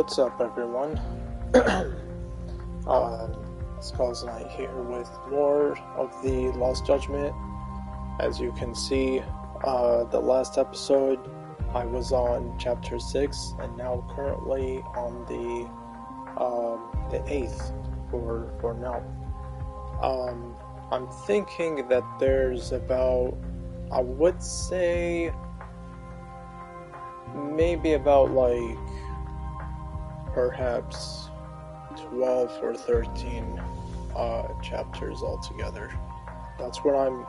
What's up, everyone? Skulls Knight here with more of the Lost Judgment. As you can see, the last episode I was on chapter 6, and now currently on the 8th for now. I'm thinking that there's about, I would say, maybe about like perhaps 12 or 13 chapters altogether. That's what I'm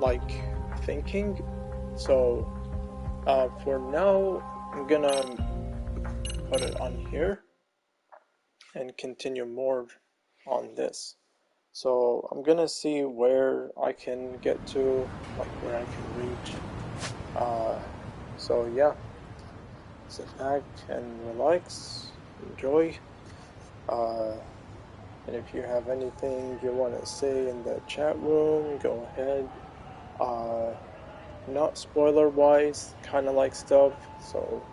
like thinking. So for now I'm gonna put it on here and continue more on this. So I'm gonna see where I can get to, like where I can reach. So yeah, sit back and relax, enjoy. And if you have anything you want to say in the chat room, go ahead. Not spoiler wise, kind of like stuff. So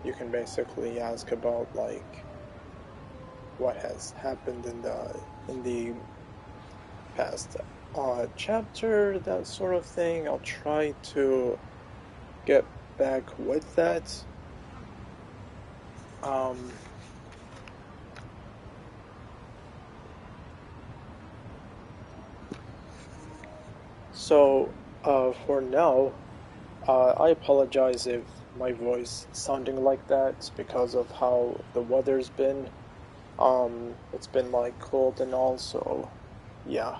you can basically ask about like what has happened in the past chapter, that sort of thing. I'll try to get back with that. So for now, I apologize if my voice is sounding like that. It's because of how the weather's been. It's been like cold and all, so yeah.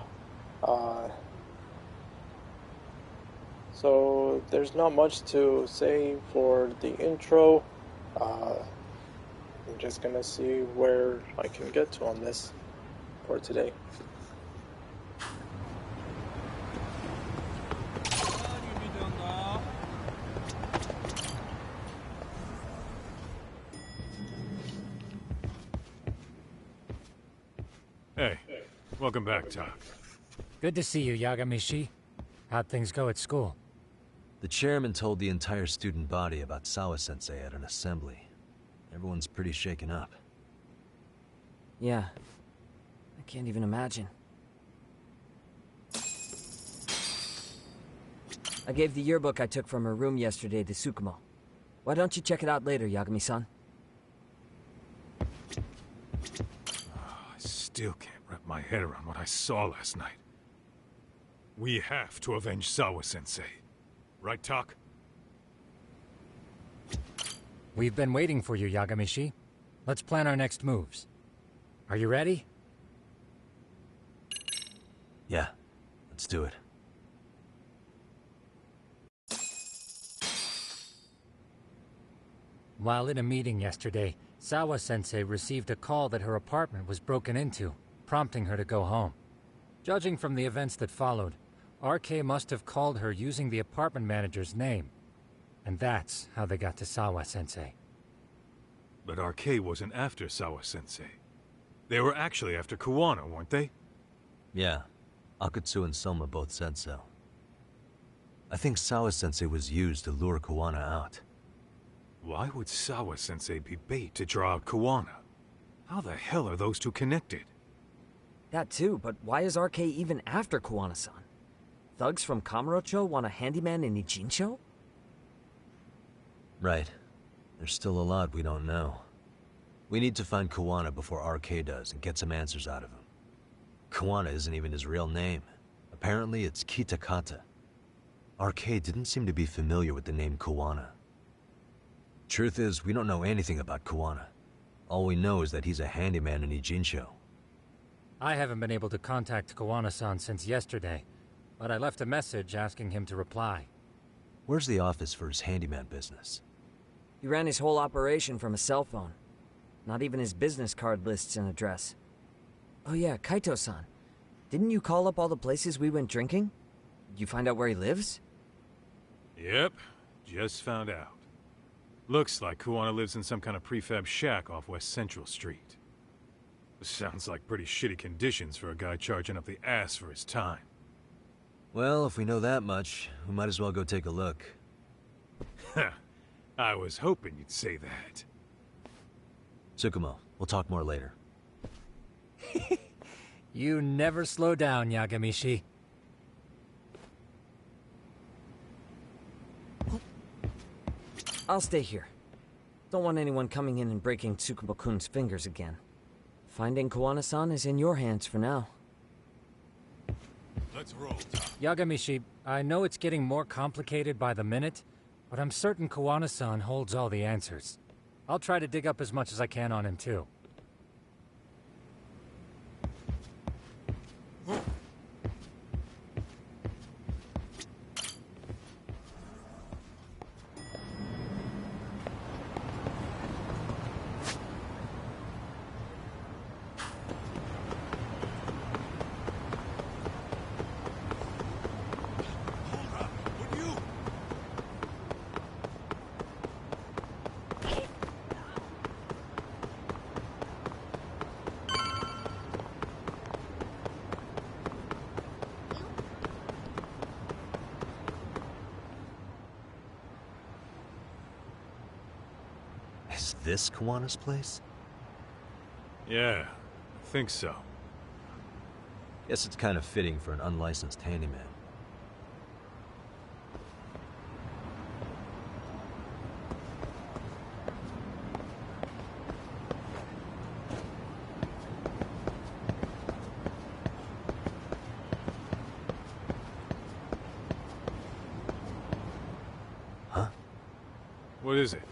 So there's not much to say for the intro. I'm just gonna see where I can get to on this for today. Hey, welcome back, Tak. Good to see you, Yagamishi. How'd things go at school? The chairman told the entire student body about Sawa-sensei at an assembly. Everyone's pretty shaken up. Yeah. I can't even imagine. I gave the yearbook I took from her room yesterday to Tsukumo. Why don't you check it out later, Yagami-san? I still can't wrap my head around what I saw last night. We have to avenge Sawa-sensei. Right, Tak? We've been waiting for you, Yagamishi. Let's plan our next moves. Are you ready? Yeah, let's do it. While in a meeting yesterday, Sawa-sensei received a call that her apartment was broken into, prompting her to go home. Judging from the events that followed, RK must have called her using the apartment manager's name. And that's how they got to Sawa-sensei. But RK wasn't after Sawa-sensei. They were actually after Kuwana, weren't they? Yeah, Akutsu and Soma both said so. I think Sawa-sensei was used to lure Kuwana out. Why would Sawa-sensei be bait to draw out Kuwana? How the hell are those two connected? That too, but why is RK even after Kuwana-san? Thugs from Kamurocho want a handyman in Ijincho? Right. There's still a lot we don't know. We need to find Kuwana before RK does and get some answers out of him. Kuwana isn't even his real name. Apparently it's Kitakata. RK didn't seem to be familiar with the name Kuwana. Truth is, we don't know anything about Kuwana. All we know is that he's a handyman in Ijincho. I haven't been able to contact Kuwana-san since yesterday, but I left a message asking him to reply. Where's the office for his handyman business? He ran his whole operation from a cell phone. Not even his business card lists an address. Oh yeah, Kaito-san. Didn't you call up all the places we went drinking? Did you find out where he lives? Yep, just found out. Looks like Kuwana lives in some kind of prefab shack off West Central Street. Sounds like pretty shitty conditions for a guy charging up the ass for his time. Well, if we know that much, we might as well go take a look. I was hoping you'd say that. Tsukumo, we'll talk more later. You never slow down, Yagamishi. I'll stay here. Don't want anyone coming in and breaking Tsukumo-kun's fingers again. Finding Kuwana-san is in your hands for now. Let's roll, Tom. Yagamishi, I know it's getting more complicated by the minute, but I'm certain Kuwana-san holds all the answers. I'll try to dig up as much as I can on him, too. Is this Kawana's place? Yeah, I think so. Guess it's kind of fitting for an unlicensed handyman. Huh? What is it?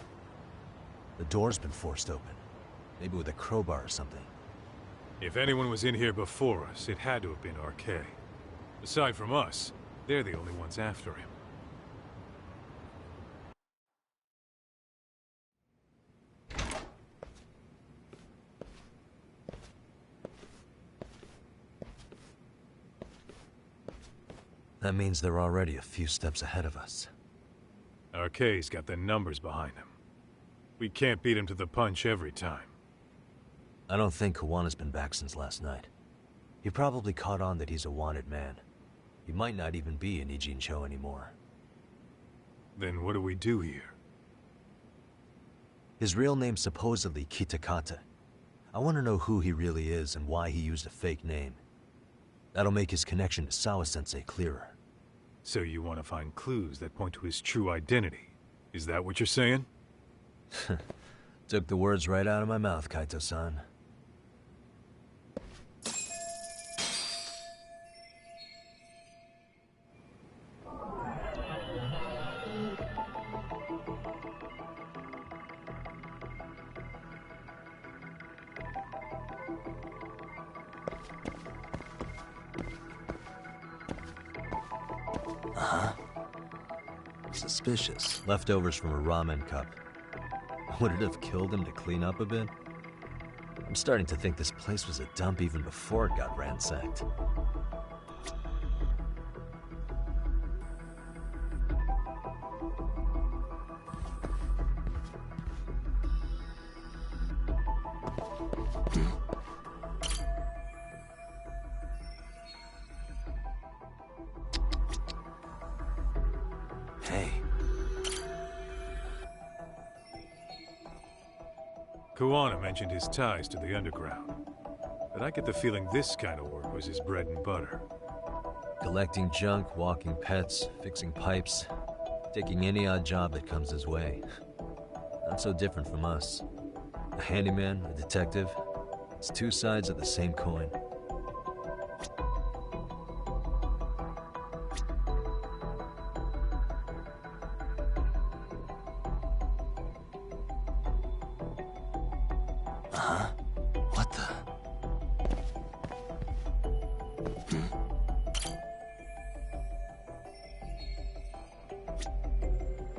The door's been forced open. Maybe with a crowbar or something. If anyone was in here before us, it had to have been RK. Aside from us, they're the only ones after him. That means they're already a few steps ahead of us. RK's got the numbers behind him. We can't beat him to the punch every time. I don't think Kawana's been back since last night. He probably caught on that he's a wanted man. He might not even be in Ijincho anymore. Then what do we do here? His real name's supposedly Kitakata. I want to know who he really is and why he used a fake name. That'll make his connection to Sawa-sensei clearer. So you want to find clues that point to his true identity? Is that what you're saying? Took the words right out of my mouth, Kaito-san. Suspicious. Leftovers from a ramen cup. Would it have killed him to clean up a bit? I'm starting to think this place was a dump even before it got ransacked. Hey. Kuwana mentioned his ties to the underground. But I get the feeling this kind of work was his bread and butter. Collecting junk, walking pets, fixing pipes, taking any odd job that comes his way. Not so different from us. A handyman, a detective. It's two sides of the same coin. What the?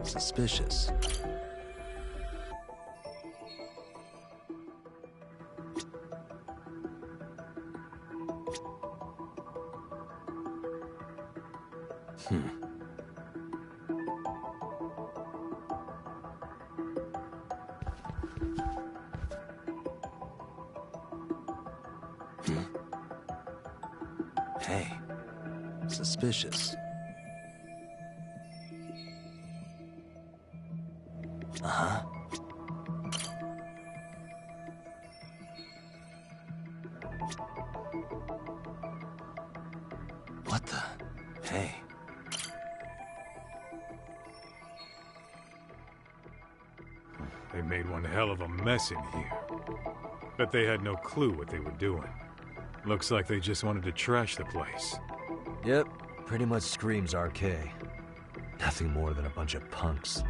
Suspicious. Hey, suspicious. Uh-huh. What the? Hey. They made one hell of a mess in here. Bet they had no clue what they were doing. Looks like they just wanted to trash the place. Yep, pretty much screams RK. Nothing more than a bunch of punks.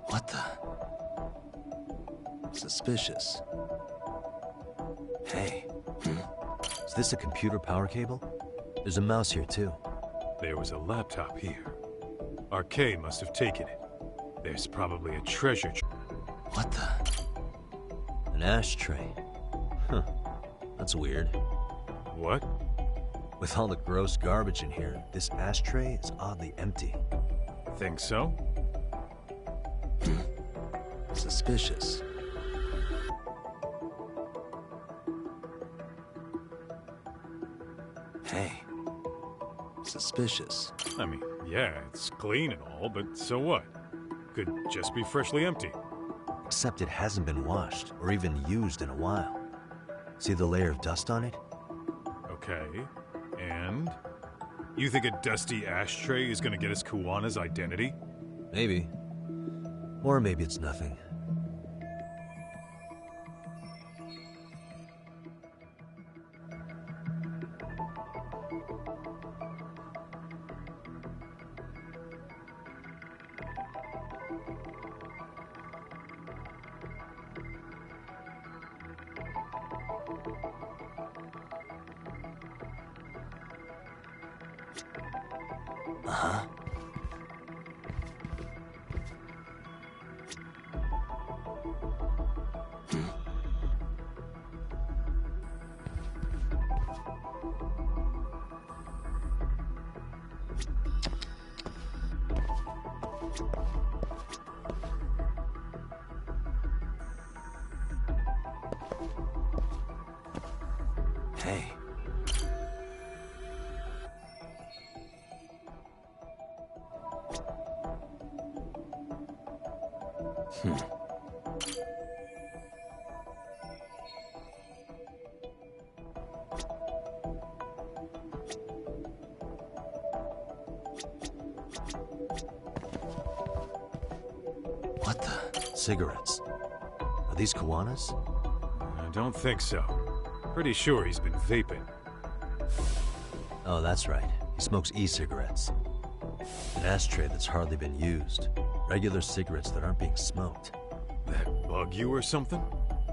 What the? Suspicious. Hey. Is this a computer power cable? There's a mouse here, too. There was a laptop here. RK must have taken it. There's probably a treasure. What the? An ashtray. Huh. That's weird. What? With all the gross garbage in here, this ashtray is oddly empty. Think so? Suspicious. Hey. Suspicious. I mean, yeah, it's clean and all, but so what? Could just be freshly empty. Except it hasn't been washed, or even used in a while. See the layer of dust on it? Okay, and? You think a dusty ashtray is gonna get us Kuwana's identity? Maybe. Or maybe it's nothing. Uh-huh. Hey. What the? Cigarettes. Are these Kuwana's? I don't think so. Pretty sure he's been vaping. Oh, that's right. He smokes e-cigarettes. An ashtray that's hardly been used. Regular cigarettes that aren't being smoked. That bug you or something?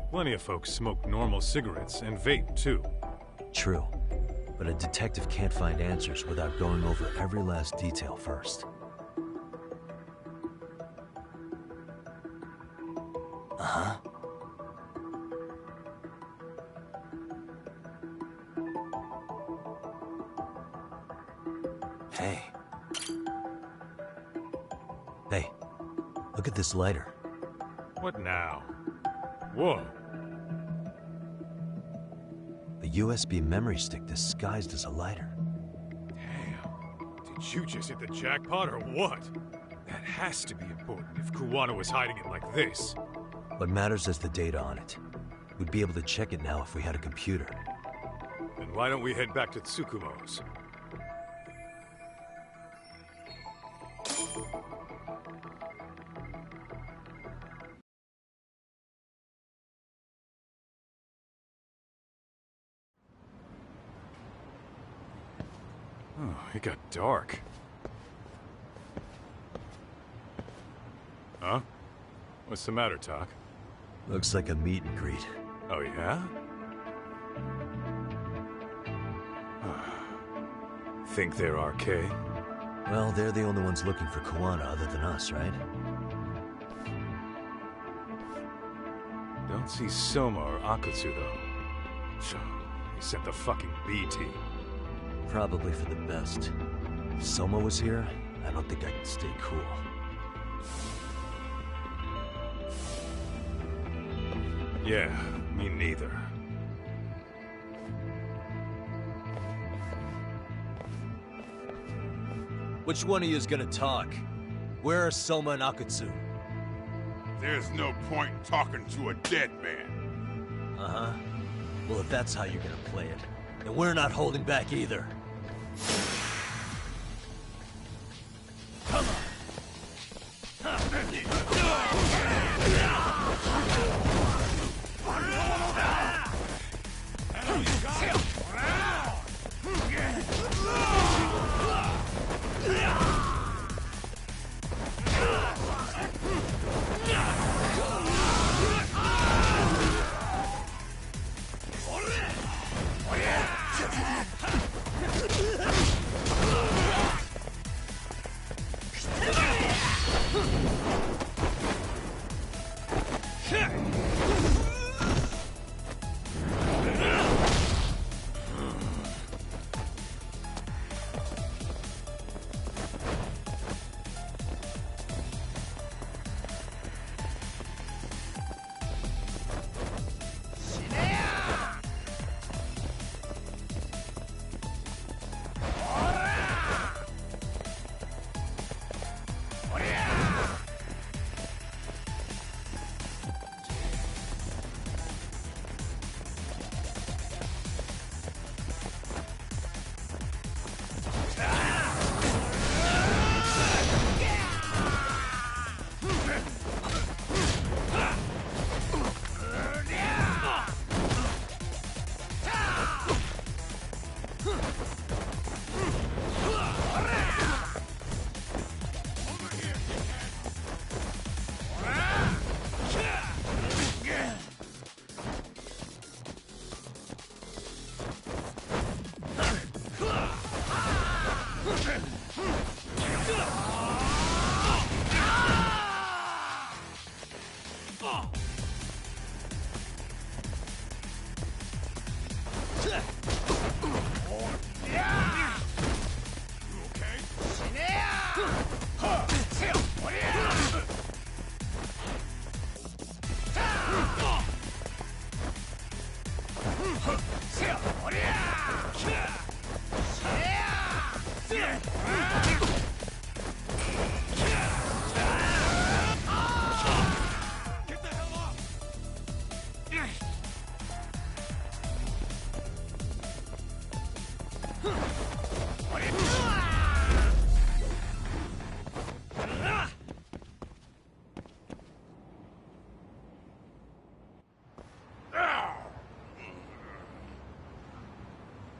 Plenty of folks smoke normal cigarettes and vape, too. True. But a detective can't find answers without going over every last detail first. Uh-huh. Hey. Hey, look at this lighter. What now? Whoa. A USB memory stick disguised as a lighter. Damn. Did you just hit the jackpot or what? That has to be important if Kuwana was hiding it like this. What matters is the data on it. We'd be able to check it now if we had a computer. Then why don't we head back to Tsukumo's? Oh, it got dark. Huh? What's the matter, Talk? Looks like a meet and greet. Oh, yeah? Think they're RK? Well, they're the only ones looking for Kuwana other than us, right? Don't see Soma or Akutsu, though. So, he sent the fucking B team. Probably for the best. If Soma was here, I don't think I could stay cool. Yeah, me neither. Which one of you is gonna talk? Where are Soma and Akutsu? There's no point in talking to a dead man. Uh-huh. Well, if that's how you're gonna play it, then we're not holding back either.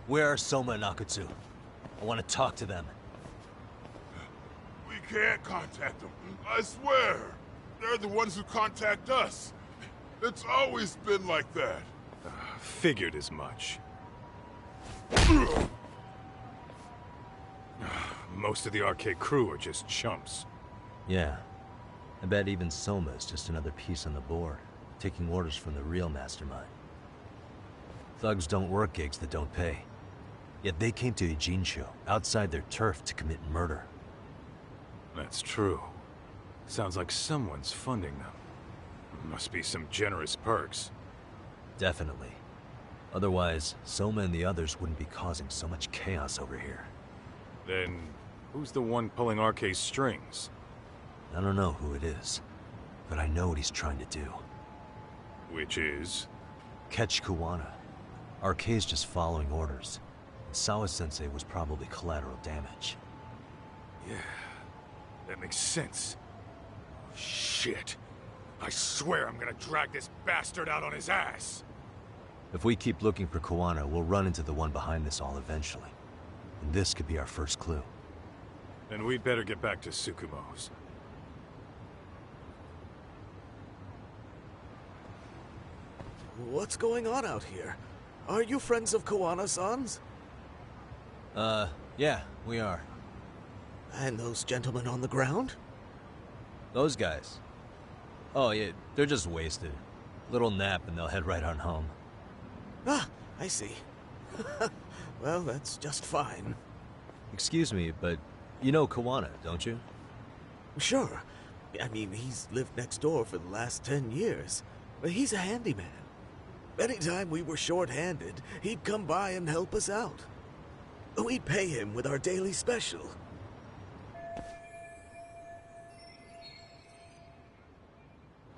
Where are Soma and Akutsu? I want to talk to them. We can't contact them. I swear. They're the ones who contact us. It's always been like that. Figured as much. Most of the arcade crew are just chumps. Yeah. I bet even Soma is just another piece on the board, taking orders from the real mastermind. Thugs don't work gigs that don't pay. Yet they came to Ijincho, outside their turf, to commit murder. That's true. Sounds like someone's funding them. Must be some generous perks. Definitely. Otherwise, Soma and the others wouldn't be causing so much chaos over here. Then, who's the one pulling RK's strings? I don't know who it is, but I know what he's trying to do. Which is? Catch Kuwana. RK's just following orders. Sawa-sensei was probably collateral damage. Yeah, that makes sense. Shit. I swear I'm gonna drag this bastard out on his ass. If we keep looking for Kuwana, we'll run into the one behind this all eventually. And this could be our first clue. Then we'd better get back to Tsukumo's. What's going on out here? Are you friends of Kuwana-san's? Yeah, we are. And those gentlemen on the ground? Those guys? Oh, yeah, they're just wasted. Little nap and they'll head right on home. Ah, I see. Well, that's just fine. Excuse me, but you know Kawana, don't you? Sure. I mean, he's lived next door for the last 10 years. He's a handyman. Anytime we were short-handed, he'd come by and help us out. We'd pay him with our daily special.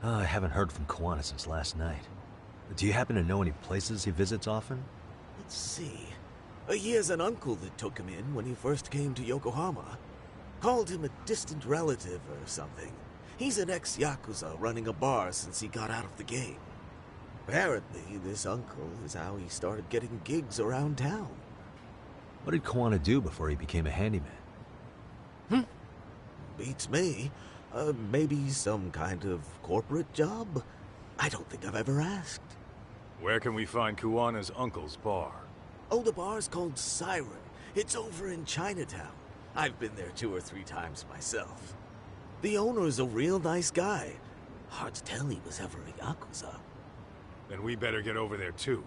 I haven't heard from Kawana since last night. Do you happen to know any places he visits often? Let's see. He has an uncle that took him in when he first came to Yokohama. Called him a distant relative or something. He's an ex-Yakuza running a bar since he got out of the game. Apparently, this uncle is how he started getting gigs around town. What did Kawana do before he became a handyman? Beats me. Maybe some kind of corporate job? I don't think I've ever asked. Where can we find Kuwana's uncle's bar? Oh, the bar's called Siren. It's over in Chinatown. I've been there 2 or 3 times myself. The owner's a real nice guy. Hard to tell he was ever a Yakuza. Then we better get over there too.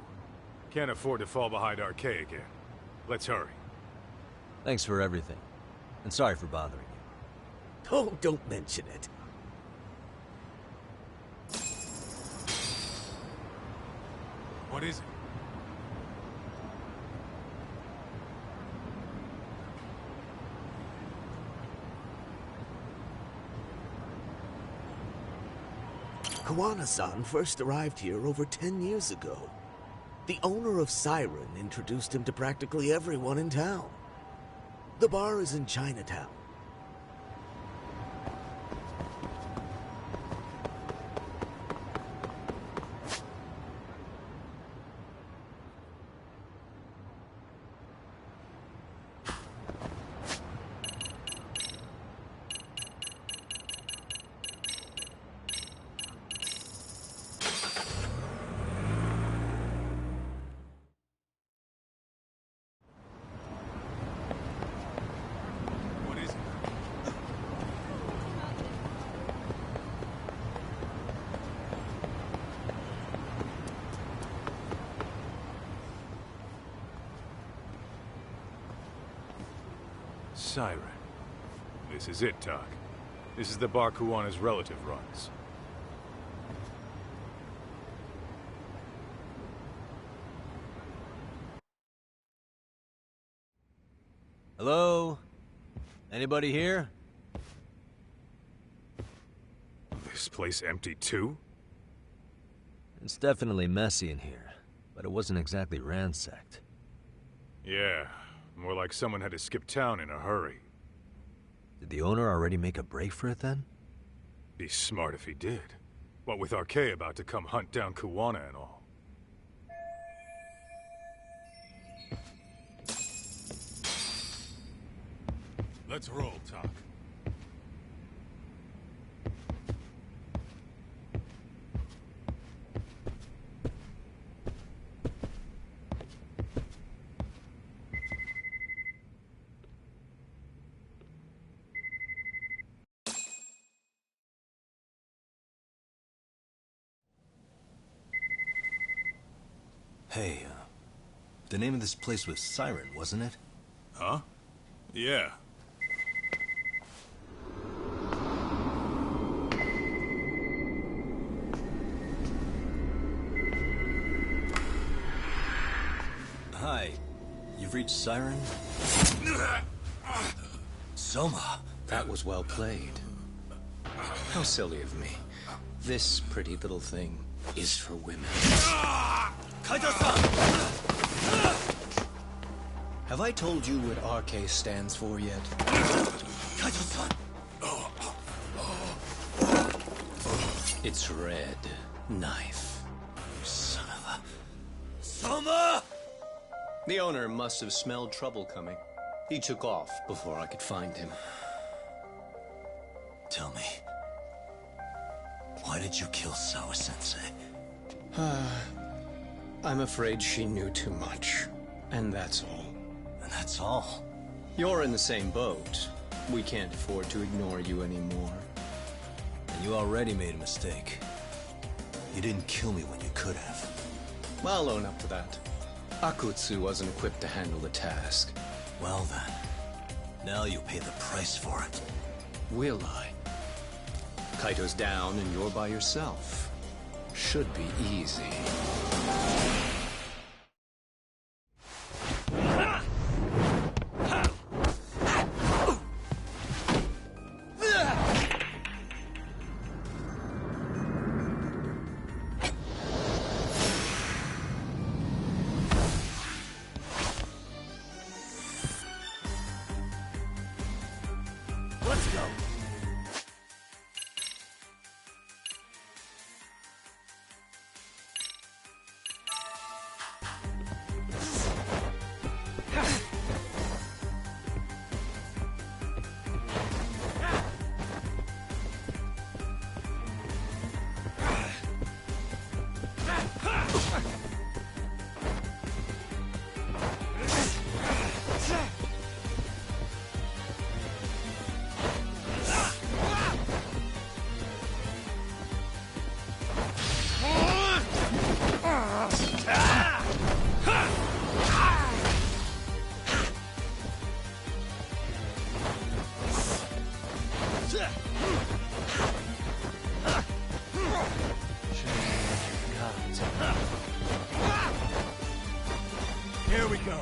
Can't afford to fall behind RK again. Let's hurry. Thanks for everything. And sorry for bothering you. Oh, don't mention it. What is it? Kawana-san first arrived here over 10 years ago. The owner of Siren introduced him to practically everyone in town. The bar is in Chinatown. What is it? Siren. This is it, Doc. This is the bar Kuwana's relative runs. Hello? Anybody here? This place empty too? It's definitely messy in here, but it wasn't exactly ransacked. Yeah, more like someone had to skip town in a hurry. Did the owner already make a break for it then? Be smart if he did. What with RK about to come hunt down Kuwana and all. Let's roll, Talk. Hey, the name of this place was Siren, wasn't it? Huh? Yeah. Hi, you've reached Siren? Soma! That was well played. How silly of me. This pretty little thing is for women. Kaito-san! Have I told you what RK stands for yet? Kaito-san! It's Red Knife. Son of a... Soma! The owner must have smelled trouble coming. He took off before I could find him. Tell me, why did you kill Sawa-sensei? I'm afraid she knew too much. And that's all. And that's all? You're in the same boat. We can't afford to ignore you anymore. And you already made a mistake. You didn't kill me when you could have. I'll own up to that. Akutsu wasn't equipped to handle the task. Well then, now you pay the price for it. Will I? Kaito's down and you're by yourself. Should be easy. Let's go. Here we go.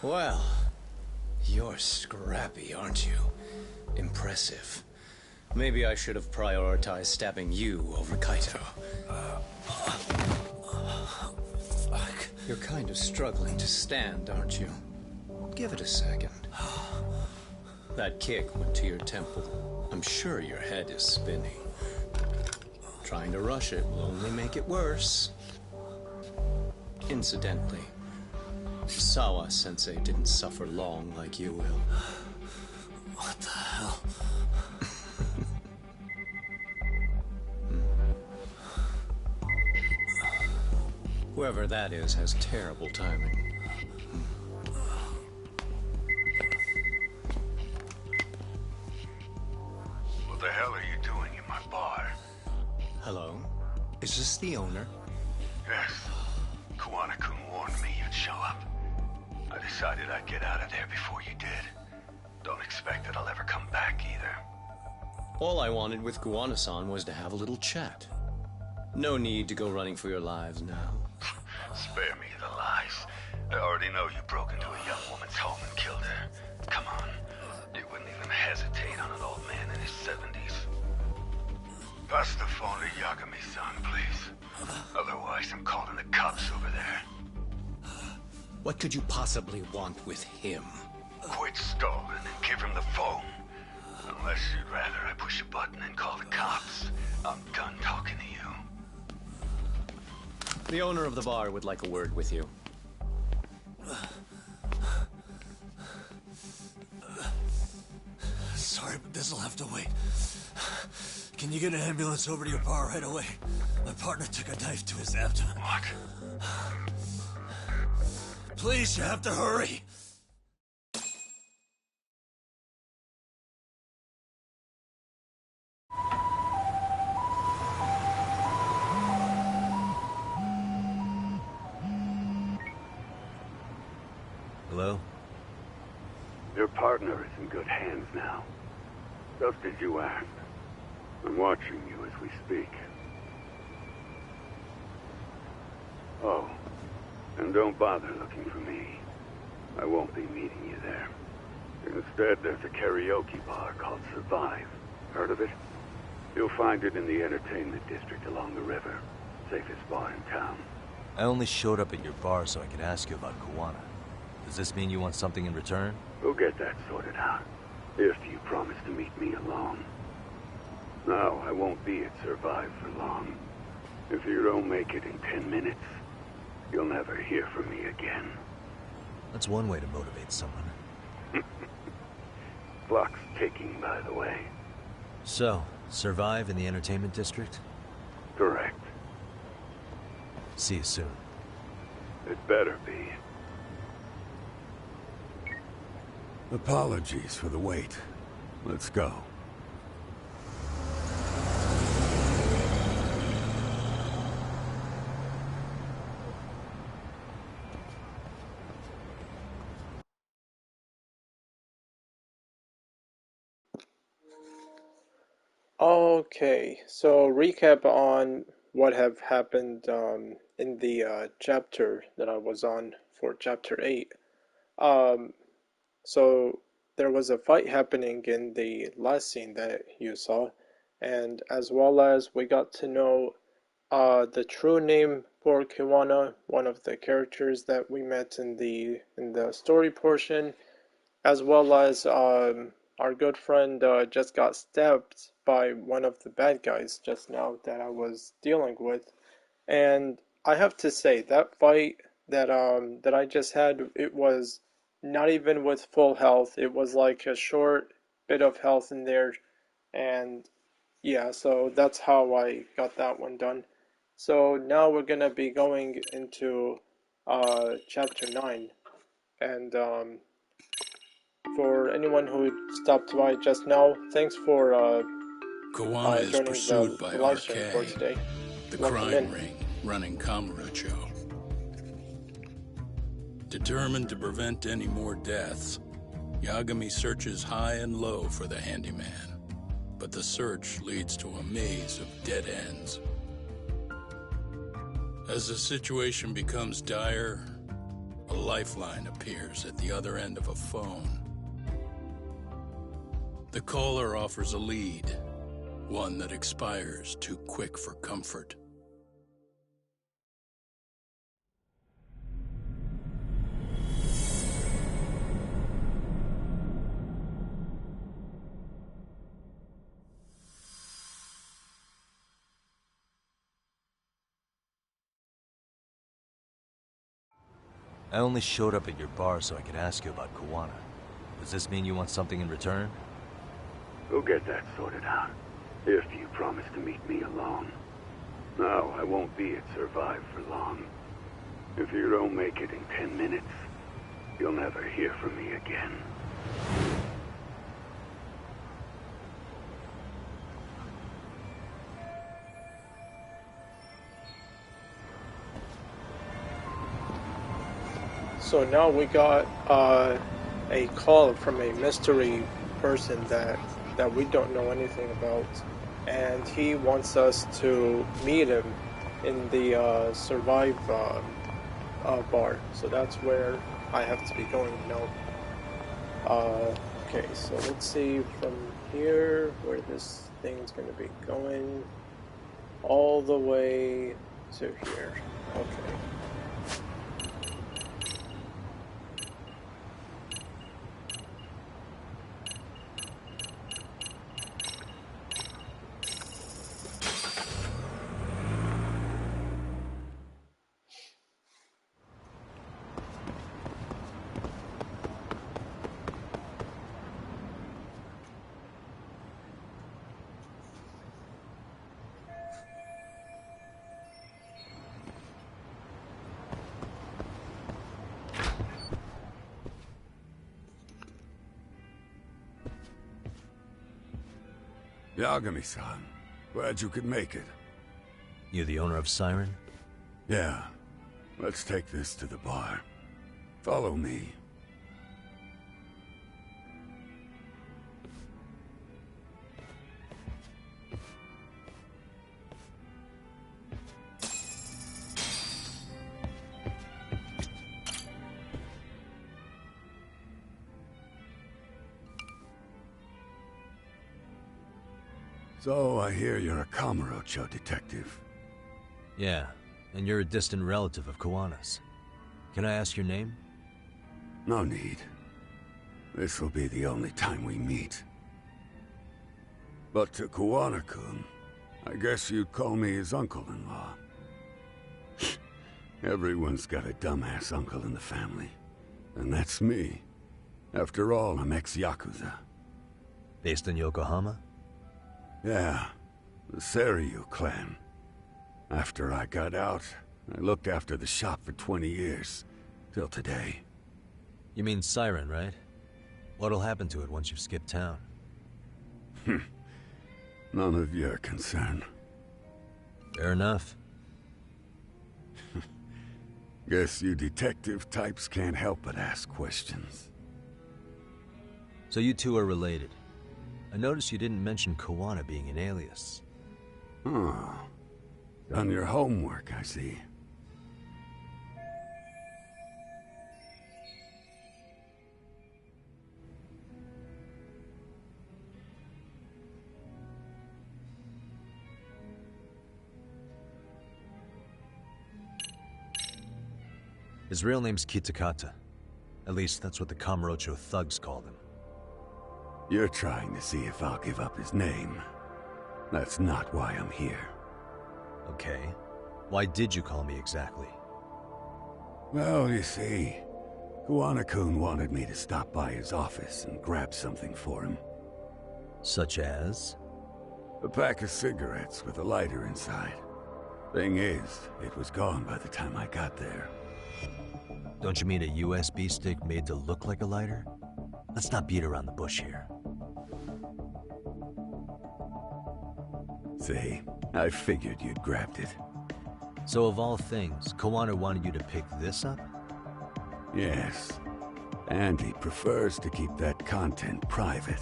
Well, you're scrappy, aren't you? Impressive. Maybe I should have prioritized stabbing you over Kaito. You're kind of struggling to stand, aren't you? Give it a second. That kick went to your temple. I'm sure your head is spinning. Trying to rush it will only make it worse. Incidentally, Sawa-sensei didn't suffer long like you will. What the hell? Whoever that is has terrible timing. What the hell are you doing in my bar? Hello? Is this the owner? Yes. Kuwana-kun warned me you'd show up. I decided I'd get out of there before you did. Don't expect that I'll ever come back either. All I wanted with Kuwana-san was to have a little chat. No need to go running for your lives now. Spare me the lies. I already know you broke into a young woman's home and killed her. Come on. You wouldn't even hesitate on an old man in his 70s. Pass the phone to Yagami-san, please. Otherwise, I'm calling the cops over there. What could you possibly want with him? Quit stalling and give him the phone. Unless you'd rather I push a button and call the cops. I'm done talking to you. The owner of the bar would like a word with you. Sorry, but this'll have to wait. Can you get an ambulance over to your bar right away? My partner took a knife to his abdomen. What? Please, you have to hurry. Hello? Your partner is in good hands now. Just as you asked. I'm watching you as we speak. Oh, and don't bother looking for me. I won't be meeting you there. Instead, there's a karaoke bar called Survive. Heard of it? You'll find it in the entertainment district along the river. Safest bar in town. I only showed up at your bar so I could ask you about Kuwana. Does this mean you want something in return? We'll get that sorted out. If you promise to meet me alone. No, I won't be at Survive for long. If you don't make it in 10 minutes, you'll never hear from me again. That's one way to motivate someone. Clock's ticking, by the way. So, Survive in the entertainment district? Correct. See you soon. It better be. Apologies for the wait. Let's go. Okay, so recap on what have happened in the chapter that I was on for chapter 8. So there was a fight happening in the last scene that you saw, and as well as we got to know the true name for Kiwana, one of the characters that we met in the story portion, as well as our good friend just got stabbed by one of the bad guys just now that I was dealing with. And I have to say, that fight that I just had, it was not even with full health. It was like a short bit of health in there. And yeah, so that's how I got that one done. So now we're gonna be going into chapter 9. And for anyone who stopped by just now, thanks for Kuwana is joining pursued by the live stream for RK, today. the Welcome crime in. ring running Kamurocho. Determined to prevent any more deaths, Yagami searches high and low for the handyman, but the search leads to a maze of dead ends. As the situation becomes dire, a lifeline appears at the other end of a phone. The caller offers a lead, one that expires too quick for comfort. I only showed up at your bar so I could ask you about Kuwana. Does this mean you want something in return? We'll get that sorted out. If you promise to meet me alone. No, I won't be at Survive for long. If you don't make it in 10 minutes, you'll never hear from me again. So now we got a call from a mystery person that we don't know anything about, and he wants us to meet him in the Survive bar. So that's where I have to be going now. Okay, so let's see from here where this thing's gonna be going. All the way to here. Okay. Yagami-san, glad you could make it. You the owner of Siren? Yeah. Let's take this to the bar. Follow me. So, I hear you're a Kamurocho detective. Yeah, and you're a distant relative of Kawana's. Can I ask your name? No need. This will be the only time we meet. But to Kawana-kun, I guess you'd call me his uncle-in-law. Everyone's got a dumbass uncle in the family. And that's me. After all, I'm ex-Yakuza. Based in Yokohama? Yeah, the Seiryu clan. After I got out, I looked after the shop for 20 years. Till today. You mean Siren, right? What'll happen to it once you've skipped town? None of your concern. Fair enough. Guess you detective types can't help but ask questions. So you two are related. I noticed you didn't mention Kawana being an alias. Oh. Done your homework, I see. His real name's Kitakata. At least that's what the Kamurocho thugs called him. You're trying to see if I'll give up his name. That's not why I'm here. Okay. Why did you call me exactly? Well, you see, Kawana-kun wanted me to stop by his office and grab something for him. Such as? A pack of cigarettes with a lighter inside. Thing is, it was gone by the time I got there. Don't you mean a USB stick made to look like a lighter? Let's not beat around the bush here. See, I figured you'd grabbed it. So of all things, Kawana wanted you to pick this up? Yes. And he prefers to keep that content private.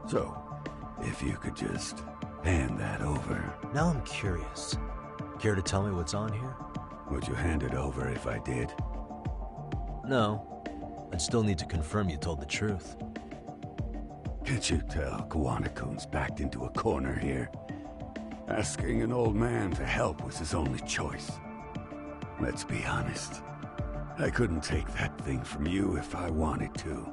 So, if you could just hand that over. Now I'm curious. Care to tell me what's on here? Would you hand it over if I did? No. I'd still need to confirm you told the truth. Can't you tell Kawana-kun's backed into a corner here? Asking an old man to help was his only choice. Let's be honest. I couldn't take that thing from you if I wanted to.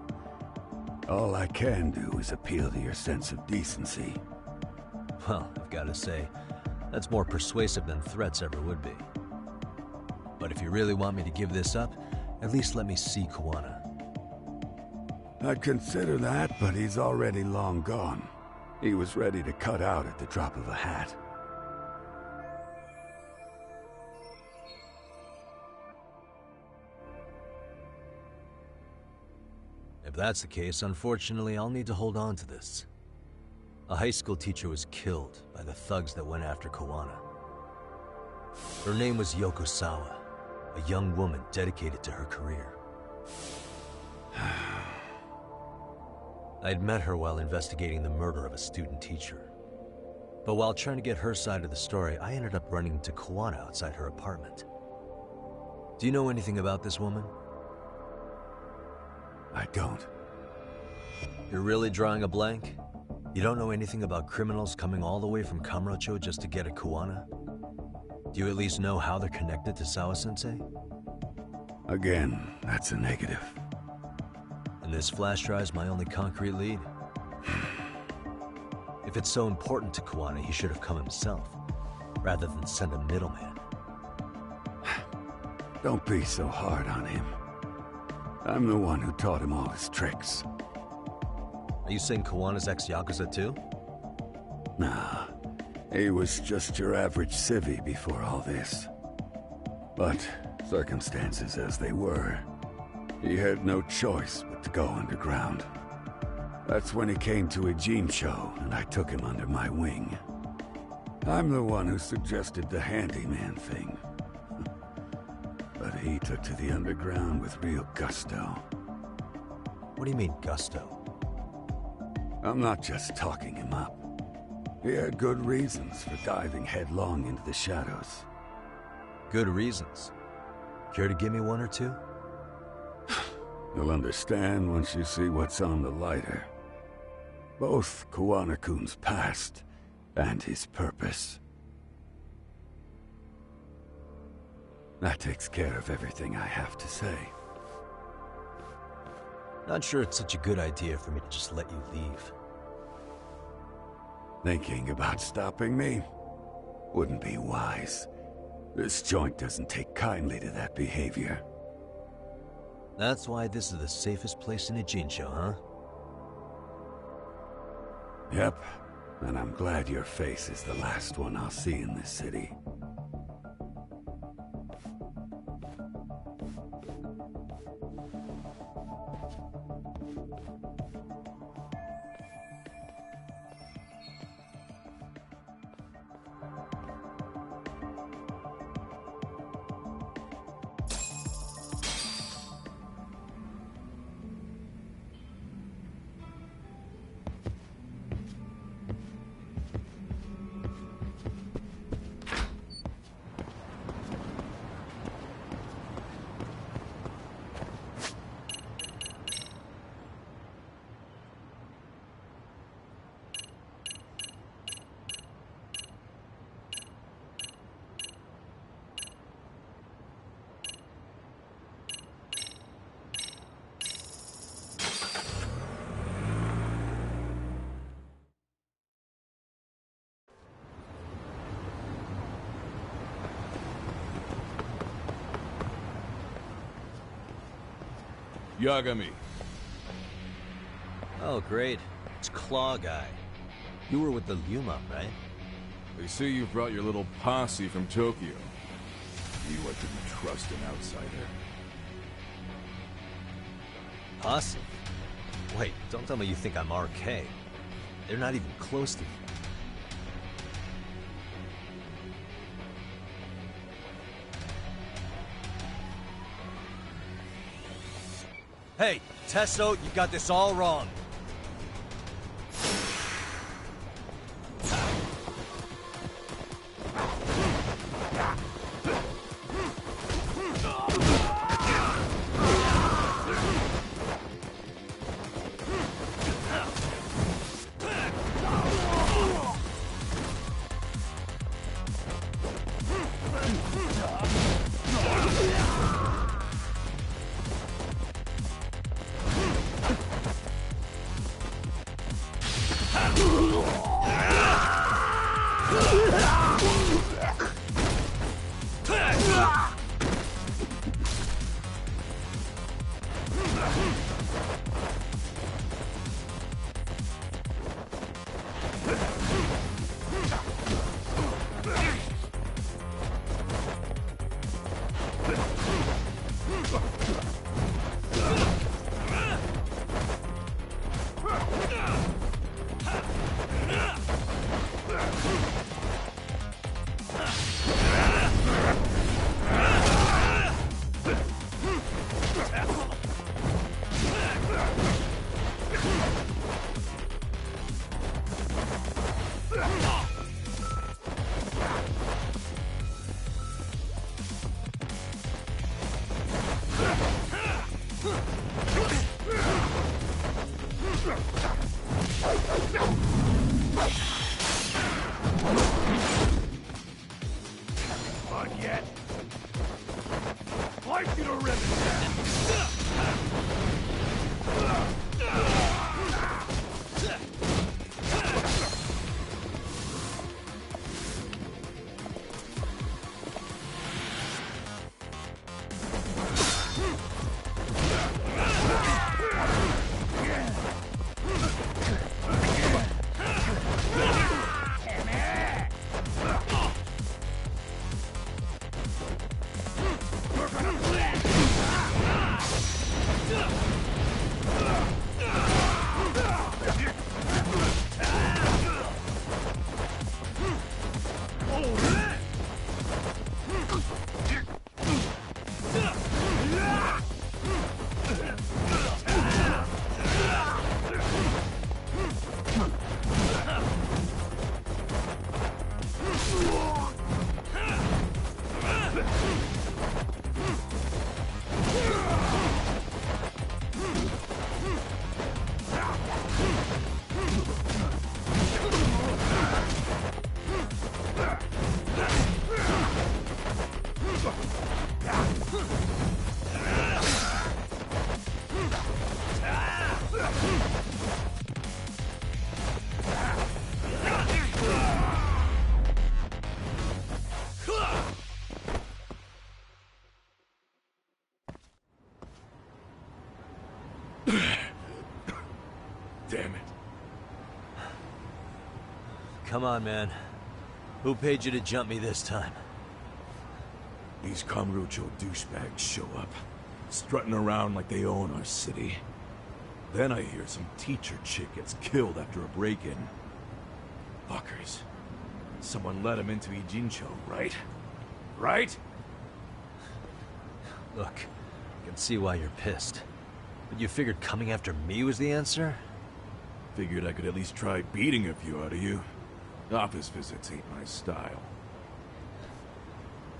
All I can do is appeal to your sense of decency. Well, I've got to say, that's more persuasive than threats ever would be. But if you really want me to give this up, at least let me see Kawana. I'd consider that, but he's already long gone. He was ready to cut out at the drop of a hat. If that's the case, unfortunately, I'll need to hold on to this. A high school teacher was killed by the thugs that went after Kawana. Her name was Yoko Sawa, a young woman dedicated to her career. I'd met her while investigating the murder of a student teacher. But while trying to get her side of the story, I ended up running into Kawana outside her apartment. Do you know anything about this woman? I don't. You're really drawing a blank? You don't know anything about criminals coming all the way from Kamurocho just to get at Kawana? Do you at least know how they're connected to Sawa-sensei? Again, that's a negative. And this flash drive's my only concrete lead? If it's so important to Kawana, he should have come himself, rather than send a middleman. Don't be so hard on him. I'm the one who taught him all his tricks. Are you saying Kawana's ex-Yakuza too? Nah, he was just your average civvy before all this. But, circumstances as they were, he had no choice but to go underground. That's when he came to a Jincho, and I took him under my wing. I'm the one who suggested the handyman thing. But he took to the underground with real gusto. What do you mean, gusto? I'm not just talking him up. He had good reasons for diving headlong into the shadows. Good reasons? Care to give me one or two? You'll understand once you see what's on the lighter. Both Kawana-kun's past and his purpose. That takes care of everything I have to say. Not sure it's such a good idea for me to just let you leave. Thinking about stopping me? Wouldn't be wise. This joint doesn't take kindly to that behavior. That's why this is the safest place in a Jincho, huh? Yep, and I'm glad your face is the last one I'll see in this city. Yagami. Oh, great. It's Claw Guy. You were with the Yuma, right? They say you brought your little posse from Tokyo. You I couldn't trust an outsider. Posse? Wait, don't tell me you think I'm RK. They're not even close to me. Hey, Tesso, you got this all wrong. Damn it. Come on, man. Who paid you to jump me this time? These Kamurocho douchebags show up, strutting around like they own our city. Then I hear some teacher chick gets killed after a break-in. Fuckers. Someone let him into Ijincho, right? Right? Look, I can see why you're pissed. But you figured coming after me was the answer? Figured I could at least try beating a few out of you. Office visits ain't my style.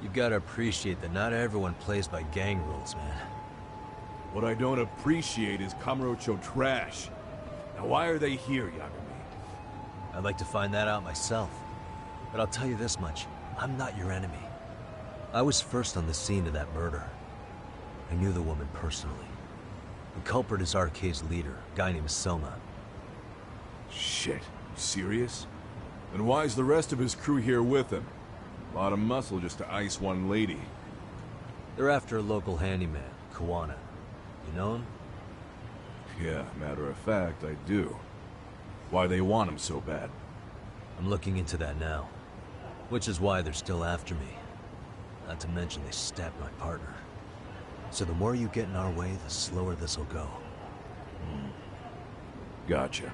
You've got to appreciate that not everyone plays by gang rules, man. What I don't appreciate is Kamurocho trash. Now why are they here, Yagami? I'd like to find that out myself. But I'll tell you this much, I'm not your enemy. I was first on the scene of that murder. I knew the woman personally. The culprit is RK's leader, a guy named Soma. Shit, you serious? Then why's the rest of his crew here with him? A lot of muscle just to ice one lady. They're after a local handyman, Kawana. You know him? Yeah, matter of fact, I do. Why they want him so bad? I'm looking into that now. Which is why they're still after me. Not to mention they stabbed my partner. So the more you get in our way, the slower this'll go. Gotcha.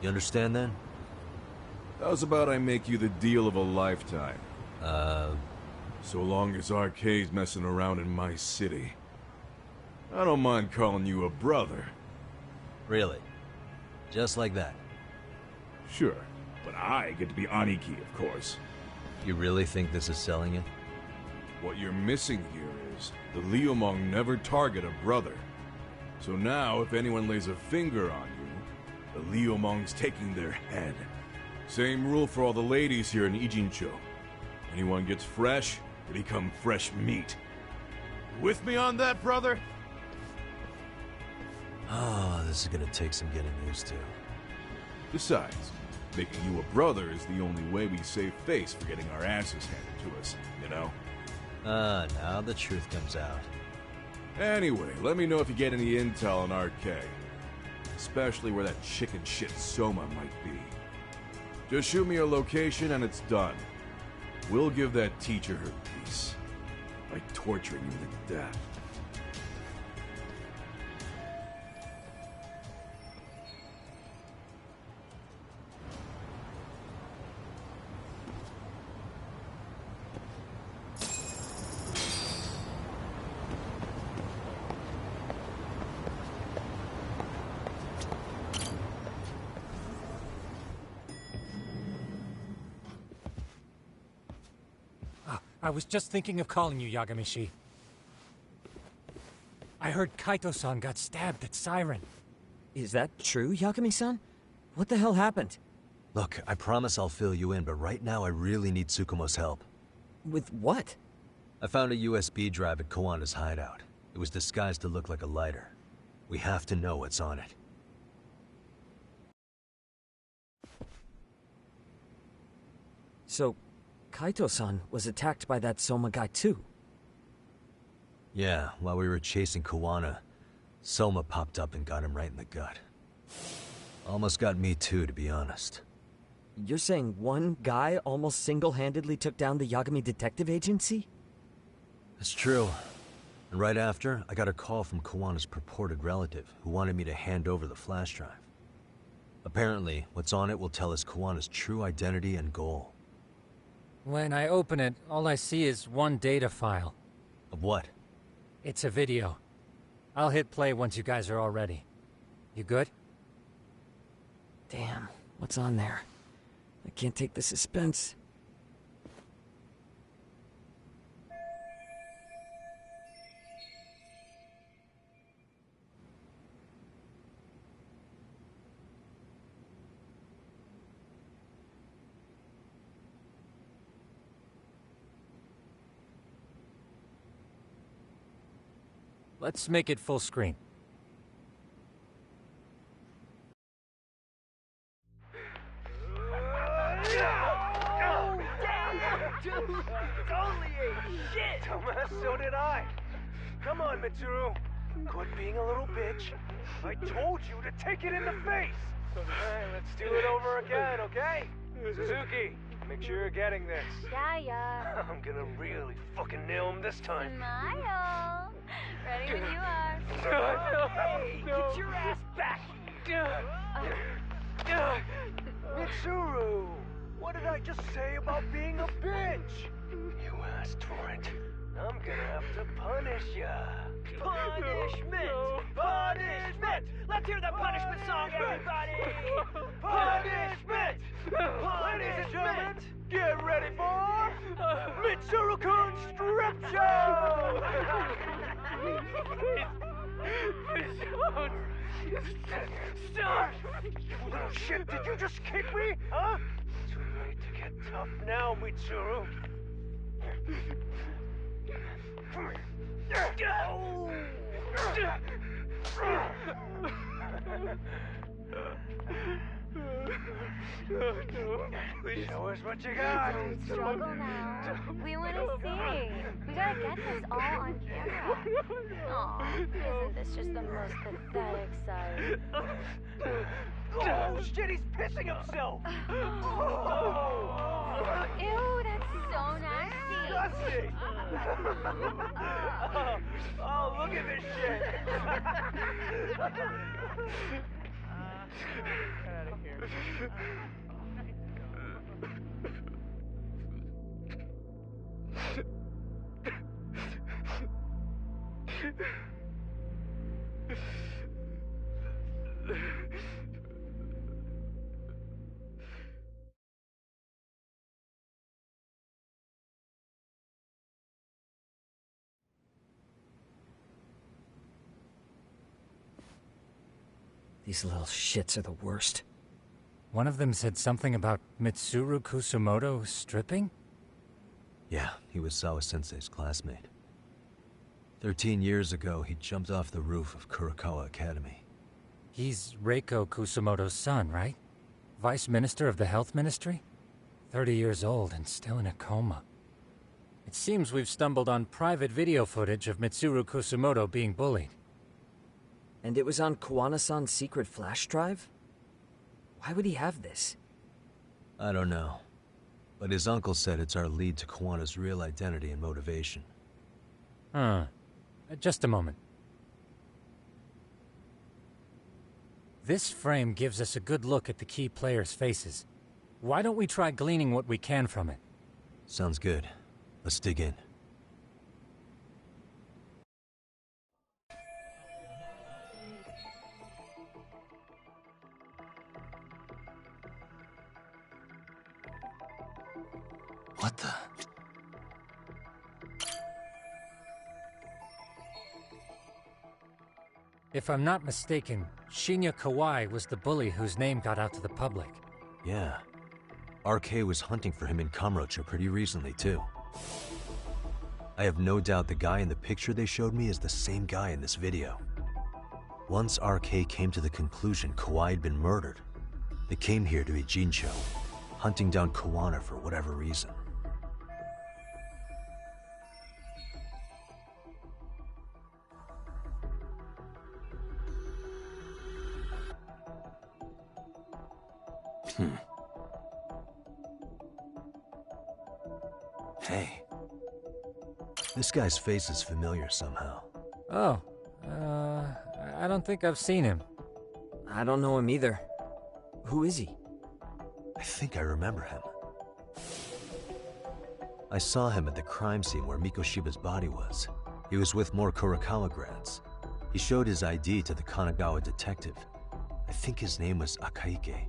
You understand then? How's about I make you the deal of a lifetime? So long as RK's messing around in my city. I don't mind calling you a brother. Really? Just like that? Sure, but I get to be Aniki, of course. You really think this is selling it? What you're missing here is the Liumong never target a brother. So now, if anyone lays a finger on you, the Liumong's taking their head. Same rule for all the ladies here in Ijincho. Anyone gets fresh, they become fresh meat. You with me on that, brother? Oh, this is gonna take some getting used to. Besides, making you a brother is the only way we save face for getting our asses handed to us, you know? Now the truth comes out. Anyway, let me know if you get any intel on RK. Especially where that chicken shit Soma might be. Just shoot me a location and it's done. We'll give that teacher her peace. By torturing you to death. I was just thinking of calling you, Yagami-shi. I heard Kaito-san got stabbed at Siren. Is that true, Yagami-san? What the hell happened? Look, I promise I'll fill you in, but right now I really need Tsukumo's help. With what? I found a USB drive at Kawana's hideout. It was disguised to look like a lighter. We have to know what's on it. So, Kaito-san was attacked by that Soma guy too? Yeah, while we were chasing Kawana, Soma popped up and got him right in the gut. Almost got me too, to be honest. You're saying one guy almost single-handedly took down the Yagami Detective Agency? That's true. And right after, I got a call from Kawana's purported relative, who wanted me to hand over the flash drive. Apparently, what's on it will tell us Kawana's true identity and goal. When I open it, all I see is one data file. Of what? It's a video. I'll hit play once you guys are all ready. You good? Damn, what's on there? I can't take the suspense. Let's make it full screen. Holy shit! So did I. Come on, Mitsuru. Quit being a little bitch. I told you to take it in the face. Alright, let's do it over again, okay? Suzuki, make sure you're getting this. Yeah. I'm gonna really fucking nail him this time. Smile. Ready when you are. Hey, get your ass back here. Mitsuru, what did I just say about being a bitch? You asked for it. I'm gonna have to punish ya. Punishment! Punishment! Let's hear the punishment song, everybody! Punishment! Ladies and gentlemen, get ready for Mitsuru-kun Strip Show! Stop! You little shit, did you just kick me? Huh? Too late to get tough now, Mitsuru. Show us what you got. Don't struggle now. We want to see. We gotta get this all on camera. Aw, isn't this just the most pathetic sight? Oh shit, he's pissing himself! Ew, that's so nasty. Disgusting! Oh, look at this shit! Get out of here. These little shits are the worst. One of them said something about Mitsuru Kusumoto stripping? Yeah, he was Sawa-sensei's classmate. 13 years ago, he jumped off the roof of Kurakawa Academy. He's Reiko Kusumoto's son, right? Vice Minister of the Health Ministry? 30 years old and still in a coma. It seems we've stumbled on private video footage of Mitsuru Kusumoto being bullied. And it was on Kawana-san's secret flash drive? Why would he have this? I don't know. But his uncle said it's our lead to Kawana's real identity and motivation. Huh. Just a moment. This frame gives us a good look at the key players' faces. Why don't we try gleaning what we can from it? Sounds good. Let's dig in. What the? If I'm not mistaken, Shinya Kawai was the bully whose name got out to the public. Yeah. RK was hunting for him in Kamurocho pretty recently, too. I have no doubt the guy in the picture they showed me is the same guy in this video. Once RK came to the conclusion Kawai had been murdered, they came here to Ijincho, hunting down Kawana for whatever reason. Hey. This guy's face is familiar somehow. Oh, I don't think I've seen him. I don't know him either. Who is he? I think I remember him. I saw him at the crime scene where Mikoshiba's body was. He was with more Kurakawa grads. He showed his ID to the Kanagawa detective. I think his name was Akaike.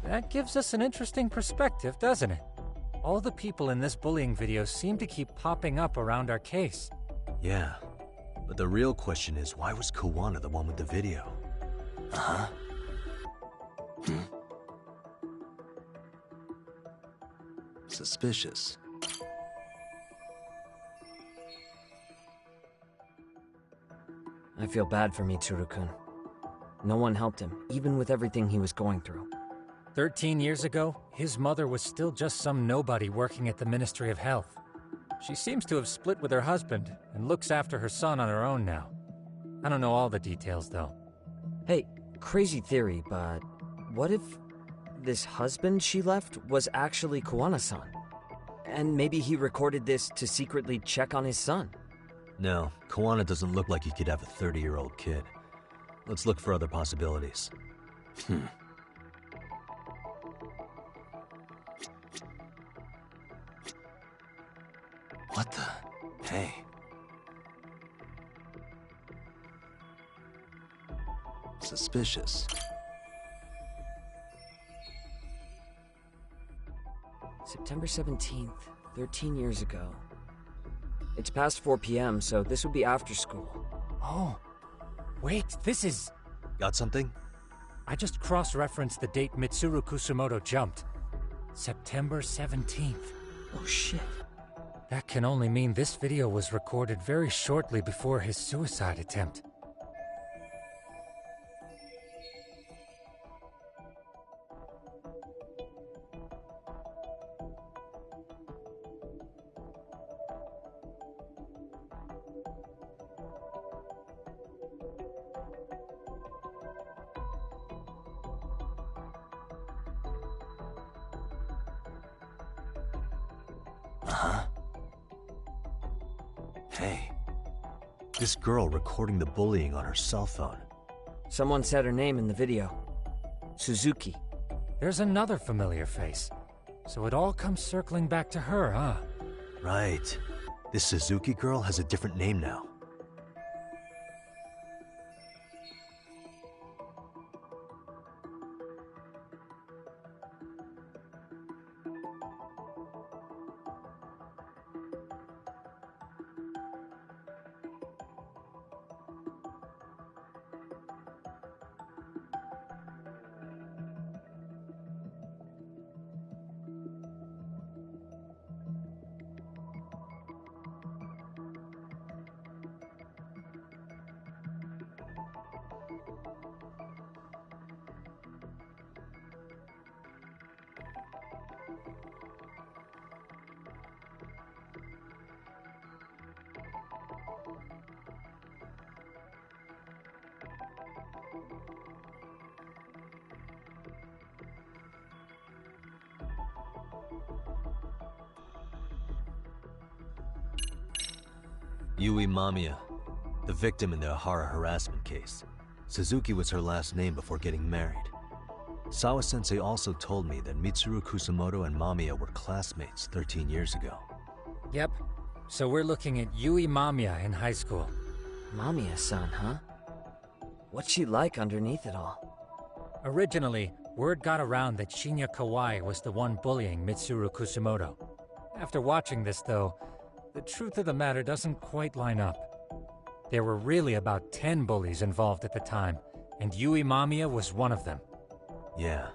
That gives us an interesting perspective, doesn't it? All the people in this bullying video seem to keep popping up around our case. Yeah, but the real question is, why was Kawana the one with the video? Uh-huh. Suspicious. I feel bad for Mitsuru-kun. No one helped him, even with everything he was going through. 13 years ago, his mother was still just some nobody working at the Ministry of Health. She seems to have split with her husband and looks after her son on her own now. I don't know all the details, though. Hey, crazy theory, but what if this husband she left was actually Kuwana-san? And maybe he recorded this to secretly check on his son? No, Kuwana doesn't look like he could have a 30-year-old kid. Let's look for other possibilities. What the? Hey. Suspicious. September 17th, 13 years ago. It's past 4 p.m., so this would be after school. Oh, wait, this is... Got something? I just cross-referenced the date Mitsuru Kusumoto jumped. September 17th. Oh shit. That can only mean this video was recorded very shortly before his suicide attempt. Hey. This girl recording the bullying on her cell phone. Someone said her name in the video. Suzuki. There's another familiar face. So it all comes circling back to her, huh? Right. This Suzuki girl has a different name now. Yui Mamiya, the victim in the Ohara harassment case. Suzuki was her last name before getting married. Sawa-sensei also told me that Mitsuru Kusumoto and Mamiya were classmates 13 years ago. Yep. So we're looking at Yui Mamiya in high school. Mamiya-san, huh? What's she like underneath it all? Originally, word got around that Shinya Kawai was the one bullying Mitsuru Kusumoto. After watching this, though, the truth of the matter doesn't quite line up. There were really about 10 bullies involved at the time, and Yui Mamiya was one of them. Yeah.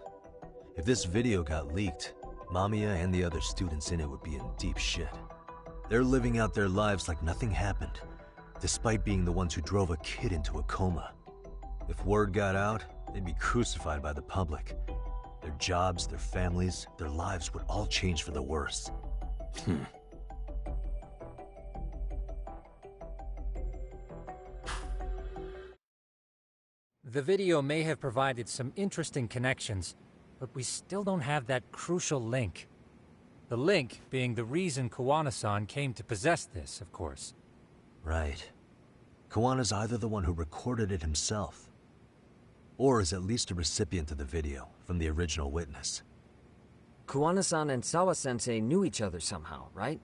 If this video got leaked, Mamiya and the other students in it would be in deep shit. They're living out their lives like nothing happened, despite being the ones who drove a kid into a coma. If word got out, they'd be crucified by the public. Their jobs, their families, their lives would all change for the worse. The video may have provided some interesting connections, but we still don't have that crucial link. The link being the reason Kuwana-san came to possess this, of course. Right. Kawana's either the one who recorded it himself, or is at least a recipient of the video from the original witness. Kuwana-san and Sawa-sensei knew each other somehow, right?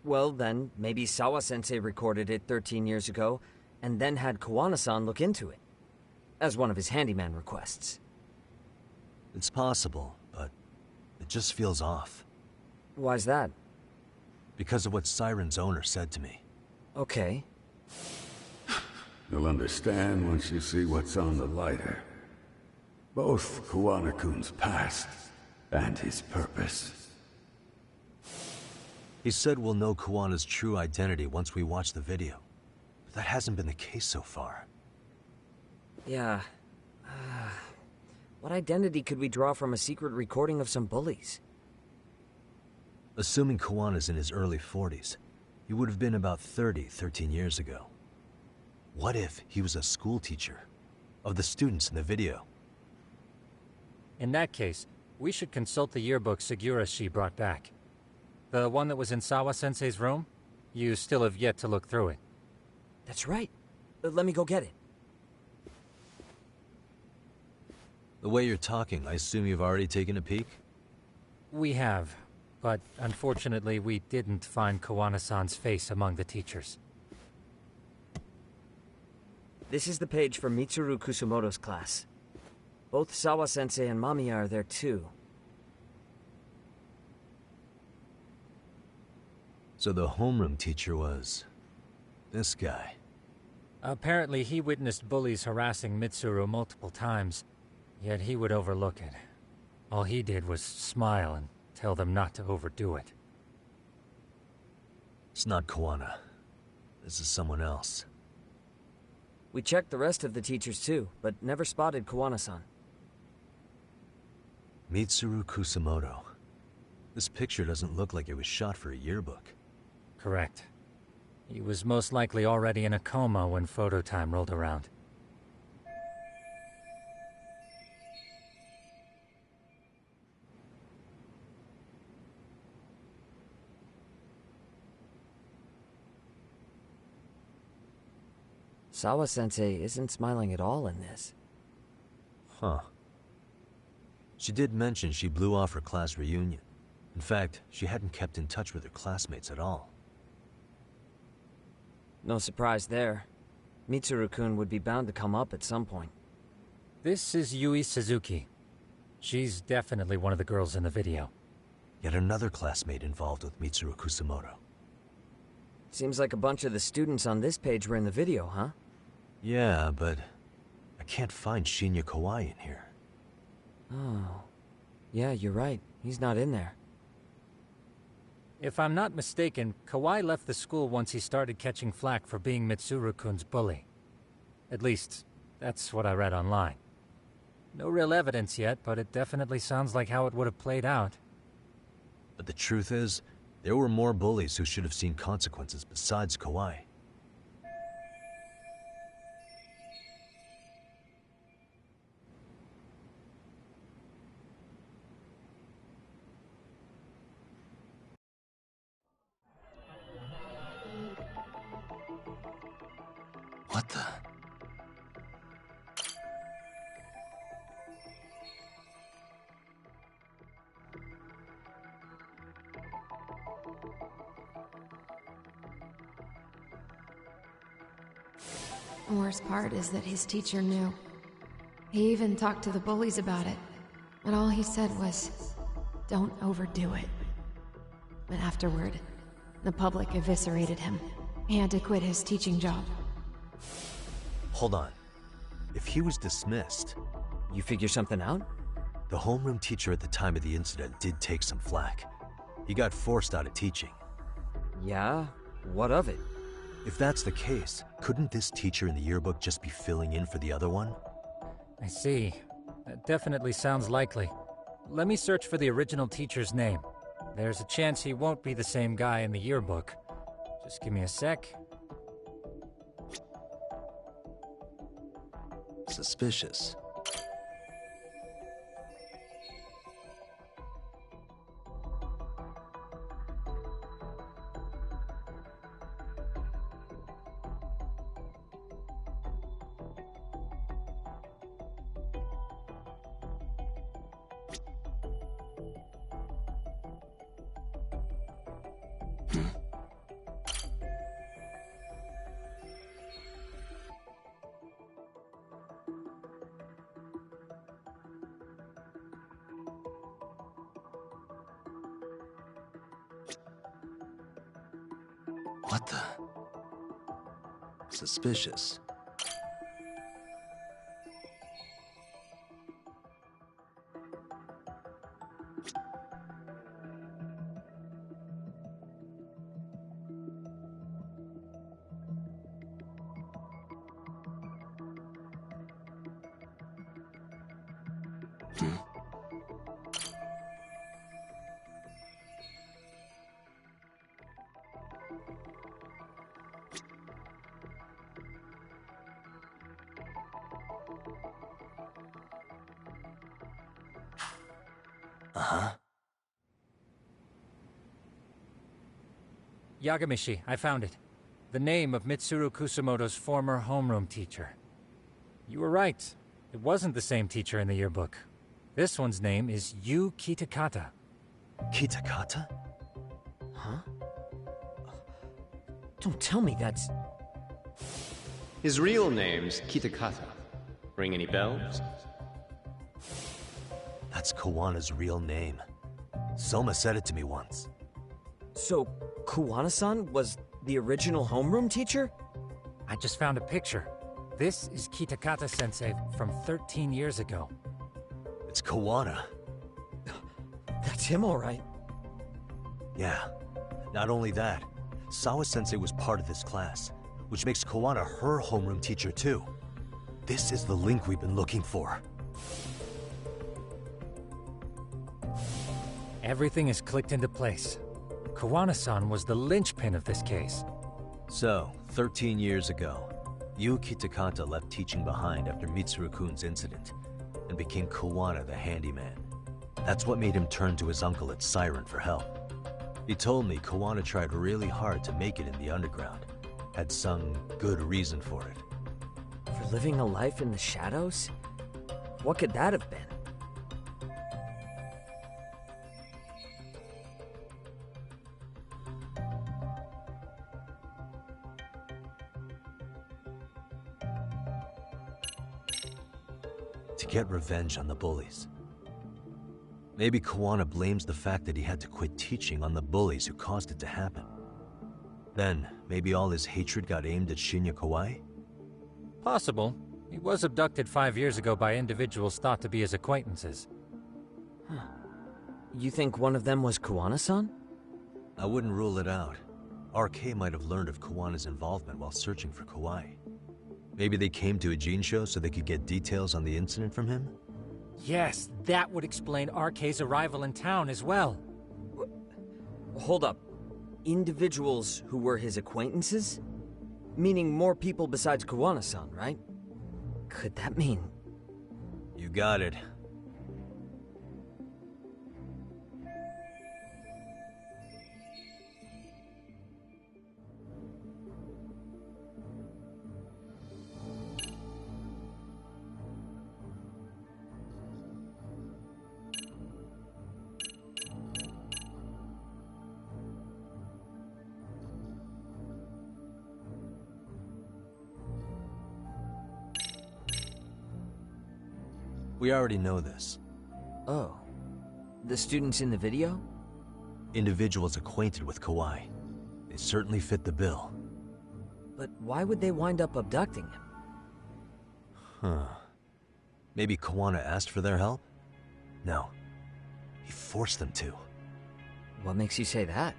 Well, then, maybe Sawa-sensei recorded it 13 years ago, and then had Kuwana-san look into it, as one of his handyman requests. It's possible, but it just feels off. Why's that? Because of what Siren's owner said to me. Okay. You'll understand once you see what's on the lighter. Both Kuwana-kun's past and his purpose. He said we'll know Kuwana's true identity once we watch the video. But that hasn't been the case so far. Yeah. What identity could we draw from a secret recording of some bullies? Assuming Kawana's in his early 40s, he would have been about 13 years ago. What if he was a school teacher of the students in the video? In that case, we should consult the yearbook Segura-shi brought back. The one that was in Sawa-sensei's room? You still have yet to look through it. That's right. Let me go get it. The way you're talking, I assume you've already taken a peek? We have, but unfortunately we didn't find Kawana-san's face among the teachers. This is the page for Mitsuru Kusumoto's class. Both Sawa-sensei and Mamiya are there too. So the homeroom teacher was... this guy. Apparently he witnessed bullies harassing Mitsuru multiple times, yet he would overlook it. All he did was smile and tell them not to overdo it. It's not Kawana. This is someone else. We checked the rest of the teachers too, but never spotted Kawana-san. Mitsuru Kusumoto. This picture doesn't look like it was shot for a yearbook. Correct. He was most likely already in a coma when photo time rolled around. Sawa-sensei isn't smiling at all in this. Huh. She did mention she blew off her class reunion. In fact, she hadn't kept in touch with her classmates at all. No surprise there. Mitsuru-kun would be bound to come up at some point. This is Yui Suzuki. She's definitely one of the girls in the video. Yet another classmate involved with Mitsuru Kusumoto. Seems like a bunch of the students on this page were in the video, huh? Yeah, but I can't find Shinya Kawai in here. Oh. Yeah, you're right. He's not in there. If I'm not mistaken, Kawai left the school once he started catching flack for being Mitsuru-kun's bully. At least, that's what I read online. No real evidence yet, but it definitely sounds like how it would have played out. But the truth is, there were more bullies who should have seen consequences besides Kawai. What the? The worst part is that his teacher knew. He even talked to the bullies about it, but all he said was, "Don't overdo it." But afterward, the public eviscerated him. He had to quit his teaching job. Hold on. If he was dismissed... You figure something out? The homeroom teacher at the time of the incident did take some flack. He got forced out of teaching. Yeah? What of it? If that's the case, couldn't this teacher in the yearbook just be filling in for the other one? I see. That definitely sounds likely. Let me search for the original teacher's name. There's a chance he won't be the same guy in the yearbook. Just give me a sec. Suspicious. What the? Suspicious. Uh-huh. Yagamishi, I found it. The name of Mitsuru Kusamoto's former homeroom teacher. You were right. It wasn't the same teacher in the yearbook. This one's name is Yu Kitakata. Kitakata? Huh? Don't tell me that's... His real name's Kitakata. Ring any bells? That's Kawana's real name. Soma said it to me once. So, Kuwana-san was the original homeroom teacher? I just found a picture. This is Kitakata-sensei from 13 years ago. It's Kawana. That's him, all right. Yeah. Not only that, Sawa-sensei was part of this class, which makes Kawana her homeroom teacher too. This is the link we've been looking for. Everything is clicked into place. Kawana-san was the linchpin of this case. So, 13 years ago, Yu Kitakata left teaching behind after Mitsuru-kun's incident, and became Kawana the handyman. That's what made him turn to his uncle at Siren for help. He told me Kawana tried really hard to make it in the underground. Had some good reason for it. For living a life in the shadows? What could that have been? To get revenge on the bullies. Maybe Kawana blames the fact that he had to quit teaching on the bullies who caused it to happen. Then, maybe all his hatred got aimed at Shinya Kawai? Possible. He was abducted 5 years ago by individuals thought to be his acquaintances. Huh. You think one of them was Kuwana-san? I wouldn't rule it out. RK might have learned of Kawana's involvement while searching for Kawai. Maybe they came to Ijincho so they could get details on the incident from him? Yes, that would explain RK's arrival in town as well. Hold up. Individuals who were his acquaintances? Meaning more people besides Kuwana-san, right? Could that mean... You got it. We already know this. Oh. The students in the video? Individuals acquainted with Kawai. They certainly fit the bill. But why would they wind up abducting him? Huh. Maybe Kawana asked for their help? No. He forced them to. What makes you say that?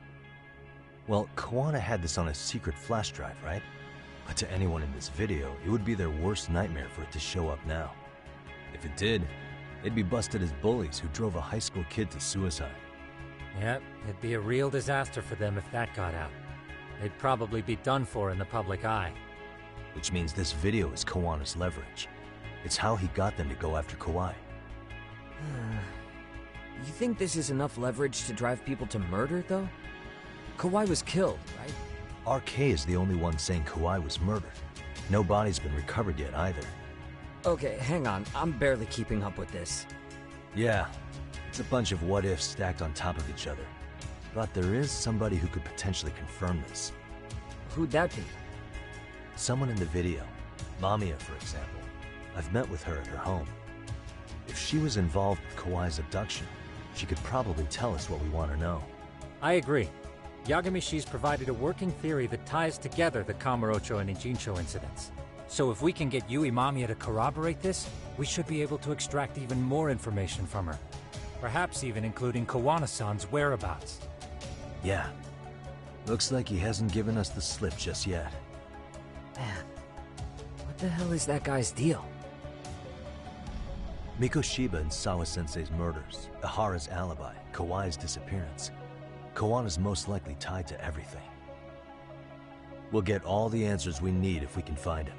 Well, Kawana had this on a secret flash drive, right? But to anyone in this video, it would be their worst nightmare for it to show up now. If it did, they'd be busted as bullies who drove a high school kid to suicide. Yep, it'd be a real disaster for them if that got out. They'd probably be done for in the public eye. Which means this video is Kawana's leverage. It's how he got them to go after Kawai. You think this is enough leverage to drive people to murder, though? Kawai was killed, right? RK is the only one saying Kawai was murdered. No body's been recovered yet either. Okay, hang on. I'm barely keeping up with this. Yeah, it's a bunch of what-ifs stacked on top of each other. But there is somebody who could potentially confirm this. Who'd that be? Someone in the video. Mamiya, for example. I've met with her at her home. If she was involved with Kawai's abduction, she could probably tell us what we want to know. I agree. Yagamishi's provided a working theory that ties together the Kamurocho and Ijincho incidents. So if we can get Yui Mamiya to corroborate this, we should be able to extract even more information from her. Perhaps even including Kawana-san's whereabouts. Yeah. Looks like he hasn't given us the slip just yet. Man, what the hell is that guy's deal? Mikoshiba and Sawa-sensei's murders, Ihara's alibi, Kawai's disappearance. Kawana's most likely tied to everything. We'll get all the answers we need if we can find him.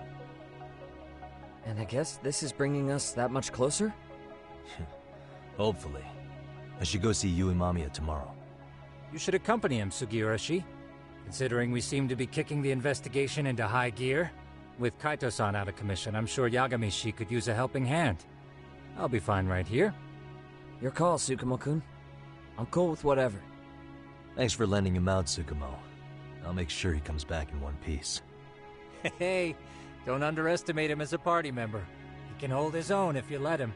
And I guess this is bringing us that much closer? Hopefully. I should go see Yui Mamiya tomorrow. You should accompany him, Sugiurashi. Considering we seem to be kicking the investigation into high gear. With Kaito-san out of commission, I'm sure Yagami-shi could use a helping hand. I'll be fine right here. Your call, Tsukumo-kun. I'm cool with whatever. Thanks for lending him out, Tsukumo. I'll make sure he comes back in one piece. Hey, don't underestimate him as a party member. He can hold his own if you let him.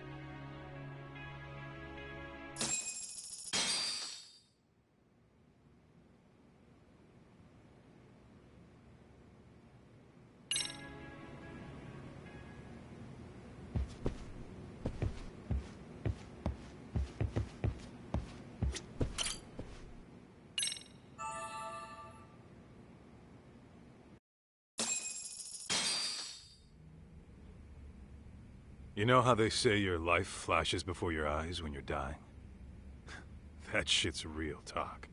You know how they say your life flashes before your eyes when you're dying? That shit's real talk.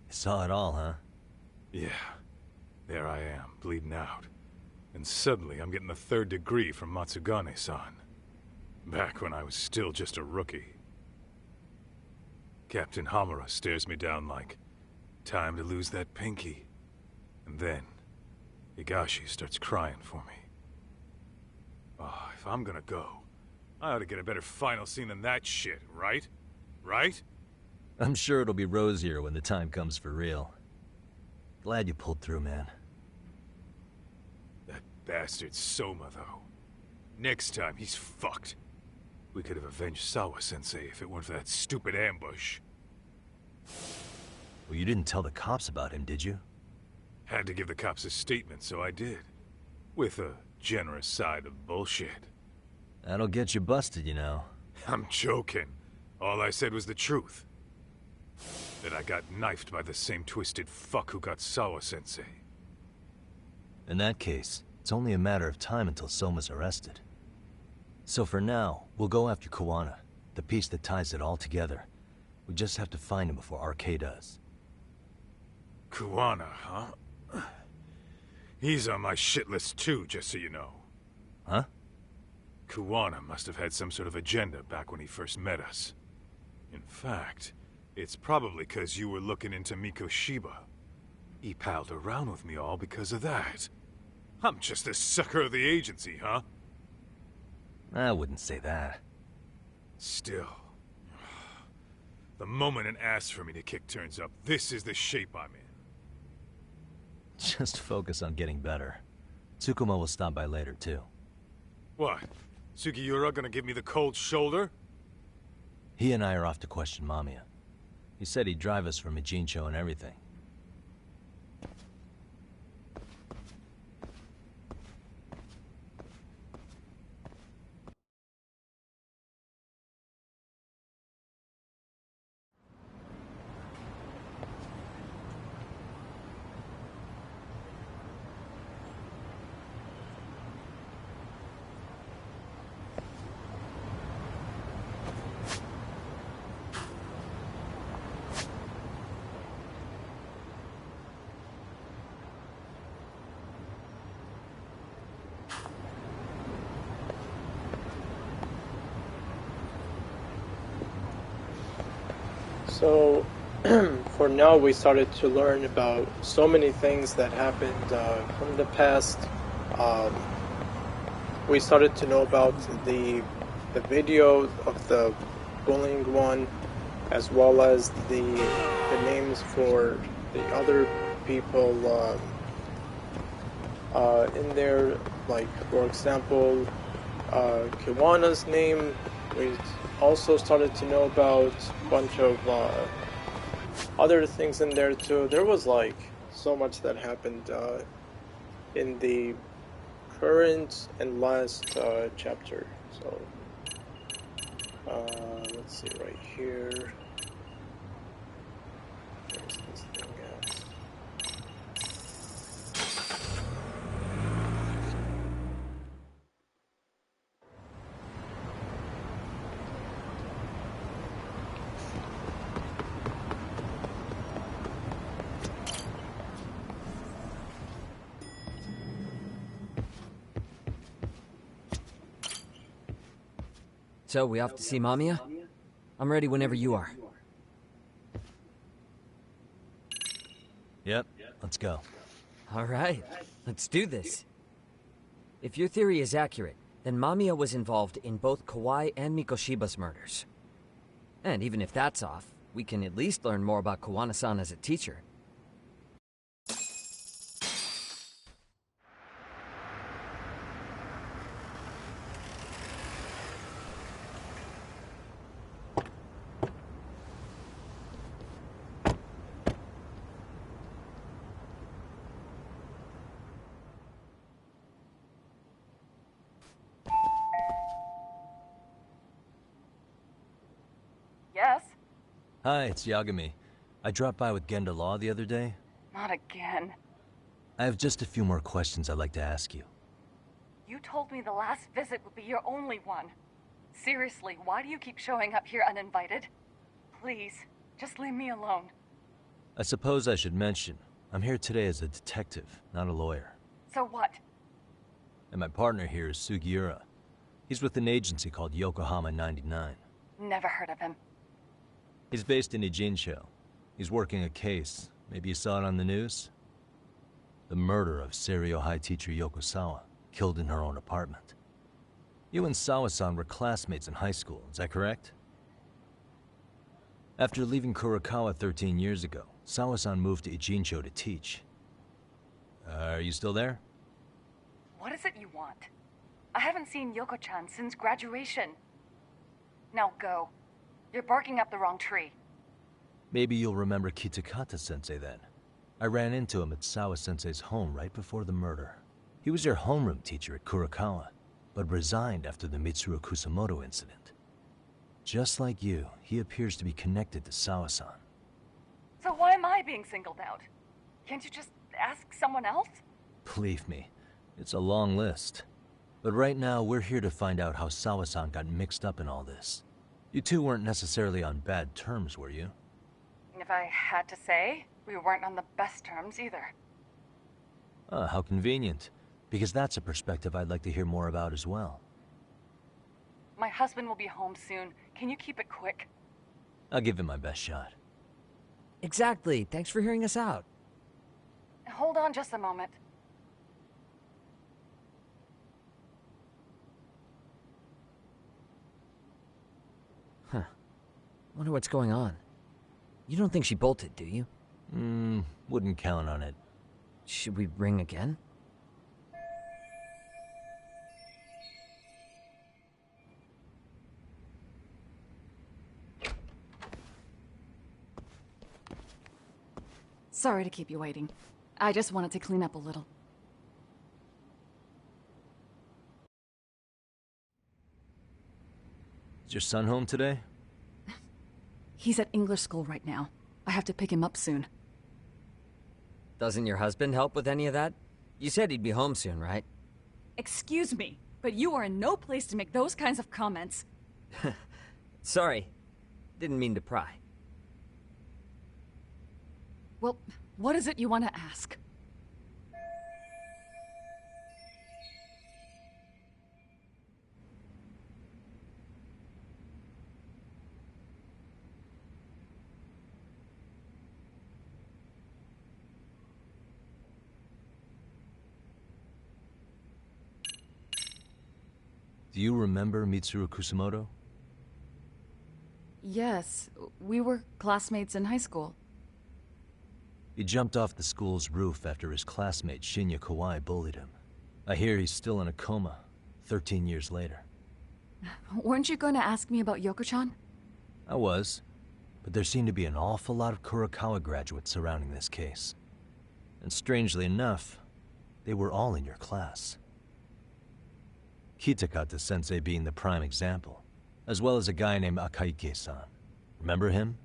You saw it all, huh? Yeah. There I am, bleeding out. And suddenly I'm getting the 3rd degree from Matsugane-san. Back when I was still just a rookie. Captain Hamura stares me down like, time to lose that pinky. And then, Higashi starts crying for me. Oh, if I'm gonna go, I ought to get a better final scene than that shit, right? Right? I'm sure it'll be rosier when the time comes for real. Glad you pulled through, man. That bastard Soma, though. Next time, he's fucked. We could have avenged Sawa-sensei if it weren't for that stupid ambush. Well, you didn't tell the cops about him, did you? Had to give the cops a statement, so I did. With a generous side of bullshit. That'll get you busted, you know. I'm joking. All I said was the truth. That I got knifed by the same twisted fuck who got Sawa-sensei. In that case, it's only a matter of time until Soma's arrested. So for now, we'll go after Kawana, the piece that ties it all together. We just have to find him before RK does. Kawana, huh? He's on my shit list too, just so you know. Huh? Kawana must have had some sort of agenda back when he first met us. In fact, it's probably because you were looking into Mikoshiba. He palled around with me all because of that. I'm just a sucker of the agency, huh? I wouldn't say that. Still. The moment an ass for me to kick turns up, this is the shape I'm in. Just focus on getting better. Tsukumo will stop by later, too. What? Sugiura gonna give me the cold shoulder? He and I are off to question Mamiya. He said he'd drive us from Ijincho and everything. So, for now, we started to learn about so many things that happened from the past. We started to know about the video of the bullying one, as well as the names for the other people in there. Like, for example, Kiwana's name. We also started to know about a bunch of other things in there too. There was like so much that happened in the current and last chapter. So let's see right here. There's this thing at. So, we off to see Mamiya? I'm ready whenever you are. Yep, let's go. Alright, let's do this. If your theory is accurate, then Mamiya was involved in both Kawai and Mikoshiba's murders. And even if that's off, we can at least learn more about Kawana-san as a teacher. Yes? Hi, it's Yagami. I dropped by with Genda Law the other day. Not again. I have just a few more questions I'd like to ask you. You told me the last visit would be your only one. Seriously, why do you keep showing up here uninvited? Please, just leave me alone. I suppose I should mention, I'm here today as a detective, not a lawyer. So what? And my partner here is Sugiura. He's with an agency called Yokohama 99. Never heard of him. He's based in Ijincho. He's working a case. Maybe you saw it on the news? The murder of Seiryo High teacher Yoko Sawa, killed in her own apartment. You and Sawa-san were classmates in high school, is that correct? After leaving Kurokawa 13 years ago, Sawa-san moved to Ijincho to teach. Are you still there? What is it you want? I haven't seen Yoko-chan since graduation. Now go. You're barking up the wrong tree. Maybe you'll remember Kitakata-sensei then. I ran into him at Sawa-sensei's home right before the murder. He was your homeroom teacher at Kurokawa, but resigned after the Mitsuru Kusamoto incident. Just like you, he appears to be connected to Sawa-san. So why am I being singled out? Can't you just ask someone else? Believe me, it's a long list. But right now, we're here to find out how Sawa-san got mixed up in all this. You two weren't necessarily on bad terms, were you? If I had to say, we weren't on the best terms either. Ah, how convenient. Because that's a perspective I'd like to hear more about as well. My husband will be home soon. Can you keep it quick? I'll give it my best shot. Exactly. Thanks for hearing us out. Hold on just a moment. Huh. Wonder what's going on. You don't think she bolted, do you? Wouldn't count on it. Should we ring again? Sorry to keep you waiting. I just wanted to clean up a little. Is your son home today? He's at English school right now. I have to pick him up soon. Doesn't your husband help with any of that? You said he'd be home soon, right? Excuse me, but you are in no place to make those kinds of comments. Sorry. Didn't mean to pry. Well, what is it you want to ask? Do you remember Mitsuru Kusamoto? Yes, we were classmates in high school. He jumped off the school's roof after his classmate Shinya Kawai bullied him. I hear he's still in a coma, 13 years later. Weren't you going to ask me about Yoko-chan? I was, but there seemed to be an awful lot of Kurokawa graduates surrounding this case. And strangely enough, they were all in your class. Kitakata-sensei being the prime example, as well as a guy named Akaike-san. Remember him?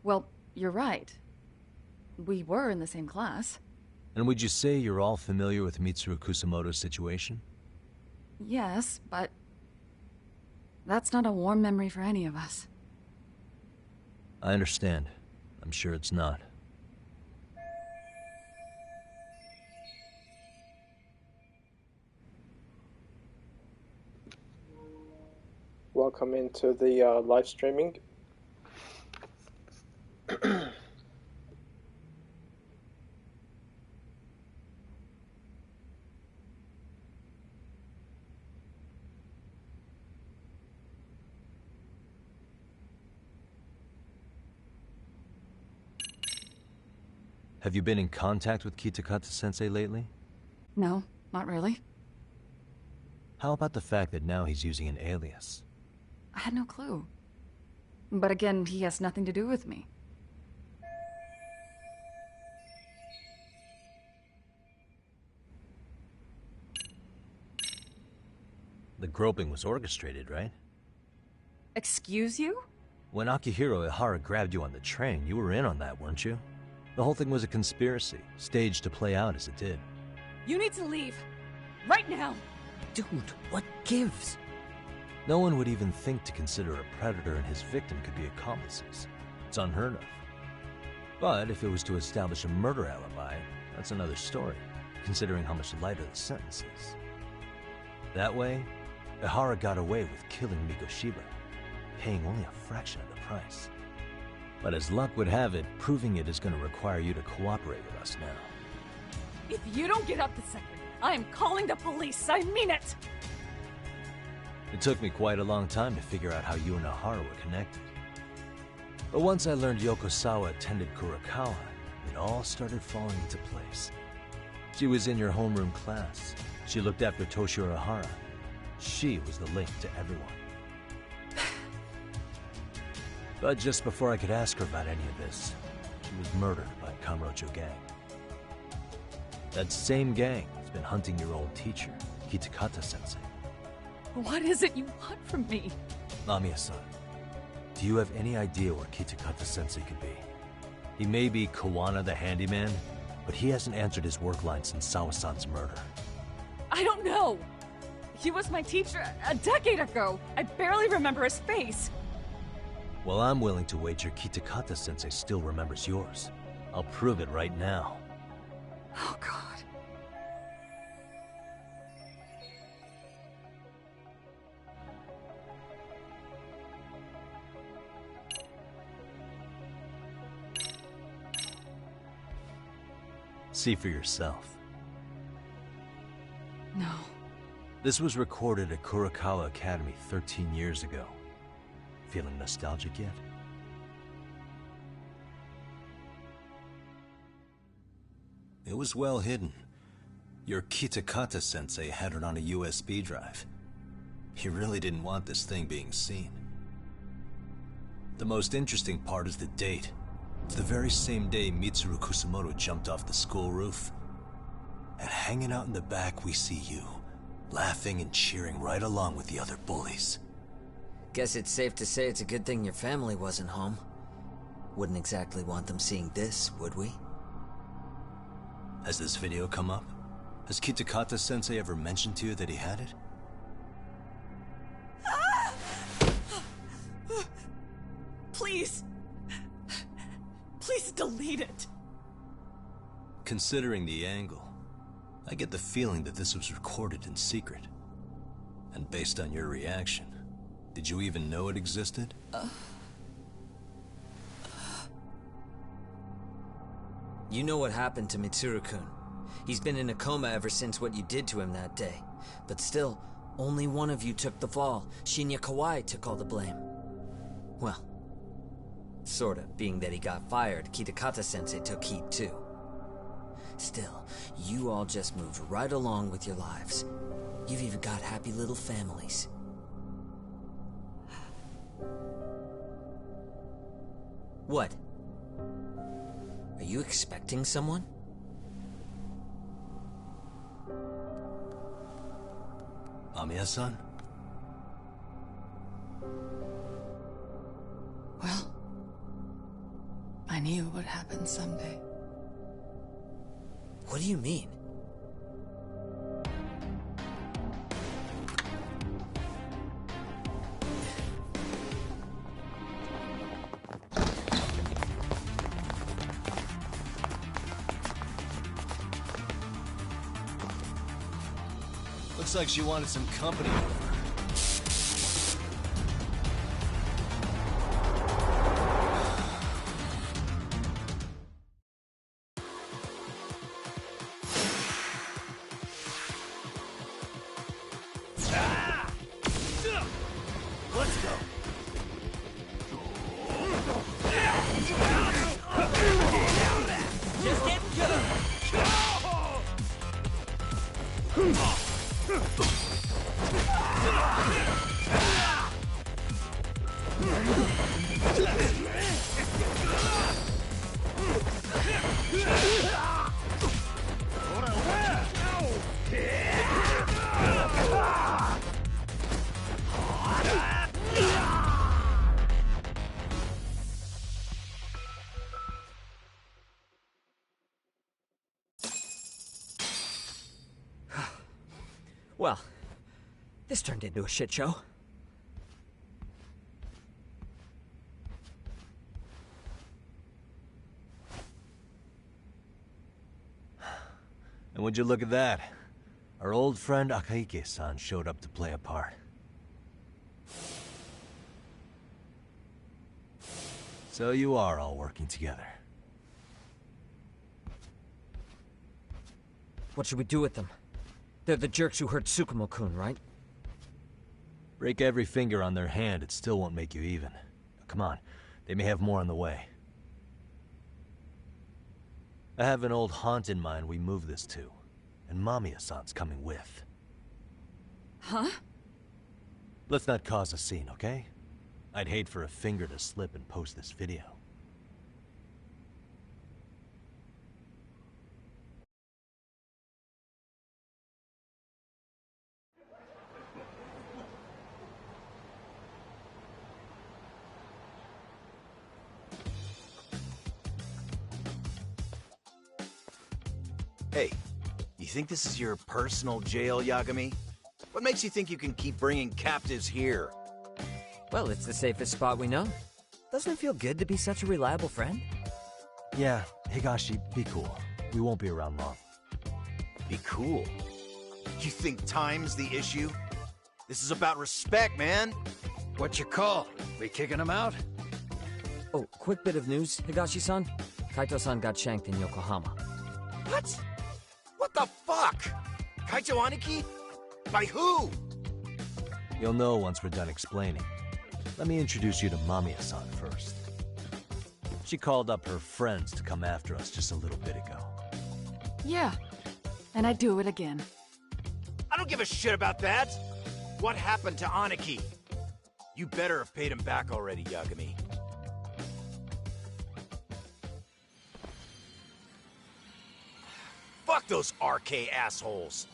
Well, you're right. We were in the same class. And would you say you're all familiar with Mitsuru Kusamoto's situation? Yes, but that's not a warm memory for any of us. I understand. I'm sure it's not. welcome into the live streaming. Have you been in contact with Kitakata-sensei lately? No, not really. How about the fact that now he's using an alias? I had no clue. But again, he has nothing to do with me. The groping was orchestrated, right? Excuse you? When Akihiro Ihara grabbed you on the train, you were in on that, weren't you? The whole thing was a conspiracy, staged to play out as it did. You need to leave. Right now. Dude, what gives? No one would even think to consider a predator and his victim could be accomplices. It's unheard of. But if it was to establish a murder alibi, that's another story, considering how much lighter the sentence is. That way, Ihara got away with killing Mikoshiba, paying only a fraction of the price. But as luck would have it, proving it is going to require you to cooperate with us now. If you don't get up this second, I am calling the police. I mean it. It took me quite a long time to figure out how you and Ihara were connected. But once I learned Yokosawa attended Kurakawa, it all started falling into place. She was in your homeroom class. She looked after Toshiro Ihara. She was the link to everyone. But just before I could ask her about any of this, she was murdered by a Kamurocho gang. That same gang has been hunting your old teacher, Kitakata-sensei. What is it you want from me? Lamia-san, do you have any idea where Kitakata-sensei could be? He may be Kawana the handyman, but he hasn't answered his work line since Sawa-san's murder. I don't know. He was my teacher a decade ago. I barely remember his face. Well, I'm willing to wager Kitakata-sensei still remembers yours. I'll prove it right now. Oh, God. See for yourself. No. This was recorded at Kurakawa Academy 13 years ago. Feeling nostalgic yet? It was well hidden. Your Kitakata-sensei had it on a USB drive. He really didn't want this thing being seen. The most interesting part is the date. It's the very same day Mitsuru Kusumoto jumped off the school roof. And hanging out in the back, we see you, laughing and cheering right along with the other bullies. Guess it's safe to say it's a good thing your family wasn't home. Wouldn't exactly want them seeing this, would we? Has this video come up? Has Kitakata-sensei ever mentioned to you that he had it? Please. Please delete it. Considering the angle, I get the feeling that this was recorded in secret. And based on your reaction, did you even know it existed? You know what happened to Mitsuru-kun. He's been in a coma ever since what you did to him that day. But still, only one of you took the fall. Shinya Kawai took all the blame. Well, sorta, being that he got fired, Kitakata-sensei took heat too. Still, you all just moved right along with your lives. You've even got happy little families. What? Are you expecting someone? Amiya-san? Well, I knew it would happen someday. What do you mean? Looks like she wanted some company. Well, this turned into a shit show. And would you look at that? Our old friend Akaike-san showed up to play a part. So you are all working together. What should we do with them? They're the jerks who hurt Tsukumo-kun, right? Break every finger on their hand, it still won't make you even. Come on, they may have more on the way. I have an old haunt in mind we move this to, and Mamiya-san's coming with. Huh? Let's not cause a scene, okay? I'd hate for a finger to slip and post this video. Hey, you think this is your personal jail, Yagami? What makes you think you can keep bringing captives here? Well, it's the safest spot we know. Doesn't it feel good to be such a reliable friend? Yeah, Higashi, be cool. We won't be around long. Be cool? You think time's the issue? This is about respect, man! What's your call? We kicking him out? Oh, quick bit of news, Higashi-san. Kaito-san got shanked in Yokohama. What? What the fuck? Kaito Aniki? By who? You'll know once we're done explaining. Let me introduce you to Mamiya-san first. She called up her friends to come after us just a little bit ago. Yeah, and I'd do it again. I don't give a shit about that! What happened to Aniki? You better have paid him back already, Yagami. Fuck those RK assholes!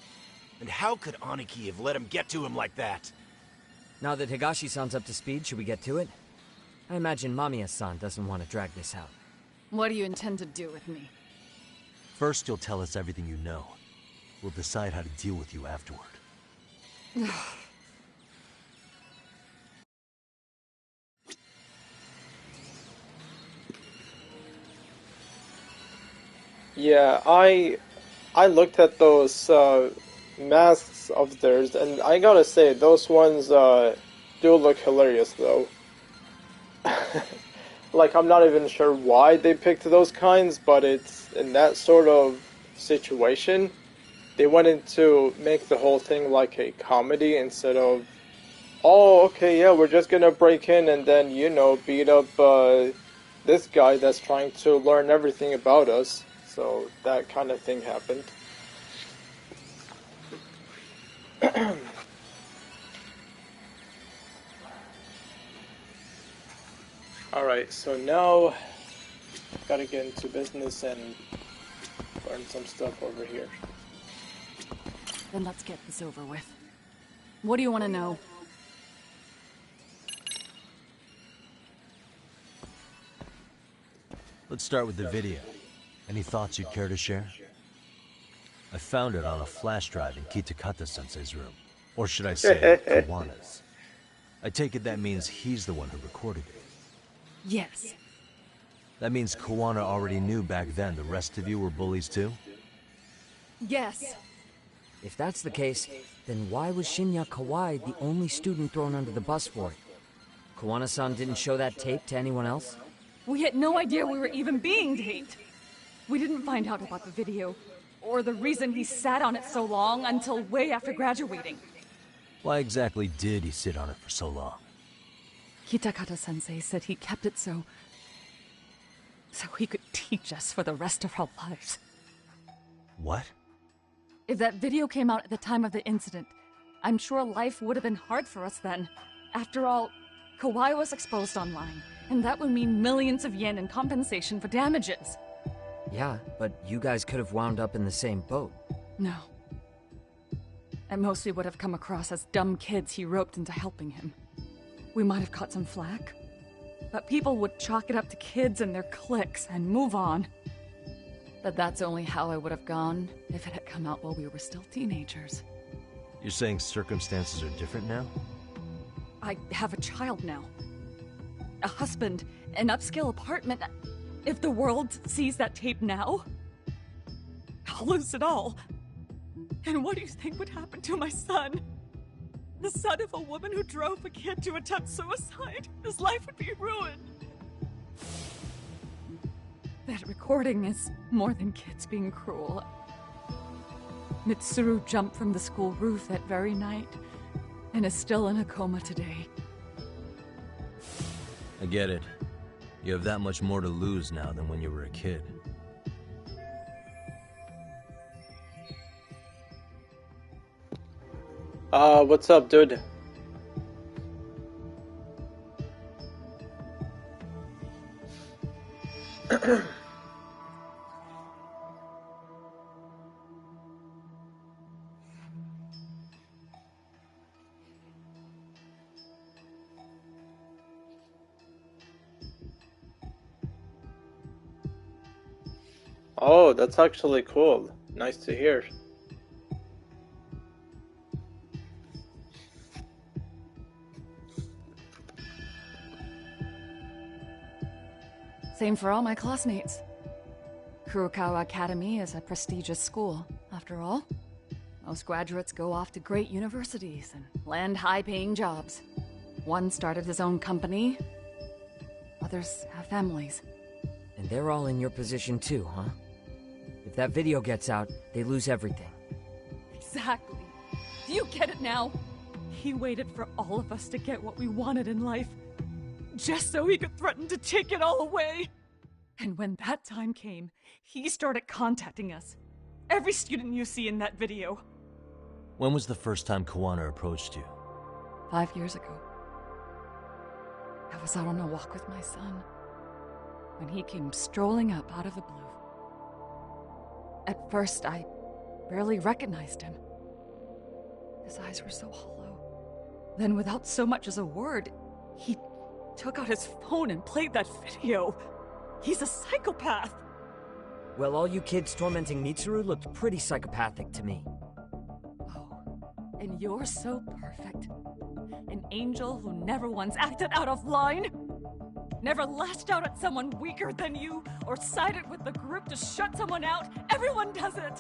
And how could Aniki have let him get to him like that? Now that Higashi-san's up to speed, should we get to it? I imagine Mamiya-san doesn't want to drag this out. What do you intend to do with me? First, you'll tell us everything you know. We'll decide how to deal with you afterward. Yeah, I looked at those masks of theirs, and I gotta say, those ones do look hilarious, though. Like, I'm not even sure why they picked those kinds, but it's in that sort of situation, they wanted to make the whole thing like a comedy instead of, oh, okay, yeah, we're just gonna break in and then, you know, beat up this guy that's trying to learn everything about us. So that kind of thing happened. Alright, so now gotta get into business and learn some stuff over here. Then let's get this over with. What do you want to know? Let's start with the video. Any thoughts you'd care to share? I found it on a flash drive in Kitakata-sensei's room. Or should I say, Kawana's. I take it that means he's the one who recorded it. Yes. That means Kawana already knew back then the rest of you were bullies too? Yes. If that's the case, then why was Shinya Kawai the only student thrown under the bus for it? Kawana-san didn't show that tape to anyone else? We had no idea we were even being taped. We didn't find out about the video, or the reason he sat on it so long until way after graduating. Why exactly did he sit on it for so long? Kitakata-sensei said he kept it so he could teach us for the rest of our lives. What? If that video came out at the time of the incident, I'm sure life would have been hard for us then. After all, Kawhi was exposed online, and that would mean millions of yen in compensation for damages. Yeah, but you guys could have wound up in the same boat. No. At most we would have come across as dumb kids he roped into helping him. We might have caught some flack, but people would chalk it up to kids and their cliques and move on. But that's only how I would have gone if it had come out while we were still teenagers. You're saying circumstances are different now? I have a child now. A husband, an upscale apartment. If the world sees that tape now, I'll lose it all. And what do you think would happen to my son? The son of a woman who drove a kid to attempt suicide? His life would be ruined. That recording is more than kids being cruel. Mitsuru jumped from the school roof that very night and is still in a coma today. I get it. You have that much more to lose now than when you were a kid. What's up, dude? Oh, that's actually cool. Nice to hear. Same for all my classmates. Kurokawa Academy is a prestigious school, after all. Most graduates go off to great universities and land high-paying jobs. One started his own company. Others have families. And they're all in your position too, huh? If that video gets out, they lose everything. Exactly. Do you get it now? He waited for all of us to get what we wanted in life, just so he could threaten to take it all away. And when that time came, he started contacting us. Every student you see in that video. When was the first time Kawana approached you? 5 years ago. I was out on a walk with my son when he came strolling up out of the blue. At first, I barely recognized him. His eyes were so hollow. Then, without so much as a word, he took out his phone and played that video. He's a psychopath! Well, all you kids tormenting Mitsuru looked pretty psychopathic to me. And you're so perfect. An angel who never once acted out of line. Never lashed out at someone weaker than you, or sided with the group to shut someone out. Everyone does it!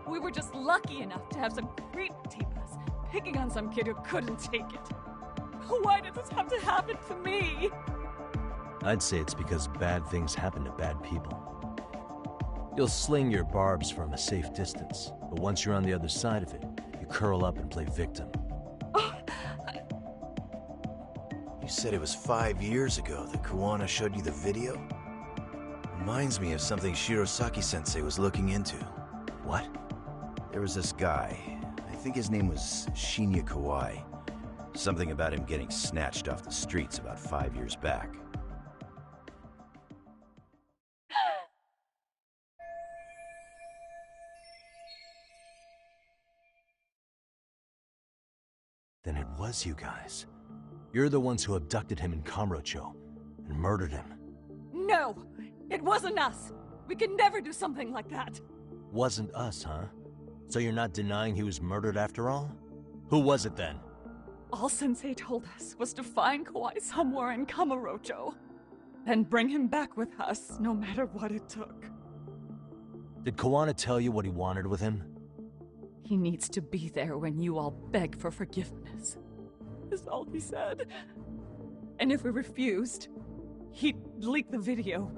We were just lucky enough to have some creep tape us, picking on some kid who couldn't take it. Why did this have to happen to me? I'd say it's because bad things happen to bad people. You'll sling your barbs from a safe distance, but once you're on the other side of it, you curl up and play victim. You said it was 5 years ago that Kawana showed you the video? Reminds me of something Shirosaki-sensei was looking into. What? There was this guy. I think his name was Shinya Kawai. Something about him getting snatched off the streets about 5 years back. Then it was you guys. You're the ones who abducted him in Kamurocho and murdered him. No! It wasn't us! We could never do something like that! Wasn't us, huh? So you're not denying he was murdered after all? Who was it then? All Sensei told us was to find Kawhi somewhere in Kamurocho, then bring him back with us, no matter what it took. Did Kawana tell you what he wanted with him? He needs to be there when you all beg for forgiveness. Is all he said. And if we refused, he'd leak the video.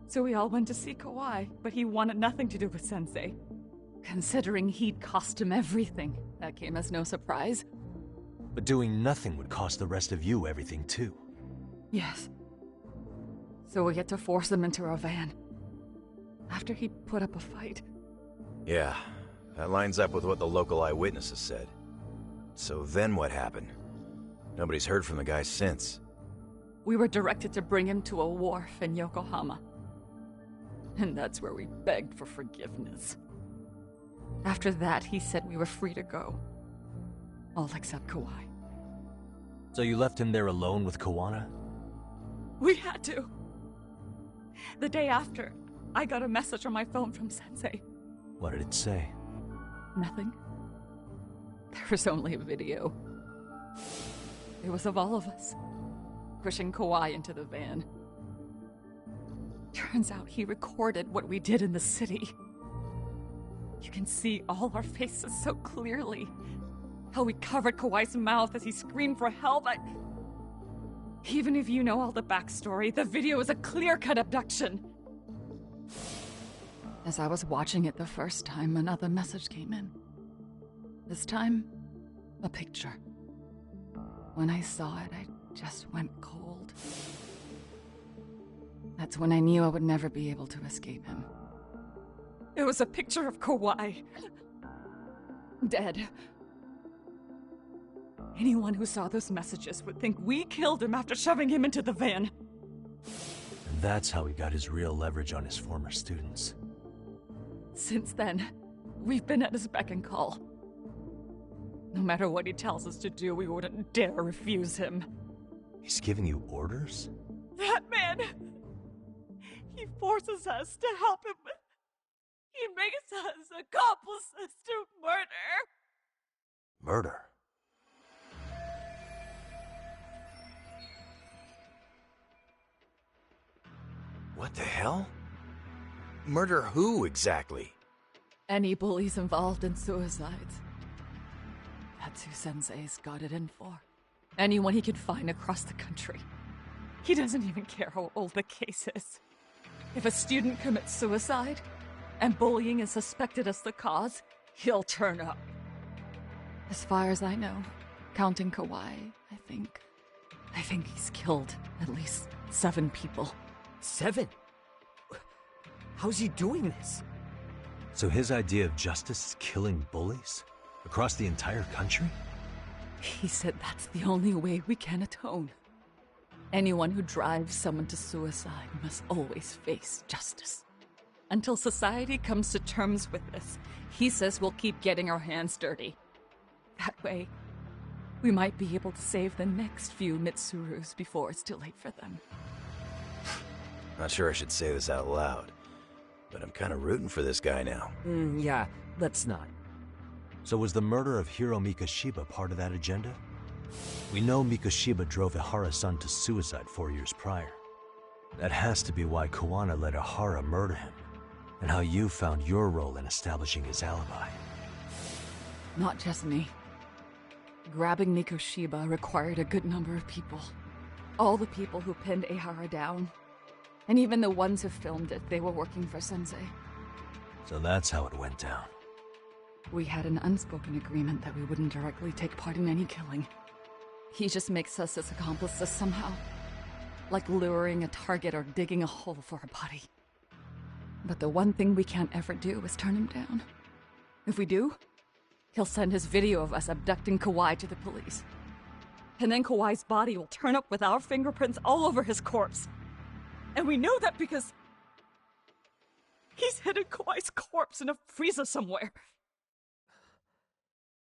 So we all went to see Kawhi, but he wanted nothing to do with Sensei. Considering he'd cost him everything, that came as no surprise. But doing nothing would cost the rest of you everything too. Yes. So we had to force him into our van. After he put up a fight, Yeah, that lines up with what the local eyewitnesses said. So then what happened? Nobody's heard from the guy since. We were directed to bring him to a wharf in Yokohama. And that's where we begged for forgiveness. After that, he said we were free to go. All except Kawai. So you left him there alone with Kawana? We had to. The day after, I got a message on my phone from Sensei. What did it say? Nothing. There was only a video. It was of all of us, pushing Kawai into the van. Turns out he recorded what we did in the city. You can see all our faces so clearly. How we covered Kawai's mouth as he screamed for help. Even if you know all the backstory, the video is a clear-cut abduction. As I was watching it the first time, another message came in. This time, a picture. When I saw it, I just went cold. That's when I knew I would never be able to escape him. It was a picture of Kawai. Dead. Anyone who saw those messages would think we killed him after shoving him into the van. And that's how he got his real leverage on his former students. Since then, we've been at his beck and call. No matter what he tells us to do, we wouldn't dare refuse him. He's giving you orders? That man! He forces us to help him. He makes us accomplices to murder. Murder? What the hell? Murder who, exactly? Any bullies involved in suicides. That's who Sensei's got it in for. Anyone he can find across the country. He doesn't even care how old the case is. If a student commits suicide, and bullying is suspected as the cause, he'll turn up. As far as I know, counting Kawai, I think he's killed at least 7 people. 7? How's he doing this? So his idea of justice is killing bullies? Across the entire country? He said that's the only way we can atone. Anyone who drives someone to suicide must always face justice. Until society comes to terms with this, he says we'll keep getting our hands dirty. That way, we might be able to save the next few Mitsurus before it's too late for them. Not sure I should say this out loud, but I'm kind of rooting for this guy now. Yeah, let's not. So was the murder of Hiro Mikoshiba part of that agenda? We know Mikoshiba drove Ihara-san to suicide 4 years prior. That has to be why Kawana let Ihara murder him, and how you found your role in establishing his alibi. Not just me. Grabbing Mikoshiba required a good number of people. All the people who pinned Ihara down. And even the ones who filmed it, they were working for Sensei. So that's how it went down. We had an unspoken agreement that we wouldn't directly take part in any killing. He just makes us his accomplices somehow. Like luring a target or digging a hole for a body. But the one thing we can't ever do is turn him down. If we do, he'll send his video of us abducting Kawai to the police. And then Kawai's body will turn up with our fingerprints all over his corpse. And we know that because he's hidden Kawai's corpse in a freezer somewhere.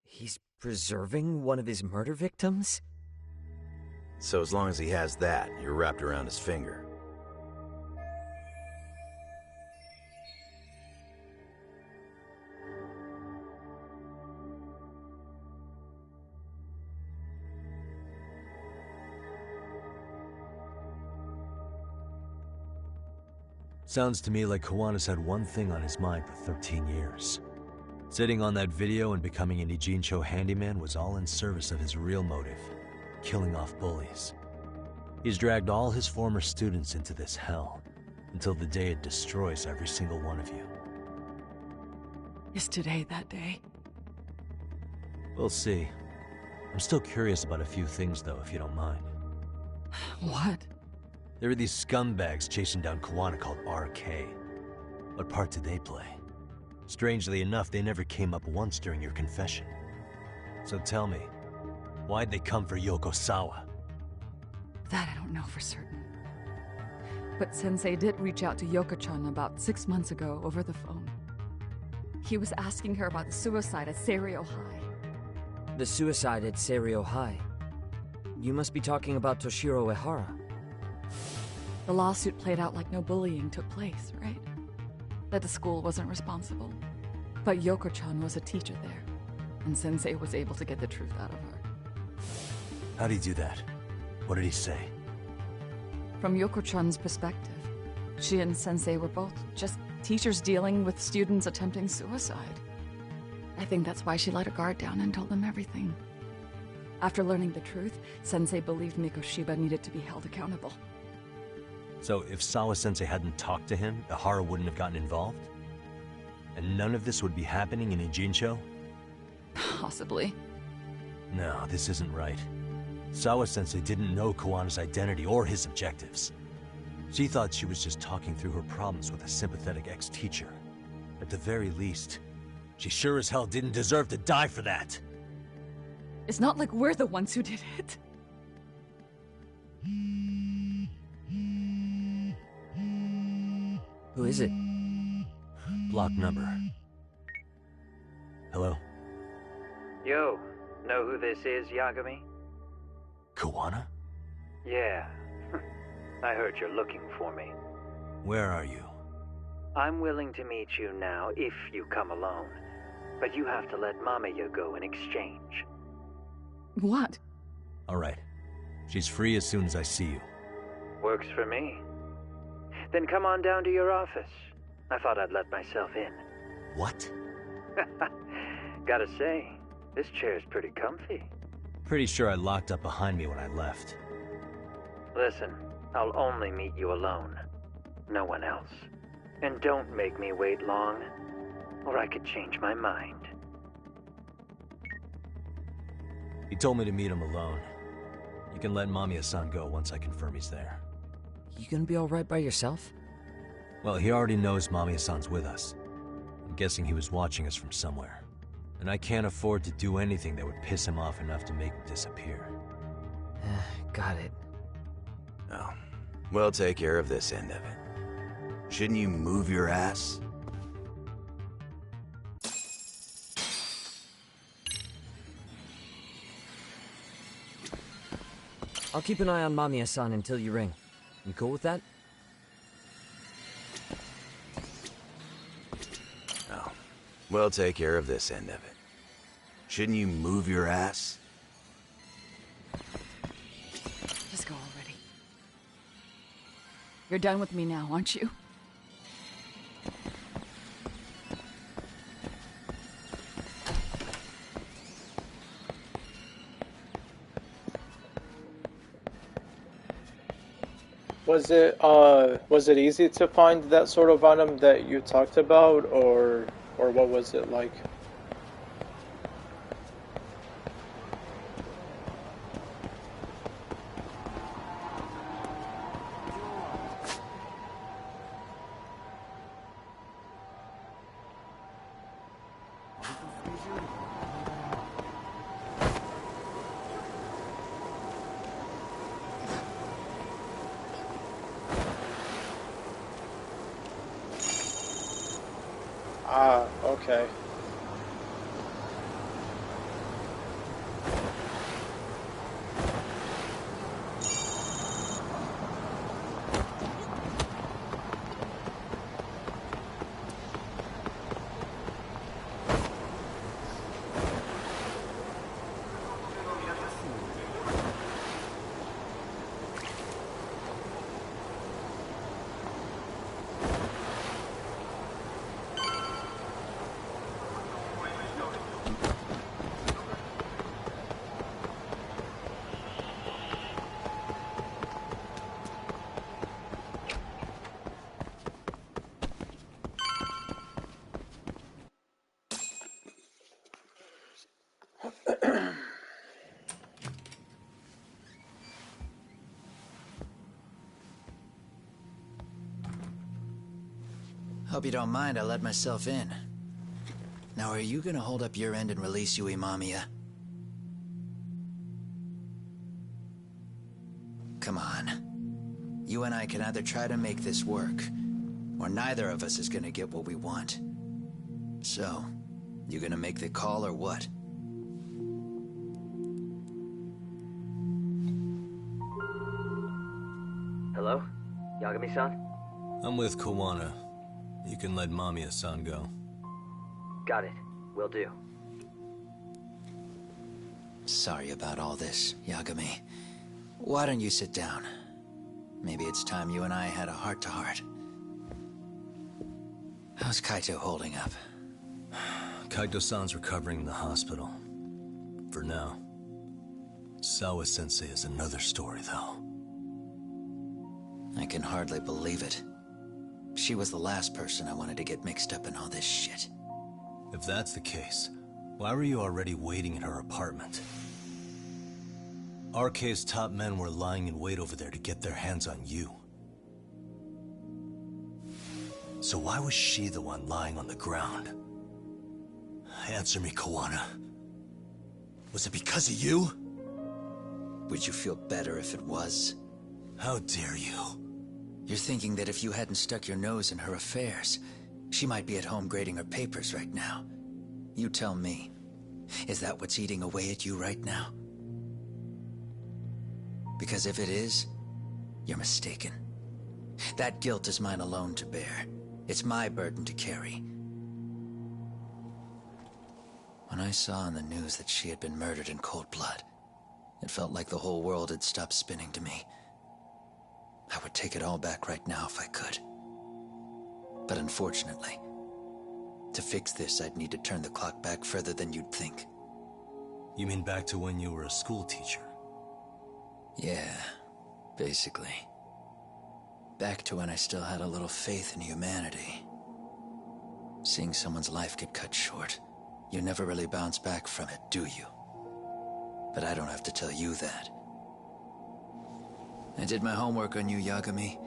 He's preserving one of his murder victims? So as long as he has that, you're wrapped around his finger. Sounds to me like Kawana's had one thing on his mind for 13 years. Sitting on that video and becoming an Ijincho handyman was all in service of his real motive, killing off bullies. He's dragged all his former students into this hell, until the day it destroys every single one of you. Is today that day? We'll see. I'm still curious about a few things though, if you don't mind. What? There are these scumbags chasing down Kawana called RK. What part did they play? Strangely enough, they never came up once during your confession. So tell me, why'd they come for Yokosawa? That I don't know for certain. But Sensei did reach out to Yoko-chan about 6 months ago over the phone. He was asking her about the suicide at Seiryo High. The suicide at Seiryo High? You must be talking about Toshiro Ehara. The lawsuit played out like no bullying took place, right? That the school wasn't responsible. But Yoko-chan was a teacher there, and Sensei was able to get the truth out of her. How'd he do that? What did he say? From Yoko-chan's perspective, she and Sensei were both just teachers dealing with students attempting suicide. I think that's why she let her guard down and told them everything. After learning the truth, Sensei believed Mikoshiba needed to be held accountable. So if Sawa-sensei hadn't talked to him, Ehara wouldn't have gotten involved? And none of this would be happening in Ijincho? Possibly. No, this isn't right. Sawa-sensei didn't know Kawana's identity or his objectives. She thought she was just talking through her problems with a sympathetic ex-teacher. At the very least, she sure as hell didn't deserve to die for that. It's not like we're the ones who did it. Who is it? Block number. Hello? Yo, know who this is, Yagami? Kawana? Yeah. I heard you're looking for me. Where are you? I'm willing to meet you now if you come alone. But you have to let Mamiya go in exchange. What? Alright. She's free as soon as I see you. Works for me. Then come on down to your office. I thought I'd let myself in. What? Gotta say, this chair's pretty comfy. Pretty sure I locked up behind me when I left. Listen, I'll only meet you alone. No one else. And don't make me wait long, or I could change my mind. He told me to meet him alone. You can let Mamiya-san go once I confirm he's there. You gonna be alright by yourself? Well, he already knows Mamiya-san's with us. I'm guessing he was watching us from somewhere. And I can't afford to do anything that would piss him off enough to make him disappear. Got it. Oh, we'll take care of this end of it. Shouldn't you move your ass? I'll keep an eye on Mamiya-san until you ring. You cool with that? Oh, we'll take care of this end of it. Shouldn't you move your ass? Just go already. You're done with me now, aren't you? Was it easy to find that sort of item that you talked about, or what was it like? Ah, okay. Hope you don't mind I let myself in. Now are you gonna hold up your end and release Yui Mamiya? Come on. You and I can either try to make this work, or neither of us is gonna get what we want. So, you gonna make the call or what? Hello? Yagami-san? I'm with Kawana. You can let Mamiya-san go. Got it. Will do. Sorry about all this, Yagami. Why don't you sit down? Maybe it's time you and I had a heart-to-heart. How's Kaito holding up? Kaito-san's recovering in the hospital. For now. Sawa-sensei is another story, though. I can hardly believe it. She was the last person I wanted to get mixed up in all this shit. If that's the case, why were you already waiting in her apartment? RK's top men were lying in wait over there to get their hands on you. So why was she the one lying on the ground? Answer me, Kawana. Was it because of you? Would you feel better if it was? How dare you? You're thinking that if you hadn't stuck your nose in her affairs, she might be at home grading her papers right now. You tell me. Is that what's eating away at you right now? Because if it is, you're mistaken. That guilt is mine alone to bear. It's my burden to carry. When I saw on the news that she had been murdered in cold blood, it felt like the whole world had stopped spinning to me. I would take it all back right now if I could. But unfortunately, to fix this, I'd need to turn the clock back further than you'd think. You mean back to when you were a school teacher? Yeah, basically. Back to when I still had a little faith in humanity. Seeing someone's life get cut short, you never really bounce back from it, do you? But I don't have to tell you that. I did my homework on you, Yagami.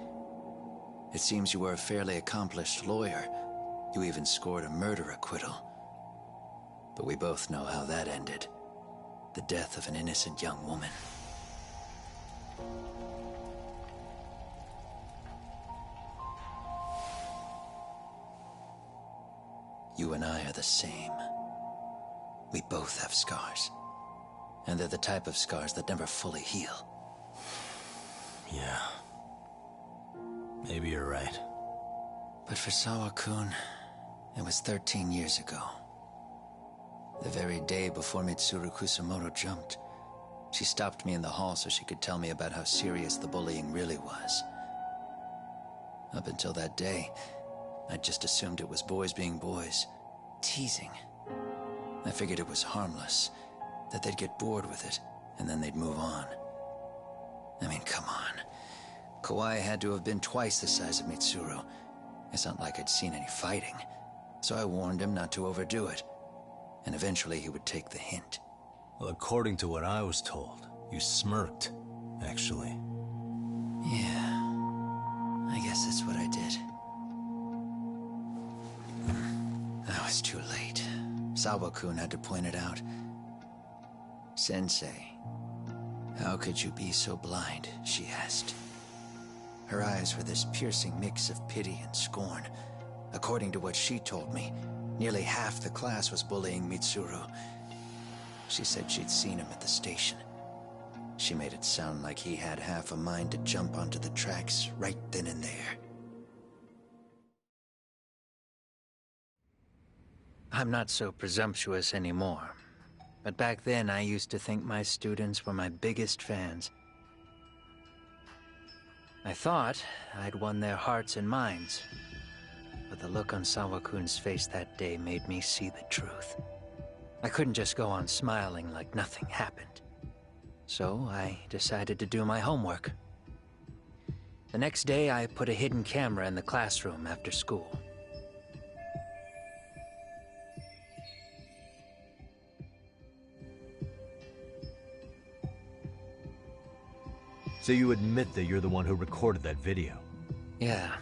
It seems you were a fairly accomplished lawyer. You even scored a murder acquittal. But we both know how that ended. The death of an innocent young woman. You and I are the same. We both have scars. And they're the type of scars that never fully heal. Yeah. Maybe you're right. But for Sawa-kun, it was 13 years ago. The very day before Mitsuru Kusamoto jumped, she stopped me in the hall so she could tell me about how serious the bullying really was. Up until that day, I just assumed it was boys being boys, teasing. I figured it was harmless, that they'd get bored with it, and then they'd move on. I mean, come on. Kawai had to have been twice the size of Mitsuru. It's not like I'd seen any fighting, so I warned him not to overdo it, and eventually he would take the hint. Well, according to what I was told, you smirked, actually. Yeah, I guess that's what I did. I was too late. Sawa-kun had to point it out. Sensei, how could you be so blind, she asked. Her eyes were this piercing mix of pity and scorn. According to what she told me, nearly half the class was bullying Mitsuru. She said she'd seen him at the station. She made it sound like he had half a mind to jump onto the tracks right then and there. I'm not so presumptuous anymore. But back then, I used to think my students were my biggest fans. I thought I'd won their hearts and minds. But the look on Sawa-kun's face that day made me see the truth. I couldn't just go on smiling like nothing happened. So I decided to do my homework. The next day, I put a hidden camera in the classroom after school. So you admit that you're the one who recorded that video? Yeah.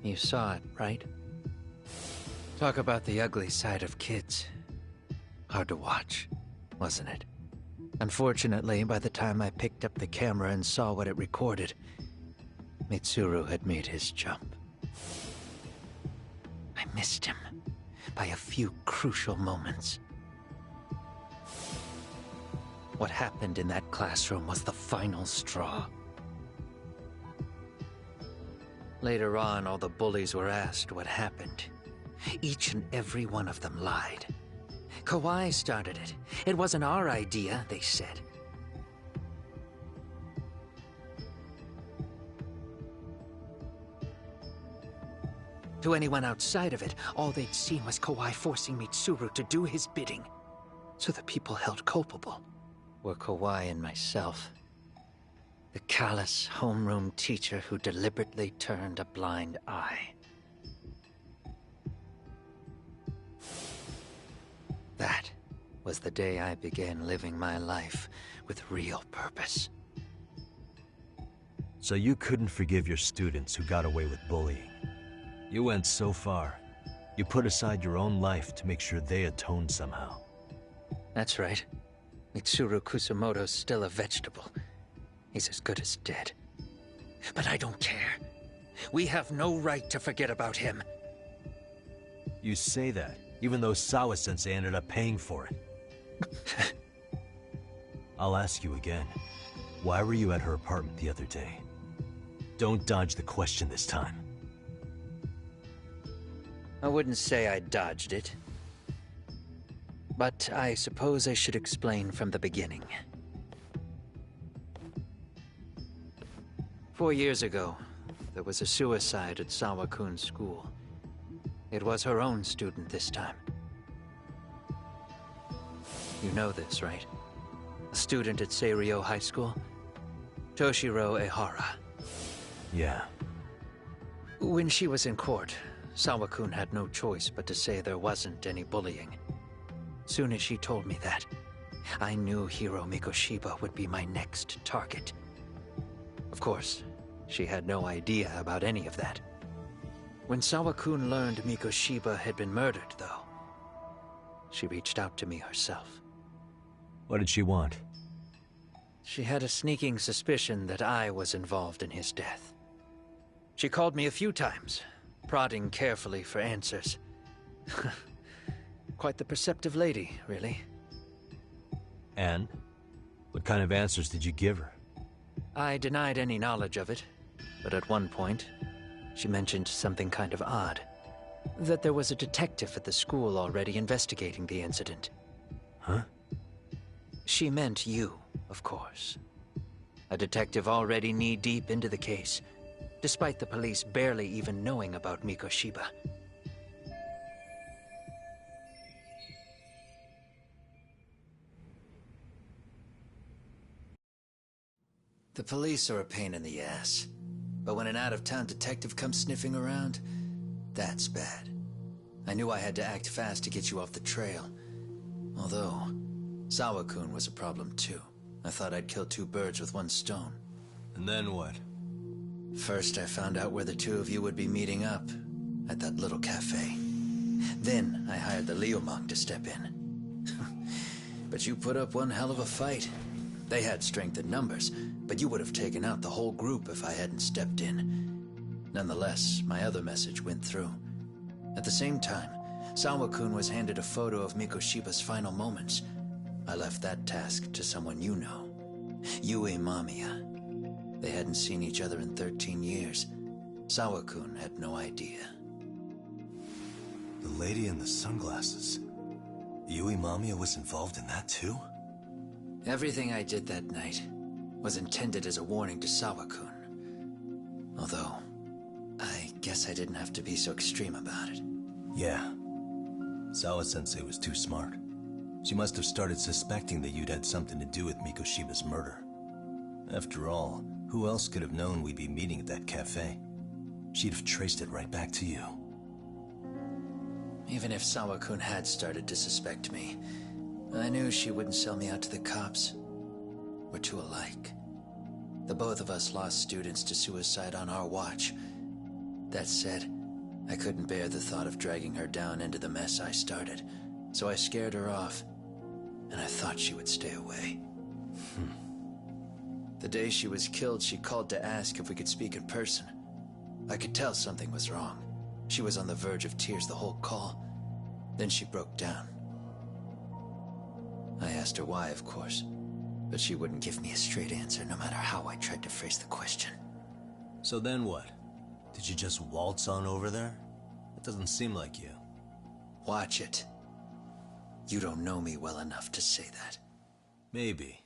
You saw it, right? Talk about the ugly side of kids. Hard to watch, wasn't it? Unfortunately, by the time I picked up the camera and saw what it recorded, Mitsuru had made his jump. I missed him by a few crucial moments. What happened in that classroom was the final straw. Later on, all the bullies were asked what happened. Each and every one of them lied. Kawai started it. It wasn't our idea, they said. To anyone outside of it, all they'd seen was Kawai forcing Mitsuru to do his bidding. So the people held culpable were Kawai and myself. The callous homeroom teacher who deliberately turned a blind eye. That was the day I began living my life with real purpose. So you couldn't forgive your students who got away with bullying. You went so far. You put aside your own life to make sure they atoned somehow. That's right. Mitsuru Kusumoto's still a vegetable. He's as good as dead. But I don't care. We have no right to forget about him. You say that, even though Sawa-sensei ended up paying for it. I'll ask you again. Why were you at her apartment the other day? Don't dodge the question this time. I wouldn't say I dodged it. But I suppose I should explain from the beginning. 4 years ago, there was a suicide at Sawa-kun's school. It was her own student this time. You know this, right? A student at Seiryo High School? Toshiro Ehara. Yeah. When she was in court, Sawa-kun had no choice but to say there wasn't any bullying. Soon as she told me that, I knew Hiro Mikoshiba would be my next target. Of course, she had no idea about any of that. When Sawa-kun learned Mikoshiba had been murdered, though, she reached out to me herself. What did she want? She had a sneaking suspicion that I was involved in his death. She called me a few times, prodding carefully for answers. Quite the perceptive lady, really. And? What kind of answers did you give her? I denied any knowledge of it, but at one point, she mentioned something kind of odd. That there was a detective at the school already investigating the incident. Huh? She meant you, of course. A detective already knee-deep into the case, despite the police barely even knowing about Mikoshiba. The police are a pain in the ass. But when an out-of-town detective comes sniffing around, that's bad. I knew I had to act fast to get you off the trail. Although, Sawa-kun was a problem too. I thought I'd kill two birds with one stone. And then what? First, I found out where the two of you would be meeting up, at that little cafe. Then, I hired the Liumang to step in. But you put up one hell of a fight. They had strength in numbers, but you would have taken out the whole group if I hadn't stepped in. Nonetheless, my other message went through. At the same time, Sawa-kun was handed a photo of Mikoshiba's final moments. I left that task to someone you know. Yue Mamiya. They hadn't seen each other in 13 years. Sawa-kun had no idea. The lady in the sunglasses. Yue Mamiya was involved in that too? Everything I did that night was intended as a warning to Sawa-kun. Although, I guess I didn't have to be so extreme about it. Yeah. Sawa-sensei was too smart. She must have started suspecting that you'd had something to do with Mikoshiba's murder. After all, who else could have known we'd be meeting at that cafe? She'd have traced it right back to you. Even if Sawa-kun had started to suspect me, I knew she wouldn't sell me out to the cops. We're too alike. The both of us lost students to suicide on our watch. That said, I couldn't bear the thought of dragging her down into the mess I started, so I scared her off, and I thought she would stay away. The day she was killed, she called to ask if we could speak in person. I could tell something was wrong. She was on the verge of tears the whole call. Then she broke down. I asked her why, of course, but she wouldn't give me a straight answer no matter how I tried to phrase the question. So then what? Did you just waltz on over there? It doesn't seem like you. Watch it. You don't know me well enough to say that. Maybe.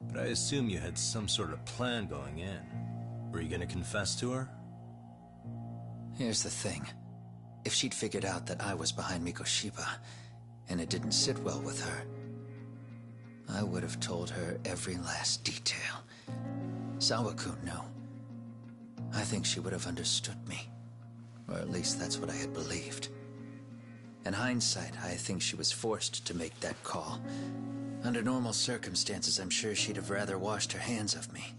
But I assume you had some sort of plan going in. Were you gonna confess to her? Here's the thing. If she'd figured out that I was behind Mikoshiba, and it didn't sit well with her, I would have told her every last detail. Sawa-kun knew. I think she would have understood me. Or at least that's what I had believed. In hindsight, I think she was forced to make that call. Under normal circumstances, I'm sure she'd have rather washed her hands of me.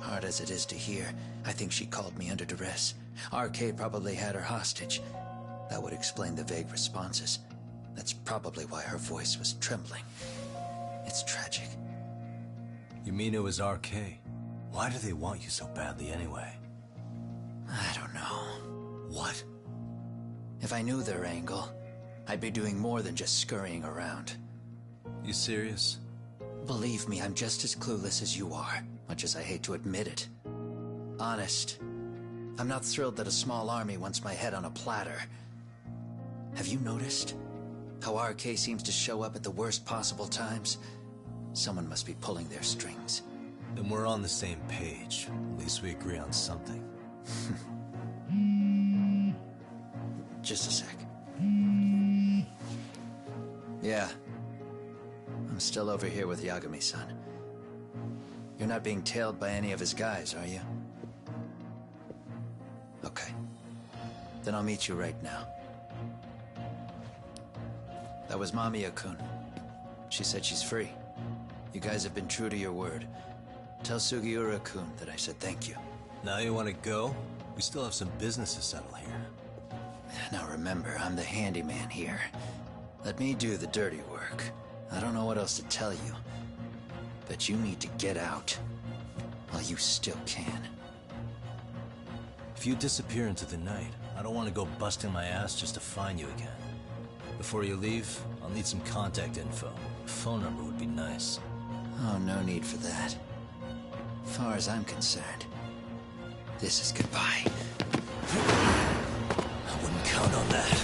Hard as it is to hear, I think she called me under duress. RK probably had her hostage. That would explain the vague responses. That's probably why her voice was trembling. It's tragic. You mean it was RK? Why do they want you so badly anyway? I don't know. What? If I knew their angle, I'd be doing more than just scurrying around. You serious? Believe me, I'm just as clueless as you are, much as I hate to admit it. Honest. I'm not thrilled that a small army wants my head on a platter. Have you noticed how RK seems to show up at the worst possible times? Someone must be pulling their strings. Then we're on the same page. At least we agree on something. Just a sec. Yeah. I'm still over here with Yagami-san. You're not being tailed by any of his guys, are you? Okay. Then I'll meet you right now. That was Mamiya-kun. She said she's free. You guys have been true to your word. Tell Sugiura-kun that I said thank you. Now you want to go? We still have some business to settle here. Now remember, I'm the handyman here. Let me do the dirty work. I don't know what else to tell you. But you need to get out. While you still can. If you disappear into the night, I don't want to go busting my ass just to find you again. Before you leave, I'll need some contact info. A phone number would be nice. Oh, no need for that. As far as I'm concerned, this is goodbye. I wouldn't count on that.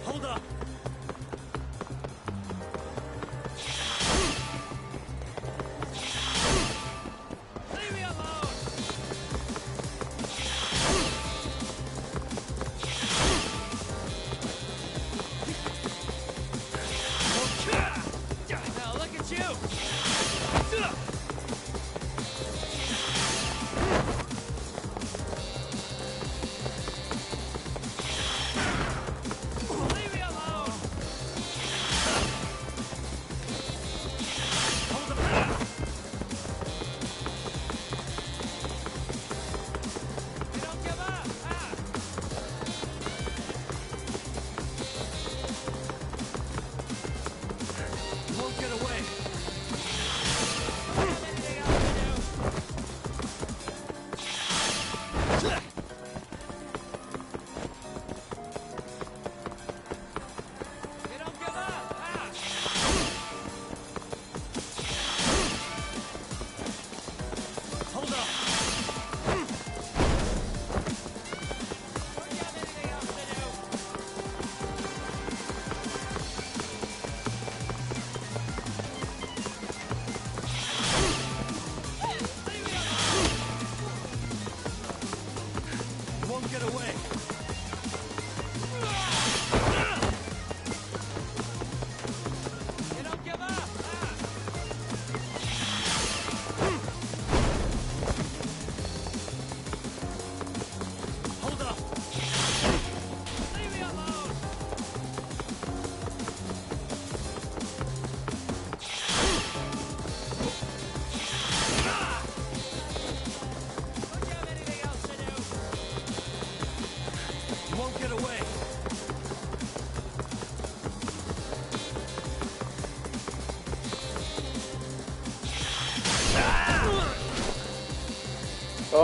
Hold up! Leave me alone! Now look at you!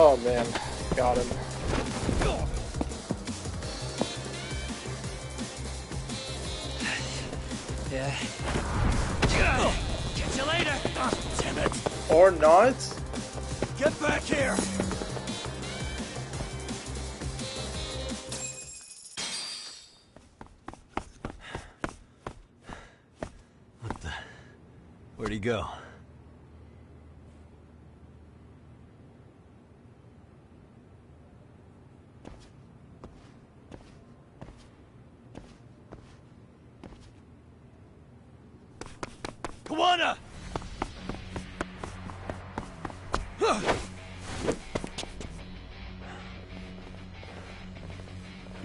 Oh man, got him. Yeah. Catch you later. Damn it. Or not? Get back here. What the? Where'd he go? Kawana!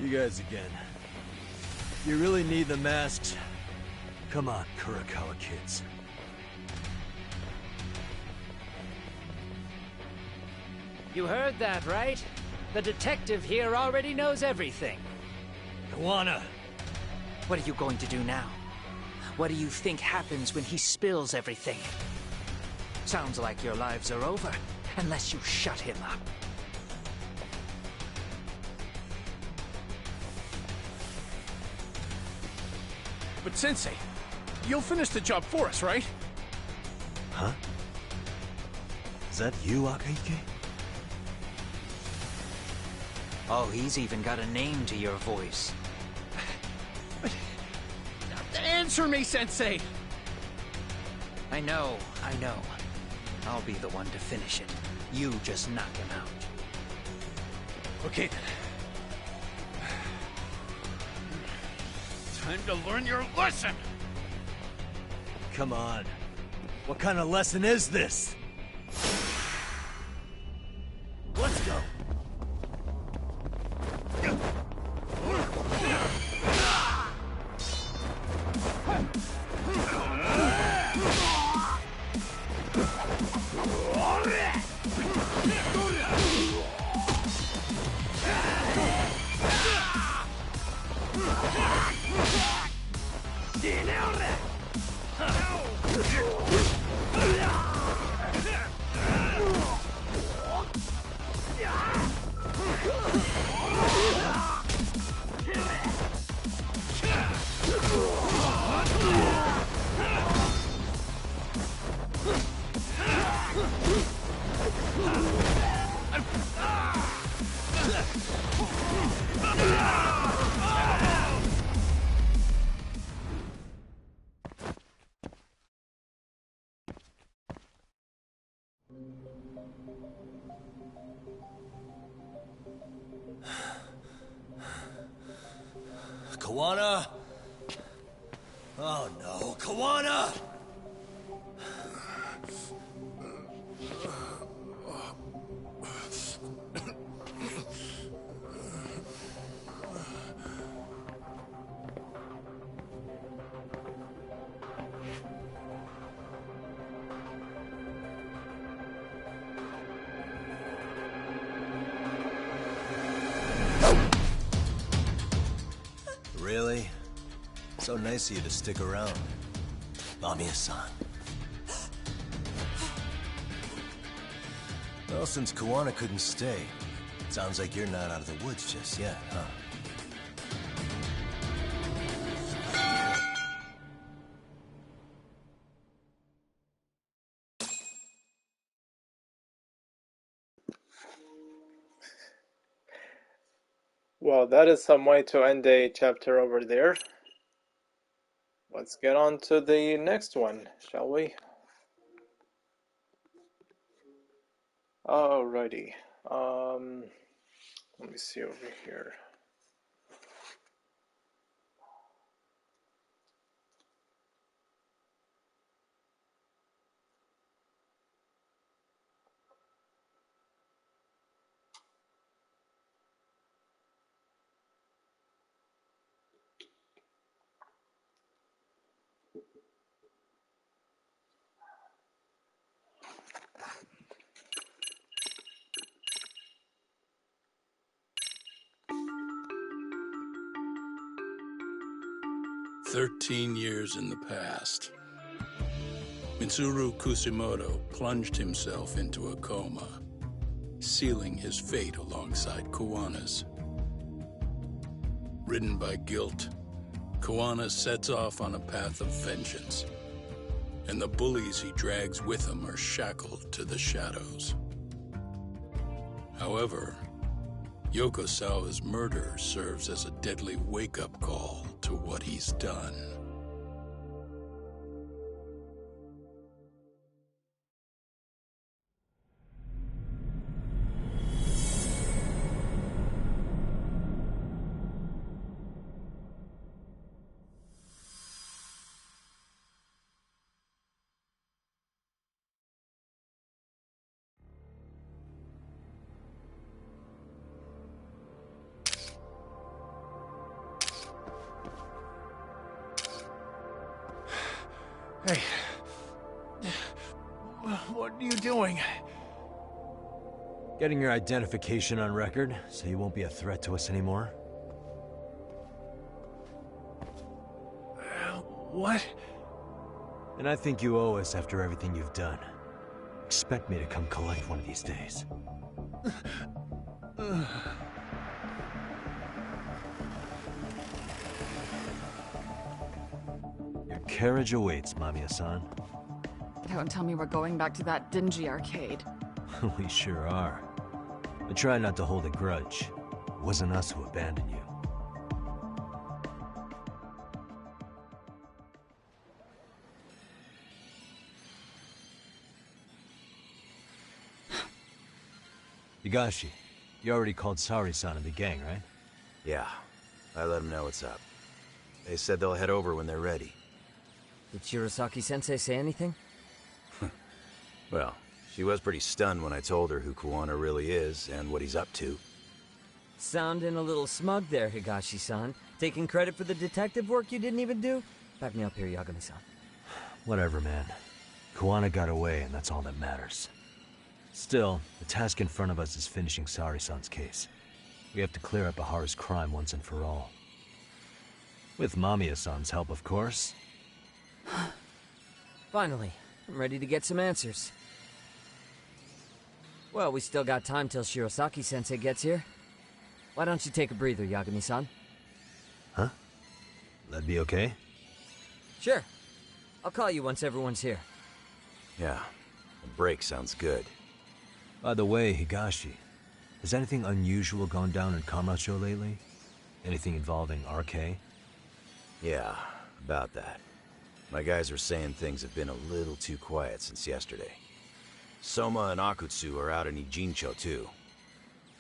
You guys again. You really need the masks? Come on, Kurakawa kids. You heard that, right? The detective here already knows everything. Kawana! What are you going to do now? What do you think happens when he spills everything? Sounds like your lives are over, unless you shut him up. But Sensei, you'll finish the job for us, right? Huh? Is that you, Akaike? Oh, he's even got a name to your voice. Answer me, Sensei! I know. I'll be the one to finish it. You just knock him out. Okay then. Time to learn your lesson! Come on. What kind of lesson is this? Let's go. Kawana? Oh no, Kawana! Really? So nice of you to stick around. Mamiya-san. Well, since Kawana couldn't stay, sounds like you're not out of the woods just yet, huh? Well, that is some way to end a chapter over there. Let's get on to the next one, shall we? Alrighty. Let me see over here. "13 years in the past. Mitsuru Kusimoto plunged himself into a coma. sealing his fate alongside Kuwana's. Ridden by guilt, Kuwana sets off on a path of vengeance, and the bullies he drags with him are shackled to the shadows. However, Yokosawa's murder serves as a deadly wake-up call to what he's done. Hey. What are you doing? Getting your identification on record, so you won't be a threat to us anymore? What? And I think you owe us after everything you've done. Expect me to come collect one of these days. Your carriage awaits, Mamiya-san. Don't tell me we're going back to that dingy arcade. We sure are. But try not to hold a grudge. It wasn't us who abandoned you. Higashi, you already called Sari-san and the gang, right? Yeah, I let them know what's up. They said they'll head over when they're ready. Did Shirosaki-sensei say anything? Well, she was pretty stunned when I told her who Kuwana really is and what he's up to. Sounding a little smug there, Higashi-san. Taking credit for the detective work you didn't even do? Back me up here, Yagami-san. Whatever, man. Kuwana got away, and that's all that matters. Still, the task in front of us is finishing Sari-san's case. We have to clear up Ahara's crime once and for all. With Mamiya-san's help, of course. Finally, I'm ready to get some answers. Well, we still got time till Shirosaki-sensei gets here. Why don't you take a breather, Yagami-san? Huh? That'd be okay? Sure. I'll call you once everyone's here. Yeah, a break sounds good. By the way, Higashi, has anything unusual gone down in Kamacho lately? Anything involving RK? Yeah, about that. My guys are saying things have been a little too quiet since yesterday. Soma and Akutsu are out in Ijincho too.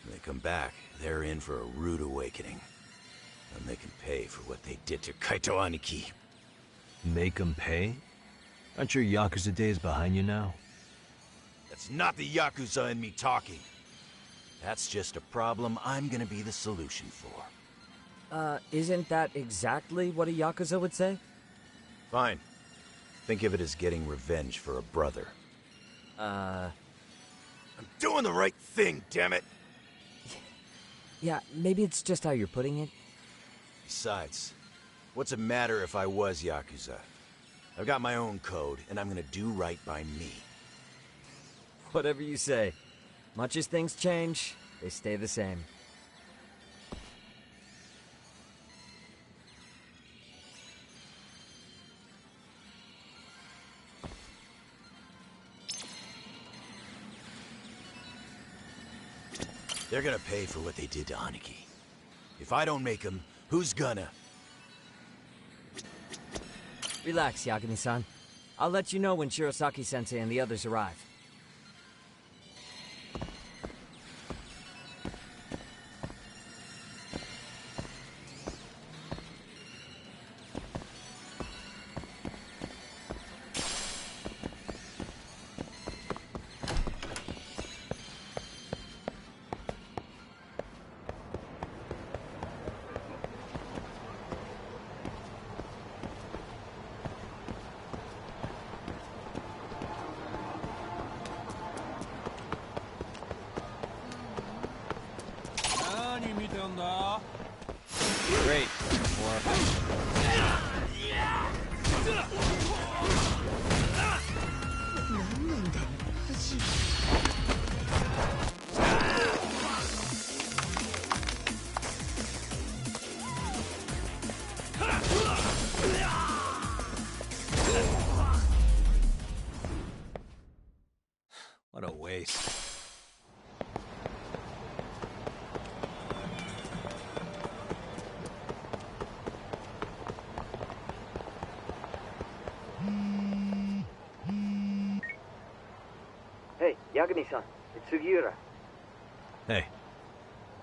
When they come back, they're in for a rude awakening. And they can pay for what they did to Kaito Aniki. Make them pay? Aren't your Yakuza days behind you now? That's not the Yakuza in me talking. That's just a problem I'm gonna be the solution for. Isn't that exactly what a Yakuza would say? Fine. Think of it as getting revenge for a brother. I'm doing the right thing, damn it! Yeah, maybe it's just how you're putting it. Besides, what's it matter if I was Yakuza? I've got my own code, and I'm gonna do right by me. Whatever you say. Much as things change, they stay the same. They're gonna pay for what they did to Aniki. If I don't make them, who's gonna? Relax, Yagami-san. I'll let you know when Shirosaki-sensei and the others arrive. Great. Yagami-san, it's Sugiura. Hey.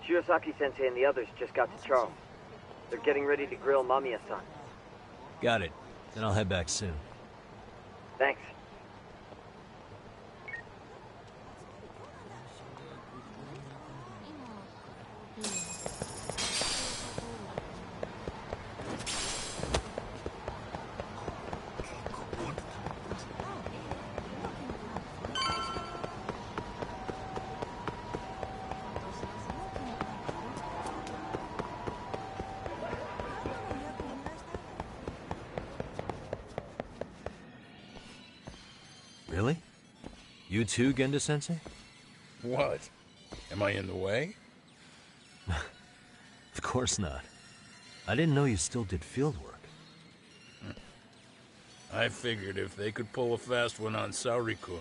Shirosaki-sensei and the others just got to Charles. They're getting ready to grill Mamiya-san. Got it. Then I'll head back soon. Thanks. Really? You too, Genda-sensei? What? Am I in the way? Of course not. I didn't know you still did field work. I figured if they could pull a fast one on Saori-kun,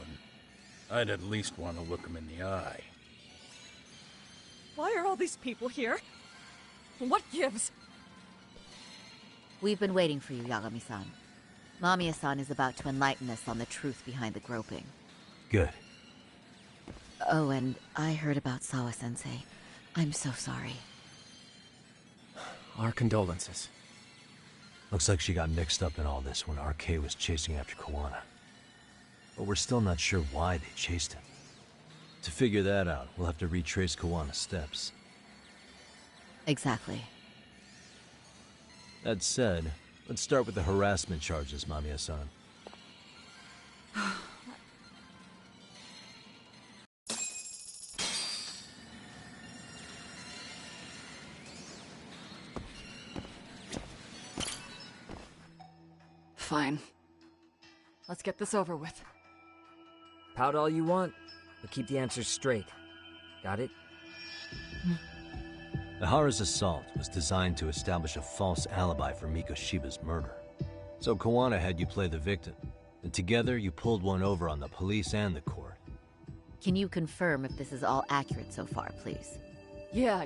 I'd at least want to look him in the eye. Why are all these people here? What gives? We've been waiting for you, Yagami-san. Mamiya-san is about to enlighten us on the truth behind the groping. Good. Oh, and I heard about Sawa-sensei. I'm so sorry. Our condolences. Looks like she got mixed up in all this when RK was chasing after Kawana. But we're still not sure why they chased him. To figure that out, we'll have to retrace Kawana's steps. Exactly. That said, let's start with the harassment charges, Mamiya-san. Fine. Let's get this over with. Pout all you want, but keep the answers straight. Got it? Ihara's assault was designed to establish a false alibi for Miko Shiba's murder. So Kawana had you play the victim, and together you pulled one over on the police and the court. Can you confirm if this is all accurate so far, please? Yeah.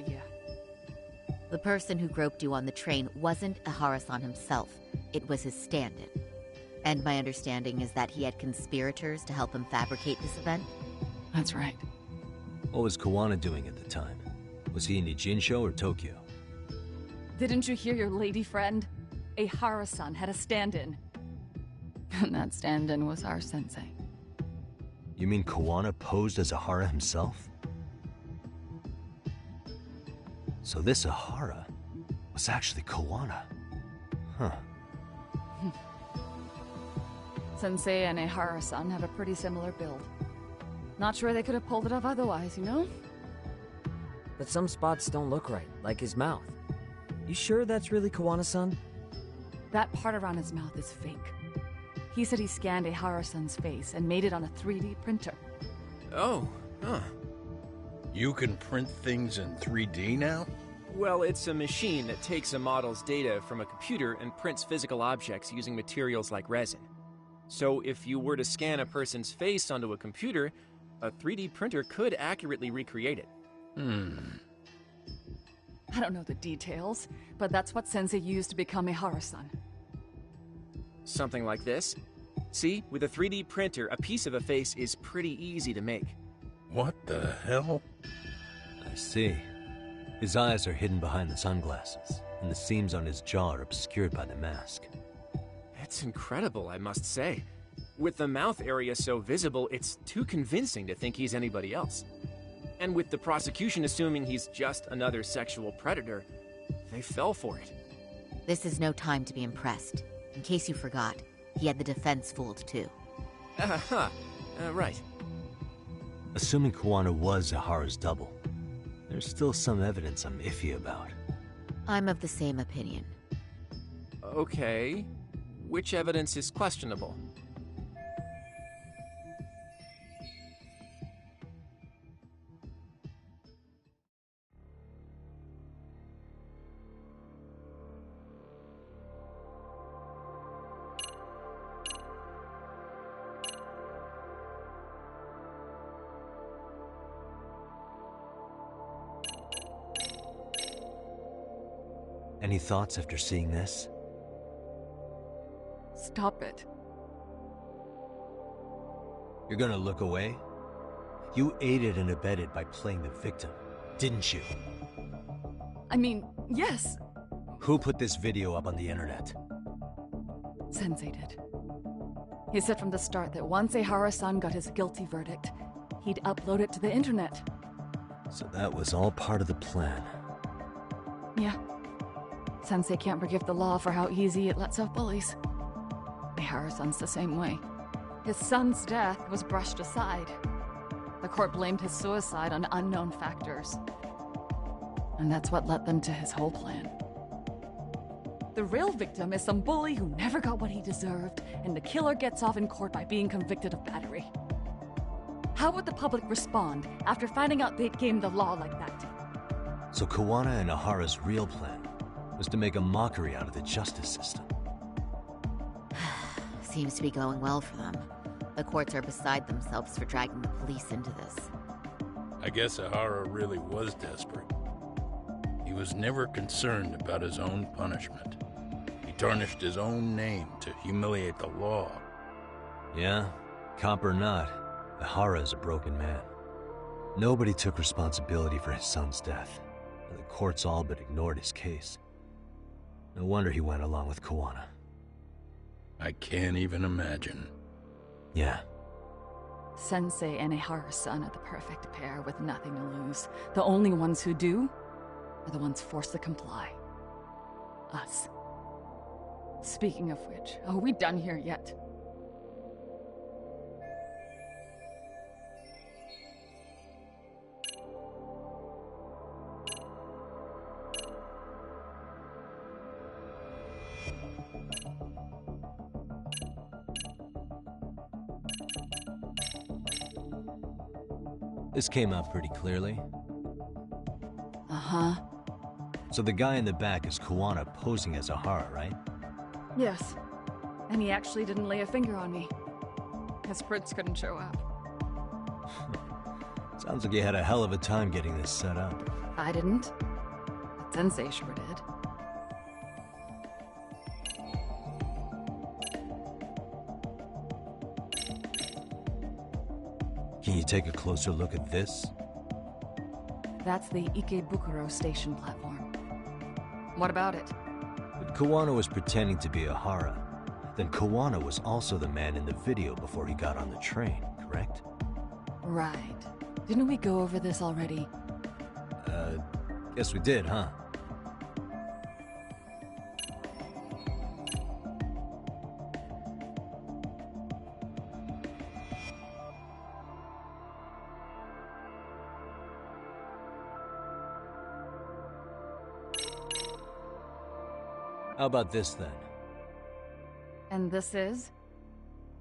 The person who groped you on the train wasn't Ihara-san himself. It was his stand-in. And my understanding is that he had conspirators to help him fabricate this event? That's right. What was Kawana doing at the time? Was he in Ijinsho or Tokyo? Didn't you hear your lady friend? Ihara-san had a stand-in. And that stand-in was our sensei. You mean Kawana posed as Ihara himself? So this Ihara was actually Kawana. Huh. Sensei and Ihara-san have a pretty similar build. Not sure they could have pulled it off otherwise, you know? But some spots don't look right, like his mouth. You sure that's really Kawana-san? That part around his mouth is fake. He said he scanned Ihara-san's face and made it on a 3D printer. Oh, huh. You can print things in 3D now? Well, it's a machine that takes a model's data from a computer and prints physical objects using materials like resin. So if you were to scan a person's face onto a computer, a 3D printer could accurately recreate it. I don't know the details, but that's what Sensei used to become Ihara-san. Something like this. See, with a 3D printer, a piece of a face is pretty easy to make. What the hell? I see. His eyes are hidden behind the sunglasses, and the seams on his jaw are obscured by the mask. It's incredible, I must say. With the mouth area so visible, it's too convincing to think he's anybody else. And with the prosecution assuming he's just another sexual predator, they fell for it. This is no time to be impressed. In case you forgot, he had the defense fooled too. Right. Assuming Kawana was Ihara's double, there's still some evidence I'm iffy about. I'm of the same opinion. Okay. Which evidence is questionable? Any thoughts after seeing this? Stop it. You're gonna look away? You aided and abetted by playing the victim, didn't you? I mean, yes. Who put this video up on the internet? Sensei did. He said from the start that once Ehara-san got his guilty verdict, he'd upload it to the internet. So that was all part of the plan. Yeah. Sensei can't forgive the law for how easy it lets off bullies. Ehara-san's the same way. His son's death was brushed aside. The court blamed his suicide on unknown factors. And that's what led them to his whole plan. The real victim is some bully who never got what he deserved, and the killer gets off in court by being convicted of battery. How would the public respond after finding out they'd gamed the law like that? So Kawana and Ahara's real plan was to make a mockery out of the justice system. Seems to be going well for them. The courts are beside themselves for dragging the police into this. I guess Ahara really was desperate. He was never concerned about his own punishment. He tarnished his own name to humiliate the law. Yeah, cop or not, Ahara is a broken man. Nobody took responsibility for his son's death, and the courts all but ignored his case. No wonder he went along with Kawana. I can't even imagine. Yeah. Sensei and Ehara-san are the perfect pair with nothing to lose. The only ones who do are the ones forced to comply. Us. Speaking of which, are we done here yet? This came out pretty clearly. Uh-huh. So the guy in the back is Kawana posing as Ahara, right? Yes. And he actually didn't lay a finger on me. His prints couldn't show up. Sounds like you had a hell of a time getting this set up. I didn't. But Sensei sure did. Can you take a closer look at this? That's the Ikebukuro station platform. What about it? If Kawana was pretending to be Ahara, then Kawana was also the man in the video before he got on the train, correct? Right. Didn't we go over this already? Guess we did, huh? How about this, then? And this is?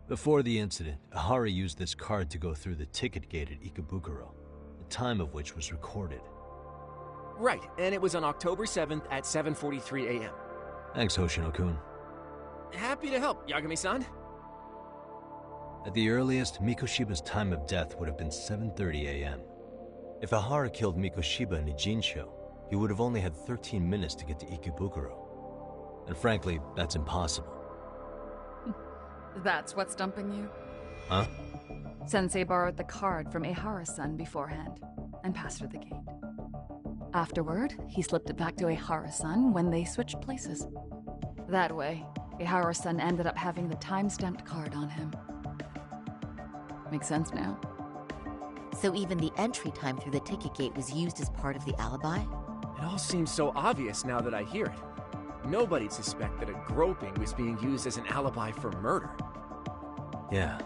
Before the incident, Ahara used this card to go through the ticket gate at Ikebukuro, the time of which was recorded. Right, and it was on October 7th at 7:43 a.m. Thanks, Hoshino-kun. Happy to help, Yagami-san. At the earliest, Mikoshiba's time of death would have been 7:30 a.m. If Ahara killed Mikoshiba in Ijincho, he would have only had 13 minutes to get to Ikebukuro. And frankly, that's impossible. That's what's stumping you? Huh? Sensei borrowed the card from Ehara-san beforehand and passed her the gate. Afterward, he slipped it back to Ehara-san when they switched places. That way, Ehara-san ended up having the time-stamped card on him. Makes sense now? So even the entry time through the ticket gate was used as part of the alibi? It all seems so obvious now that I hear it. Nobody'd suspect that a groping was being used as an alibi for murder. Yeah.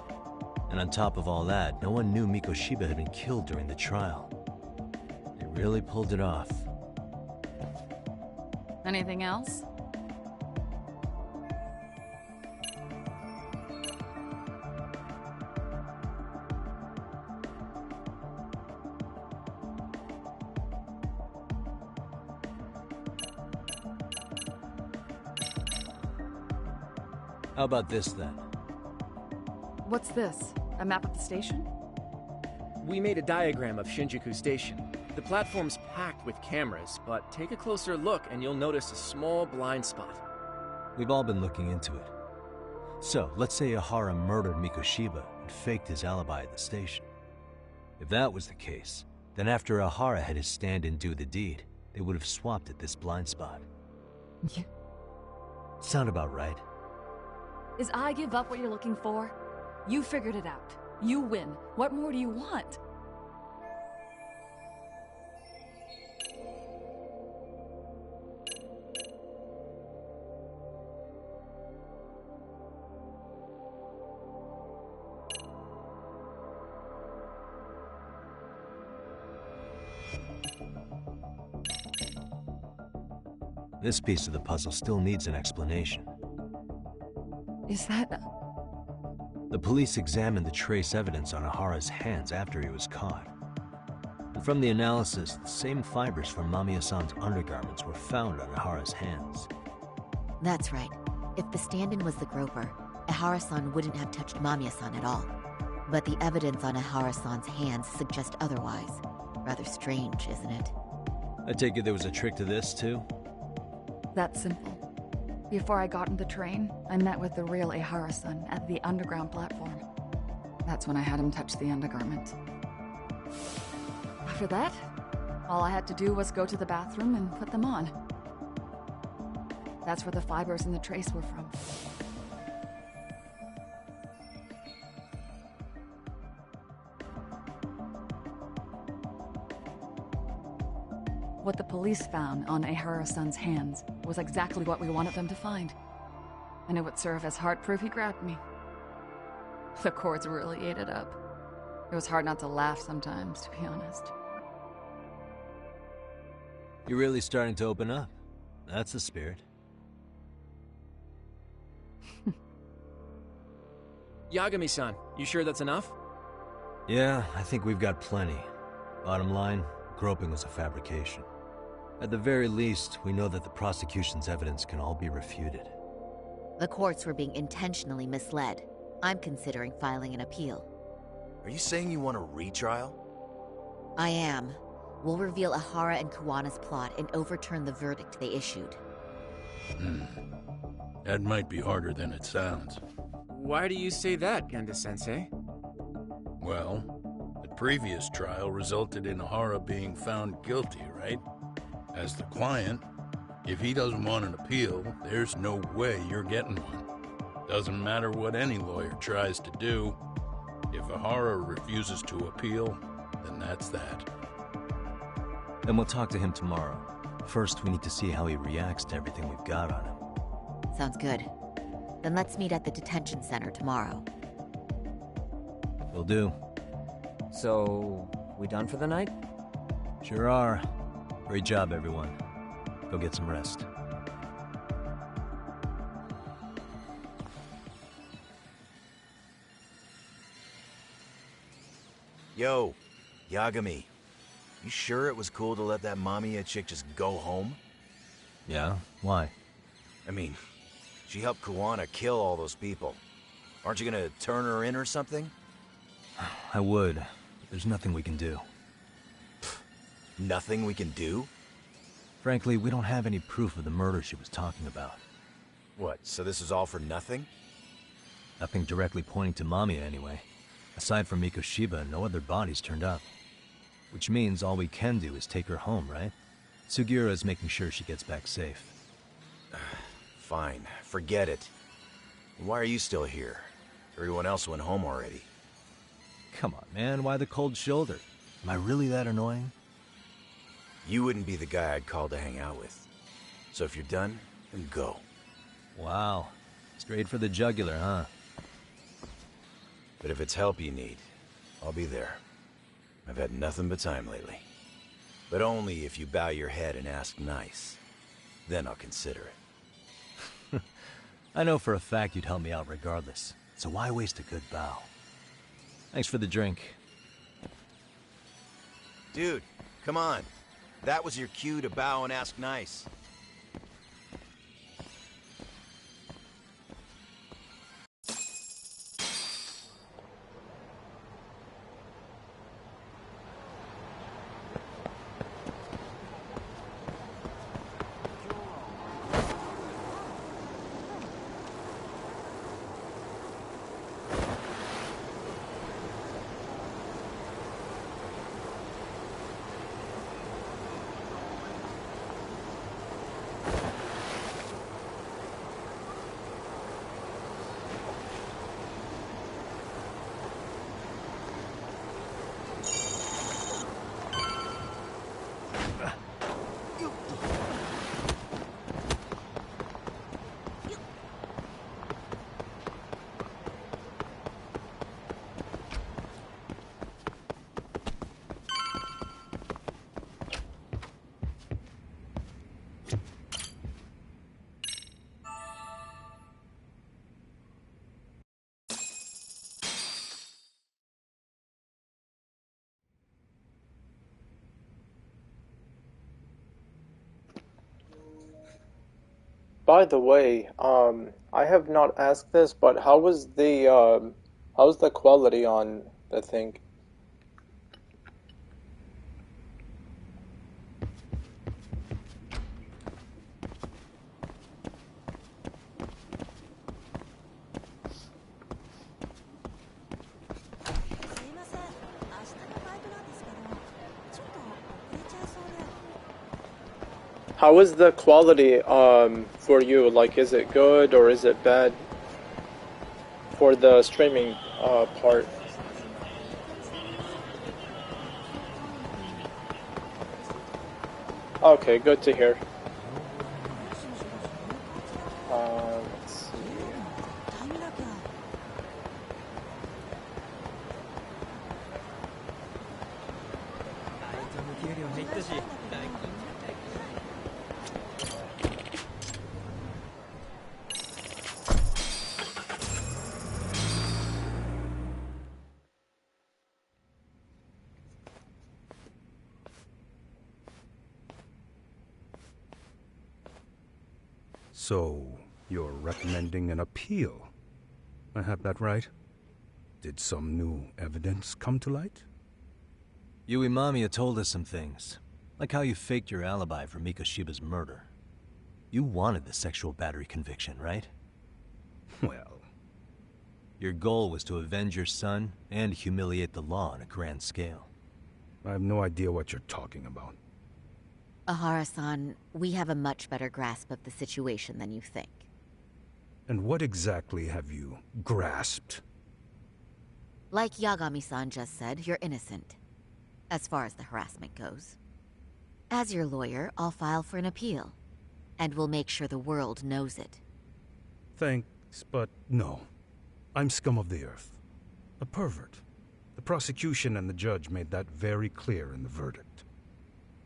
And on top of all that, no one knew Mikoshiba had been killed during the trial. They really pulled it off. Anything else? How about this, then? What's this? A map of the station? We made a diagram of Shinjuku Station. The platform's packed with cameras, but take a closer look and you'll notice a small blind spot. We've all been looking into it. So, let's say Ahara murdered Mikoshiba and faked his alibi at the station. If that was the case, then after Ahara had his stand-in do the deed, they would have swapped at this blind spot. Yeah. Sound about right. Is I give up what you're looking for? You figured it out. You win. What more do you want? This piece of the puzzle still needs an explanation. Is that... The police examined the trace evidence on Ahara's hands after he was caught. And from the analysis, the same fibers from Mamiya-san's undergarments were found on Ahara's hands. That's right. If the stand-in was the groper, Ahara-san wouldn't have touched Mamiya-san at all. But the evidence on Ahara-san's hands suggests otherwise. Rather strange, isn't it? I take it there was a trick to this, too? That's simple. Before I got on the train, I met with the real Ahara-san at the underground platform. That's when I had him touch the undergarment. After that, all I had to do was go to the bathroom and put them on. That's where the fibers in the trace were from. What the police found on Ahara-san's hands was exactly what we wanted them to find. And it would serve as hard proof he grabbed me. The cords really ate it up. It was hard not to laugh sometimes, to be honest. You're really starting to open up. That's the spirit. Yagami-san, you sure that's enough? Yeah, I think we've got plenty. Bottom line, groping was a fabrication. At the very least, we know that the prosecution's evidence can all be refuted. The courts were being intentionally misled. I'm considering filing an appeal. Are you saying you want a retrial? I am. We'll reveal Ahara and Kuwana's plot and overturn the verdict they issued. That might be harder than it sounds. Why do you say that, Genda-sensei? Well, the previous trial resulted in Ahara being found guilty, right? As the client, if he doesn't want an appeal, there's no way you're getting one. Doesn't matter what any lawyer tries to do. If Ahara refuses to appeal, then that's that. Then we'll talk to him tomorrow. First, we need to see how he reacts to everything we've got on him. Sounds good. Then let's meet at the detention center tomorrow. Will do. So, we done for the night? Sure are. Great job, everyone. Go get some rest. Yo, Yagami. You sure it was cool to let that Mamiya chick just go home? Yeah? Why? I mean, she helped Kuwana kill all those people. Aren't you gonna turn her in or something? I would. There's nothing we can do. Nothing we can do? Frankly, we don't have any proof of the murder she was talking about. What, so this is all for nothing? Nothing directly pointing to Mamiya, anyway. Aside from Mikoshiba, no other bodies turned up. Which means all we can do is take her home, right? Sugiura is making sure she gets back safe. Fine, forget it. Why are you still here? Everyone else went home already. Come on, man, why the cold shoulder? Am I really that annoying? You wouldn't be the guy I'd call to hang out with. So if you're done, then go. Wow. Straight for the jugular, huh? But if it's help you need, I'll be there. I've had nothing but time lately. But only if you bow your head and ask nice. Then I'll consider it. I know for a fact you'd help me out regardless, so why waste a good bow? Thanks for the drink. Dude, come on. That was your cue to bow and ask nice. By the way, I have not asked this, but how's the quality on the thing? How is the quality for you? Like, is it good or is it bad for the streaming part? Okay, good to hear. Let's see. So, you're recommending an appeal? I have that right? Did some new evidence come to light? Yui Mamiya told us some things, like how you faked your alibi for Mikoshiba's murder. You wanted the sexual battery conviction, right? Well... Your goal was to avenge your son and humiliate the law on a grand scale. I have no idea what you're talking about. Ahara-san, we have a much better grasp of the situation than you think. And what exactly have you grasped? Like Yagami-san just said, you're innocent, as far as the harassment goes. As your lawyer, I'll file for an appeal, and we'll make sure the world knows it. Thanks, but no. I'm scum of the earth. A pervert. The prosecution and the judge made that very clear in the verdict.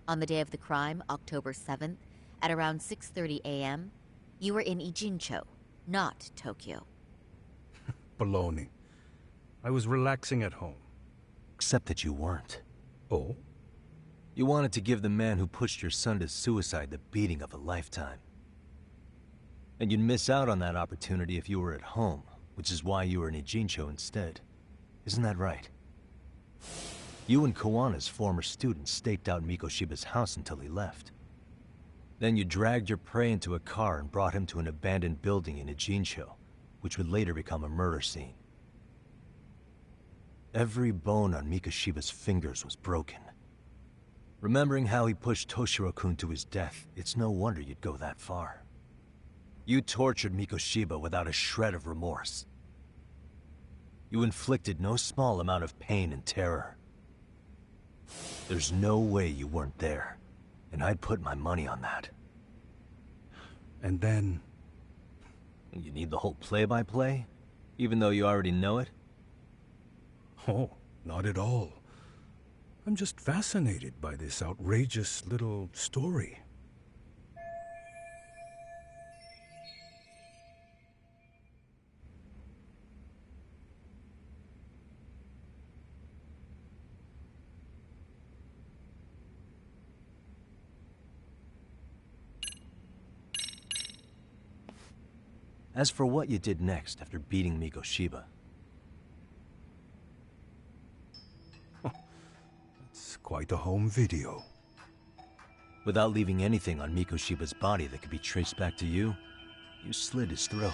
On the day of the crime, October 7th, at around 6:30 a.m., you were in Ijincho, not Tokyo. Baloney. I was relaxing at home. Except that you weren't. Oh? You wanted to give the man who pushed your son to suicide the beating of a lifetime. And you'd miss out on that opportunity if you were at home, which is why you were in Ijincho instead. Isn't that right? You and Kawana's former student staked out Mikoshiba's house until he left. Then you dragged your prey into a car and brought him to an abandoned building in Ijincho, which would later become a murder scene. Every bone on Mikoshiba's fingers was broken. Remembering how he pushed Toshiro-kun to his death, it's no wonder you'd go that far. You tortured Mikoshiba without a shred of remorse. You inflicted no small amount of pain and terror. There's no way you weren't there, and I'd put my money on that. And then... You need the whole play-by-play, even though you already know it? Oh, not at all. I'm just fascinated by this outrageous little story. As for what you did next after beating Mikoshiba... It's quite a home video. Without leaving anything on Mikoshiba's body that could be traced back to you, you slit his throat.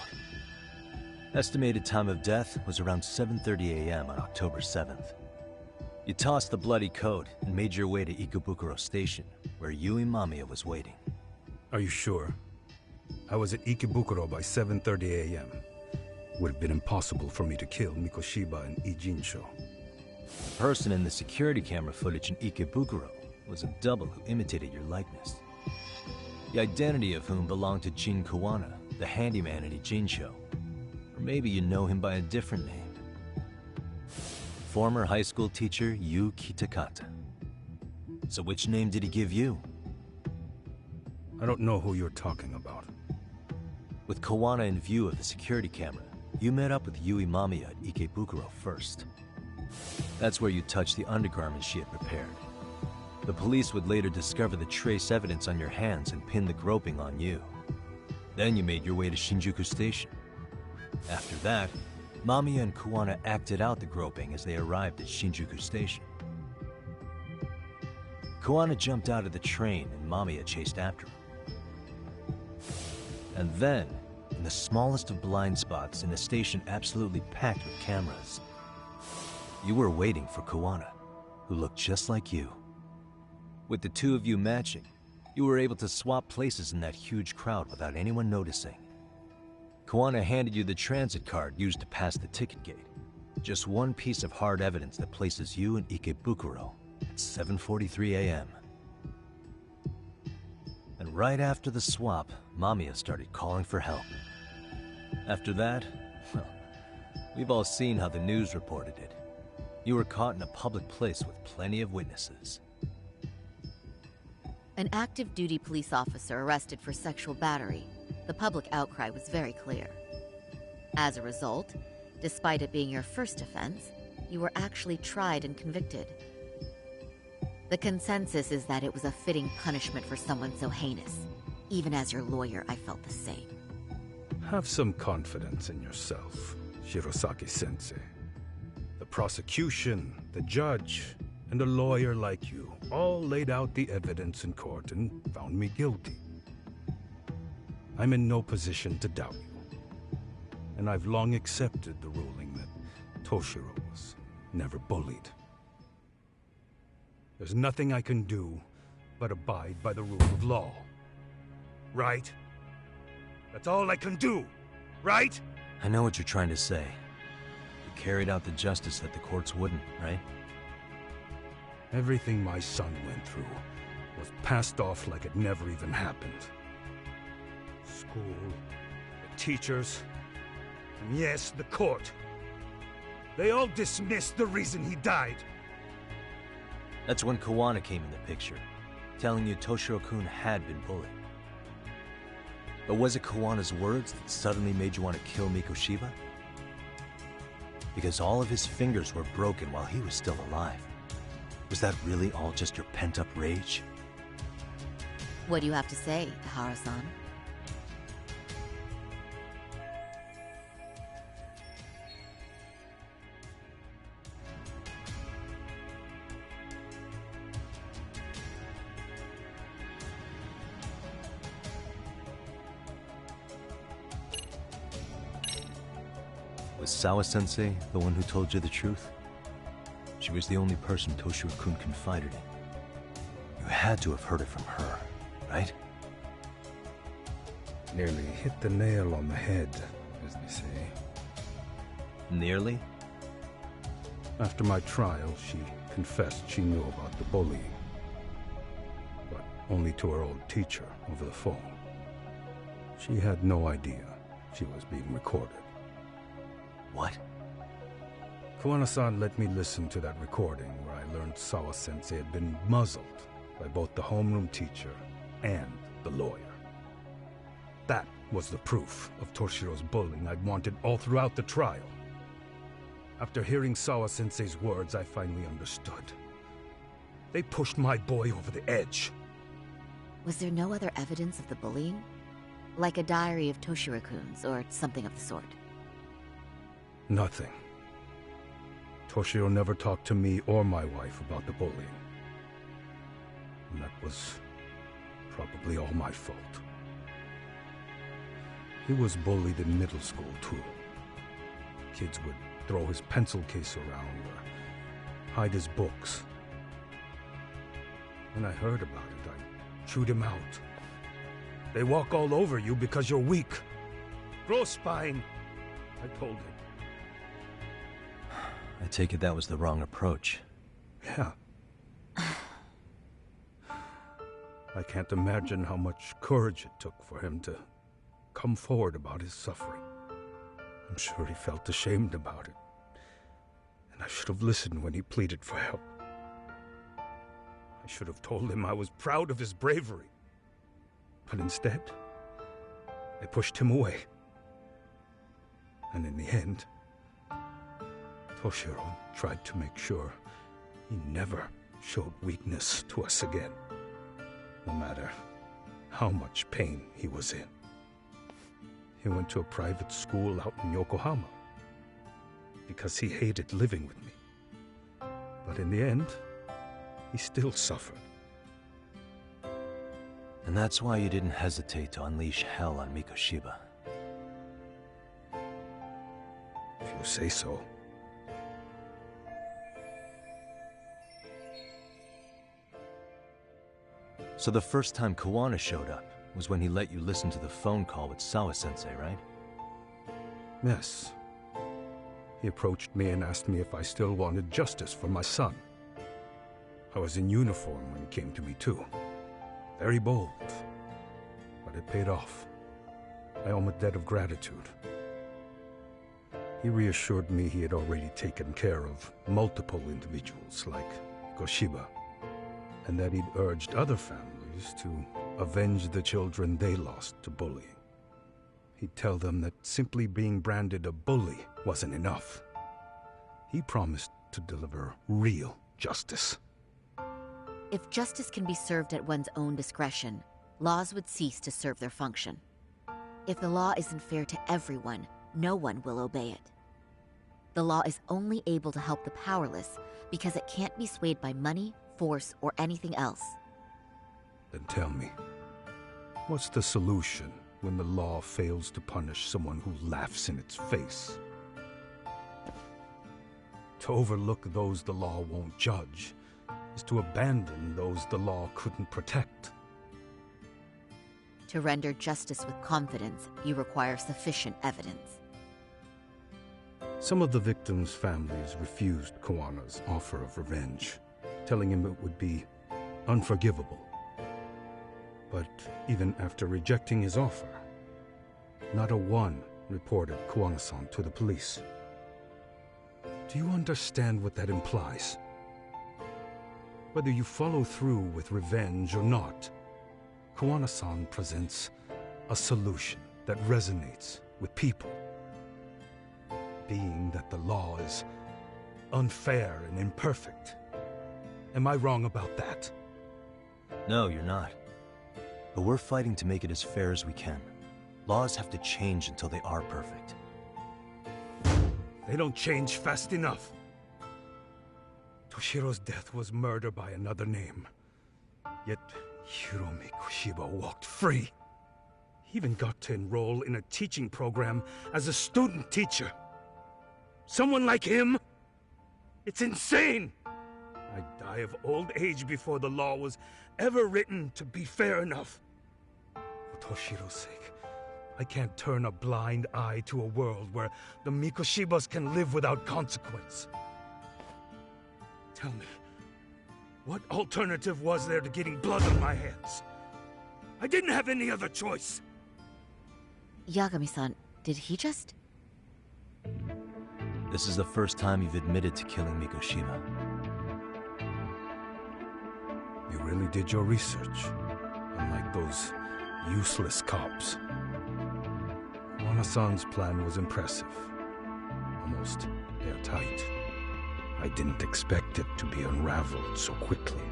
Estimated time of death was around 7:30 a.m. on October 7th. You tossed the bloody coat and made your way to Ikebukuro Station, where Yui Mamiya was waiting. Are you sure? I was at Ikebukuro by 7:30 a.m. Would have been impossible for me to kill Mikoshiba in Ijincho. The person in the security camera footage in Ikebukuro was a double who imitated your likeness. The identity of whom belonged to Jin Kawana, the handyman at Ijincho. Or maybe you know him by a different name. Former high school teacher Yu Kitakata. So which name did he give you? I don't know who you're talking about. With Kawana in view of the security camera, you met up with Yui Mamiya at Ikebukuro first. That's where you touched the undergarments she had prepared. The police would later discover the trace evidence on your hands and pin the groping on you. Then you made your way to Shinjuku Station. After that, Mamiya and Kawana acted out the groping as they arrived at Shinjuku Station. Kawana jumped out of the train and Mamiya chased after him. And then, in the smallest of blind spots in a station absolutely packed with cameras, you were waiting for Kawana, who looked just like you. With the two of you matching, you were able to swap places in that huge crowd without anyone noticing. Kawana handed you the transit card used to pass the ticket gate. Just one piece of hard evidence that places you in Ikebukuro at 7:43 a.m. And right after the swap, Mamiya started calling for help. After that, well, we've all seen how the news reported it. You were caught in a public place with plenty of witnesses. An active duty police officer arrested for sexual battery. The public outcry was very clear. As a result, despite it being your first offense, you were actually tried and convicted. The consensus is that it was a fitting punishment for someone so heinous. Even as your lawyer, I felt the same. Have some confidence in yourself, Shirosaki-sensei. The prosecution, the judge, and a lawyer like you all laid out the evidence in court and found me guilty. I'm in no position to doubt you. And I've long accepted the ruling that Toshiro was never bullied. There's nothing I can do but abide by the rule of law. Right? That's all I can do, right? I know what you're trying to say. You carried out the justice that the courts wouldn't, right? Everything my son went through was passed off like it never even happened. School, the teachers, and yes, the court. They all dismissed the reason he died. That's when Kawana came in the picture, telling you Toshiro-kun had been bullied. But was it Kawana's words that suddenly made you want to kill Mikoshiba? Because all of his fingers were broken while he was still alive. Was that really all just your pent-up rage? What do you have to say, Ihara-san? Was Sawa-sensei the one who told you the truth? She was the only person Toshiro-kun confided in. You had to have heard it from her, right? Nearly hit the nail on the head, as they say. Nearly? After my trial, she confessed she knew about the bullying. But only to her old teacher over the phone. She had no idea she was being recorded. What? Kawana-san let me listen to that recording where I learned Sawa-sensei had been muzzled by both the homeroom teacher and the lawyer. That was the proof of Toshiro's bullying I'd wanted all throughout the trial. After hearing Sawa-sensei's words, I finally understood. They pushed my boy over the edge. Was there no other evidence of the bullying? Like a diary of Toshiro-kun's or something of the sort? Nothing. Toshiro never talked to me or my wife about the bullying. And that was probably all my fault. He was bullied in middle school, too. Kids would throw his pencil case around or hide his books. When I heard about it, I chewed him out. They walk all over you because you're weak. Grow spine, I told him. I take it that was the wrong approach. Yeah. I can't imagine how much courage it took for him to come forward about his suffering. I'm sure he felt ashamed about it. And I should have listened when he pleaded for help. I should have told him I was proud of his bravery. But instead, I pushed him away. And in the end, Toshiro tried to make sure he never showed weakness to us again, no matter how much pain he was in. He went to a private school out in Yokohama because he hated living with me. But in the end, he still suffered. And that's why you didn't hesitate to unleash hell on Mikoshiba. If you say so. So the first time Kawana showed up was when he let you listen to the phone call with Sawa-sensei, right? Yes. He approached me and asked me if I still wanted justice for my son. I was in uniform when he came to me too. Very bold. But it paid off. I owe him a debt of gratitude. He reassured me he had already taken care of multiple individuals like Goshiba, and that he'd urged other families to avenge the children they lost to bullying. He'd tell them that simply being branded a bully wasn't enough. He promised to deliver real justice. If justice can be served at one's own discretion, laws would cease to serve their function. If the law isn't fair to everyone, no one will obey it. The law is only able to help the powerless because it can't be swayed by money, force, or anything else. Then tell me, what's the solution when the law fails to punish someone who laughs in its face? To overlook those the law won't judge is to abandon those the law couldn't protect. To render justice with confidence, you require sufficient evidence. Some of the victims' families refused Kawana's offer of revenge, telling him it would be unforgivable. But even after rejecting his offer, not a one reported Kawana-san to the police. Do you understand what that implies? Whether you follow through with revenge or not, Kawana-san presents a solution that resonates with people. Being that the law is unfair and imperfect. Am I wrong about that? No, you're not. But we're fighting to make it as fair as we can. Laws have to change until they are perfect. They don't change fast enough. Toshiro's death was murder by another name. Yet Hiromi Kushiba walked free. He even got to enroll in a teaching program as a student teacher. Someone like him? It's insane! I'd die of old age before the law was ever written to be fair enough. For Toshiro's sake, I can't turn a blind eye to a world where the Mikoshibas can live without consequence. Tell me, what alternative was there to getting blood on my hands? I didn't have any other choice. Yagami-san, did he just... This is the first time you've admitted to killing Mikoshiba. You really did your research, unlike those useless cops. Kawana-san's plan was impressive, almost airtight. I didn't expect it to be unraveled so quickly.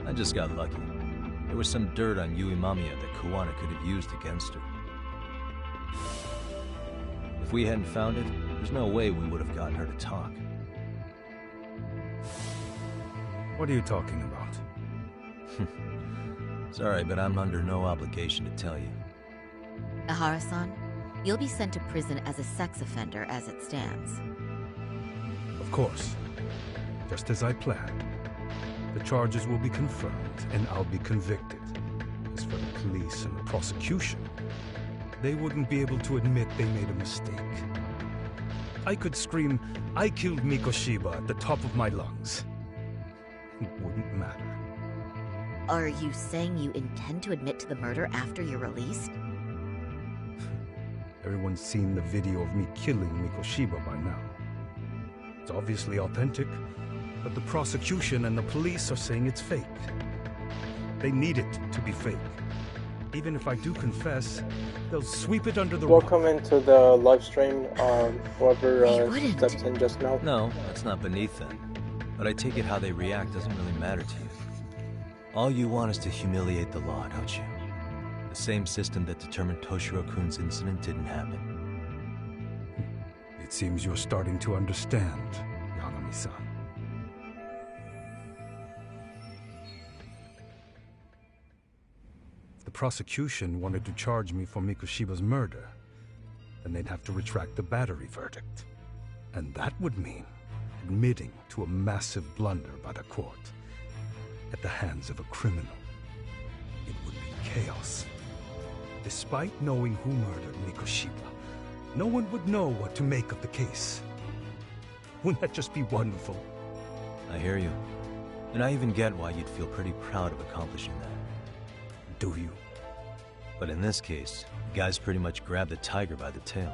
I just got lucky. There was some dirt on Yui Mamiya that Kawana could have used against her. If we hadn't found it, there's no way we would have gotten her to talk. What are you talking about? Sorry, but I'm under no obligation to tell you. Ahara-san, you'll be sent to prison as a sex offender as it stands. Of course. Just as I planned. The charges will be confirmed, and I'll be convicted. As for the police and the prosecution, they wouldn't be able to admit they made a mistake. I could scream, "I killed Mikoshiba" at the top of my lungs. It wouldn't matter. Are you saying you intend to admit to the murder after you're released? Everyone's seen the video of me killing Mikoshiba by now. It's obviously authentic, but the prosecution and the police are saying it's fake. They need it to be fake. Even if I do confess, they'll sweep it under the rug. Welcome into the live stream, whoever steps in just now. No, that's not beneath them. But I take it how they react doesn't really matter to you. All you want is to humiliate the law, don't you? The same system that determined Toshiro-kun's incident didn't happen. It seems you're starting to understand, Yagami-san. If the prosecution wanted to charge me for Mikoshiba's murder, then they'd have to retract the battery verdict. And that would mean admitting to a massive blunder by the court at the hands of a criminal. It would be chaos. Despite knowing who murdered Mikoshiba, no one would know what to make of the case. Wouldn't that just be wonderful? I hear you. And I even get why you'd feel pretty proud of accomplishing that. Do you? But in this case, the guys pretty much grabbed the tiger by the tail.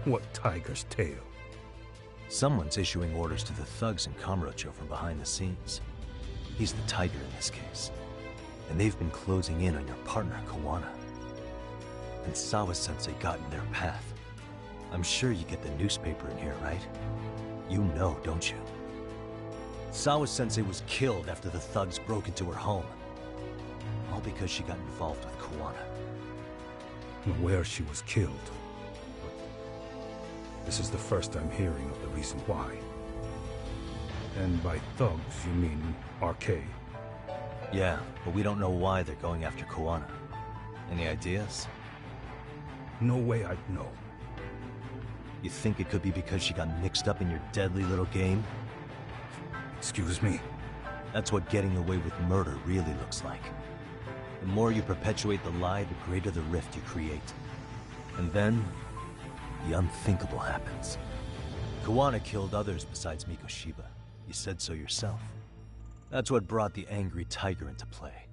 What tiger's tail? Someone's issuing orders to the thugs in Kamurocho from behind the scenes. He's the tiger in this case. And they've been closing in on your partner, Kawana. And Sawa-sensei got in their path. I'm sure you get the newspaper in here, right? You know, don't you? Sawa-sensei was killed after the thugs broke into her home. All because she got involved with Kawana. I'm aware she was killed. But this is the first I'm hearing of the reason why. And by thugs, you mean RK? Yeah, but we don't know why they're going after Kawana. Any ideas? No way I'd know. You think it could be because she got mixed up in your deadly little game? Excuse me? That's what getting away with murder really looks like. The more you perpetuate the lie, the greater the rift you create. And then, the unthinkable happens. Kawana killed others besides Mikoshiba. You said so yourself. That's what brought the angry tiger into play.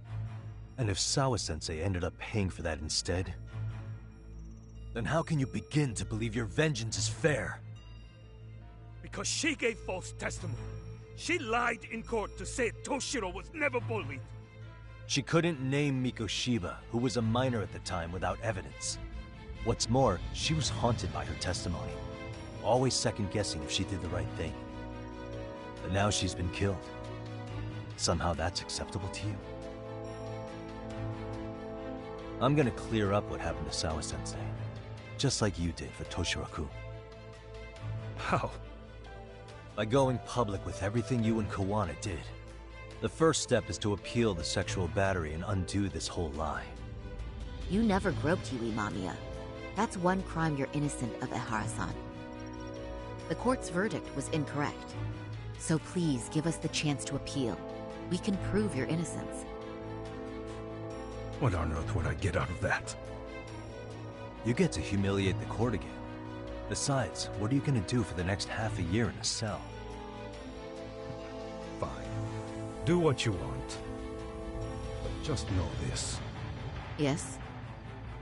And if Sawa-sensei ended up paying for that instead, then how can you begin to believe your vengeance is fair? Because she gave false testimony. She lied in court to say Toshiro was never bullied. She couldn't name Mikoshiba, who was a minor at the time, without evidence. What's more, she was haunted by her testimony, always second-guessing if she did the right thing. But now she's been killed. Somehow that's acceptable to you? I'm gonna clear up what happened to Sawa-sensei, just like you did for Toshiro-kun. How? By going public with everything you and Kawana did. The first step is to appeal the sexual battery and undo this whole lie. You never groped Yui Mamiya. That's one crime you're innocent of, Ehara-san. The court's verdict was incorrect. So please give us the chance to appeal. We can prove your innocence. What on earth would I get out of that? You get to humiliate the court again. Besides, what are you gonna do for the next half a year in a cell? Fine. Do what you want. But just know this. Yes?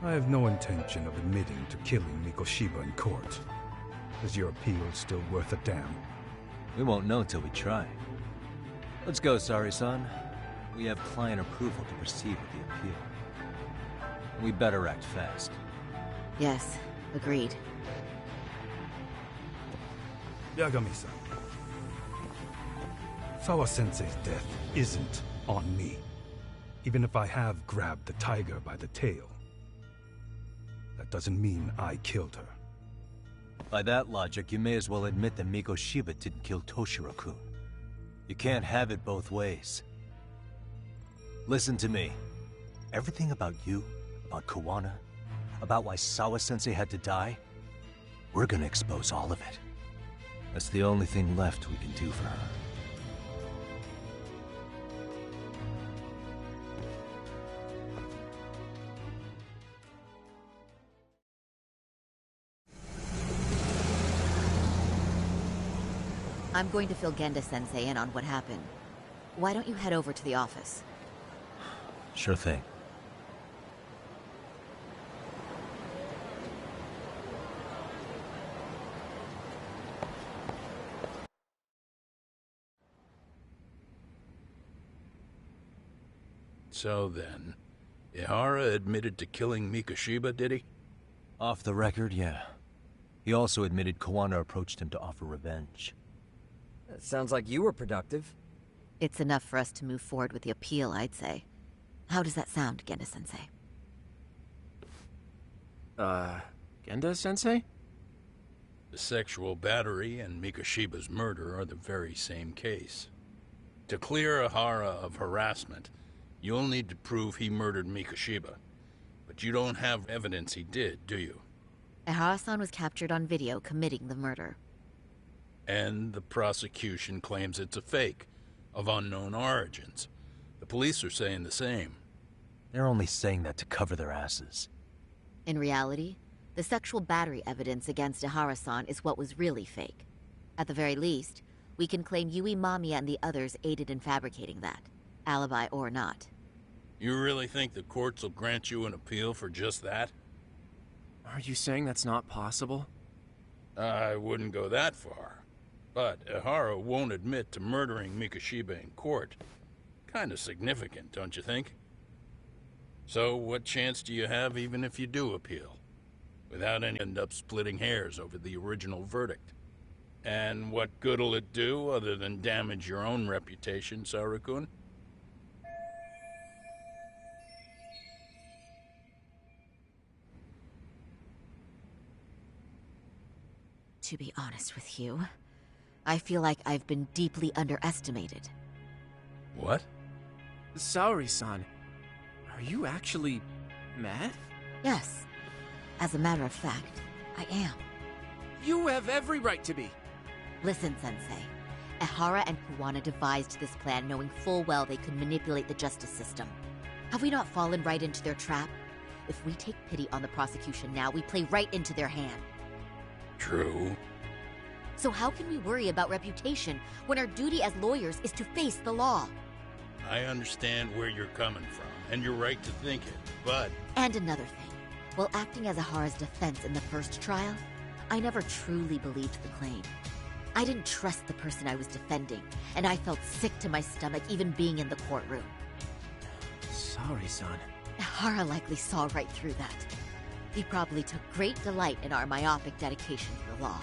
I have no intention of admitting to killing Mikoshiba in court. Is your appeal still worth a damn? We won't know till we try. Let's go, Sari-san. We have client approval to proceed with the appeal. We better act fast. Yes, agreed. Yagami-san. Sawa-sensei's death isn't on me. Even if I have grabbed the tiger by the tail. That doesn't mean I killed her. By that logic, you may as well admit that Mikoshiba didn't kill Toshiro-kun. You can't have it both ways. Listen to me. Everything about you, about Kawana, about why Sawa-sensei had to die, we're gonna expose all of it. That's the only thing left we can do for her. I'm going to fill Genda-sensei in on what happened. Why don't you head over to the office? Sure thing. So then, Ihara admitted to killing Mikoshiba, did he? Off the record, yeah. He also admitted Kawana approached him to offer revenge. That sounds like you were productive. It's enough for us to move forward with the appeal, I'd say. How does that sound, Genda-sensei? Genda-sensei? The sexual battery and Mikoshiba's murder are the very same case. To clear Ihara of harassment, you'll need to prove he murdered Mikoshiba. But you don't have evidence he did, do you? Ihara-san was captured on video committing the murder. And the prosecution claims it's a fake, of unknown origins. The police are saying the same. They're only saying that to cover their asses. In reality, the sexual battery evidence against Ihara-san is what was really fake. At the very least, we can claim Yui Mamiya and the others aided in fabricating that, alibi or not. You really think the courts will grant you an appeal for just that? Are you saying that's not possible? I wouldn't go that far. But Ihara won't admit to murdering Mikoshiba in court. Kinda significant, don't you think? So what chance do you have even if you do appeal? Without any end up splitting hairs over the original verdict. And what good'll it do other than damage your own reputation, Saru-kun? To be honest with you, I feel like I've been deeply underestimated. What? Saori-san, are you actually mad? Yes. As a matter of fact, I am. You have every right to be. Listen, Sensei. Ihara and Kawana devised this plan knowing full well they could manipulate the justice system. Have we not fallen right into their trap? If we take pity on the prosecution now, we play right into their hand. True. So how can we worry about reputation when our duty as lawyers is to face the law? I understand where you're coming from, and you're right to think it, but... And another thing. While acting as Ihara's defense in the first trial, I never truly believed the claim. I didn't trust the person I was defending, and I felt sick to my stomach even being in the courtroom. Saori-san. Ihara likely saw right through that. He probably took great delight in our myopic dedication to the law.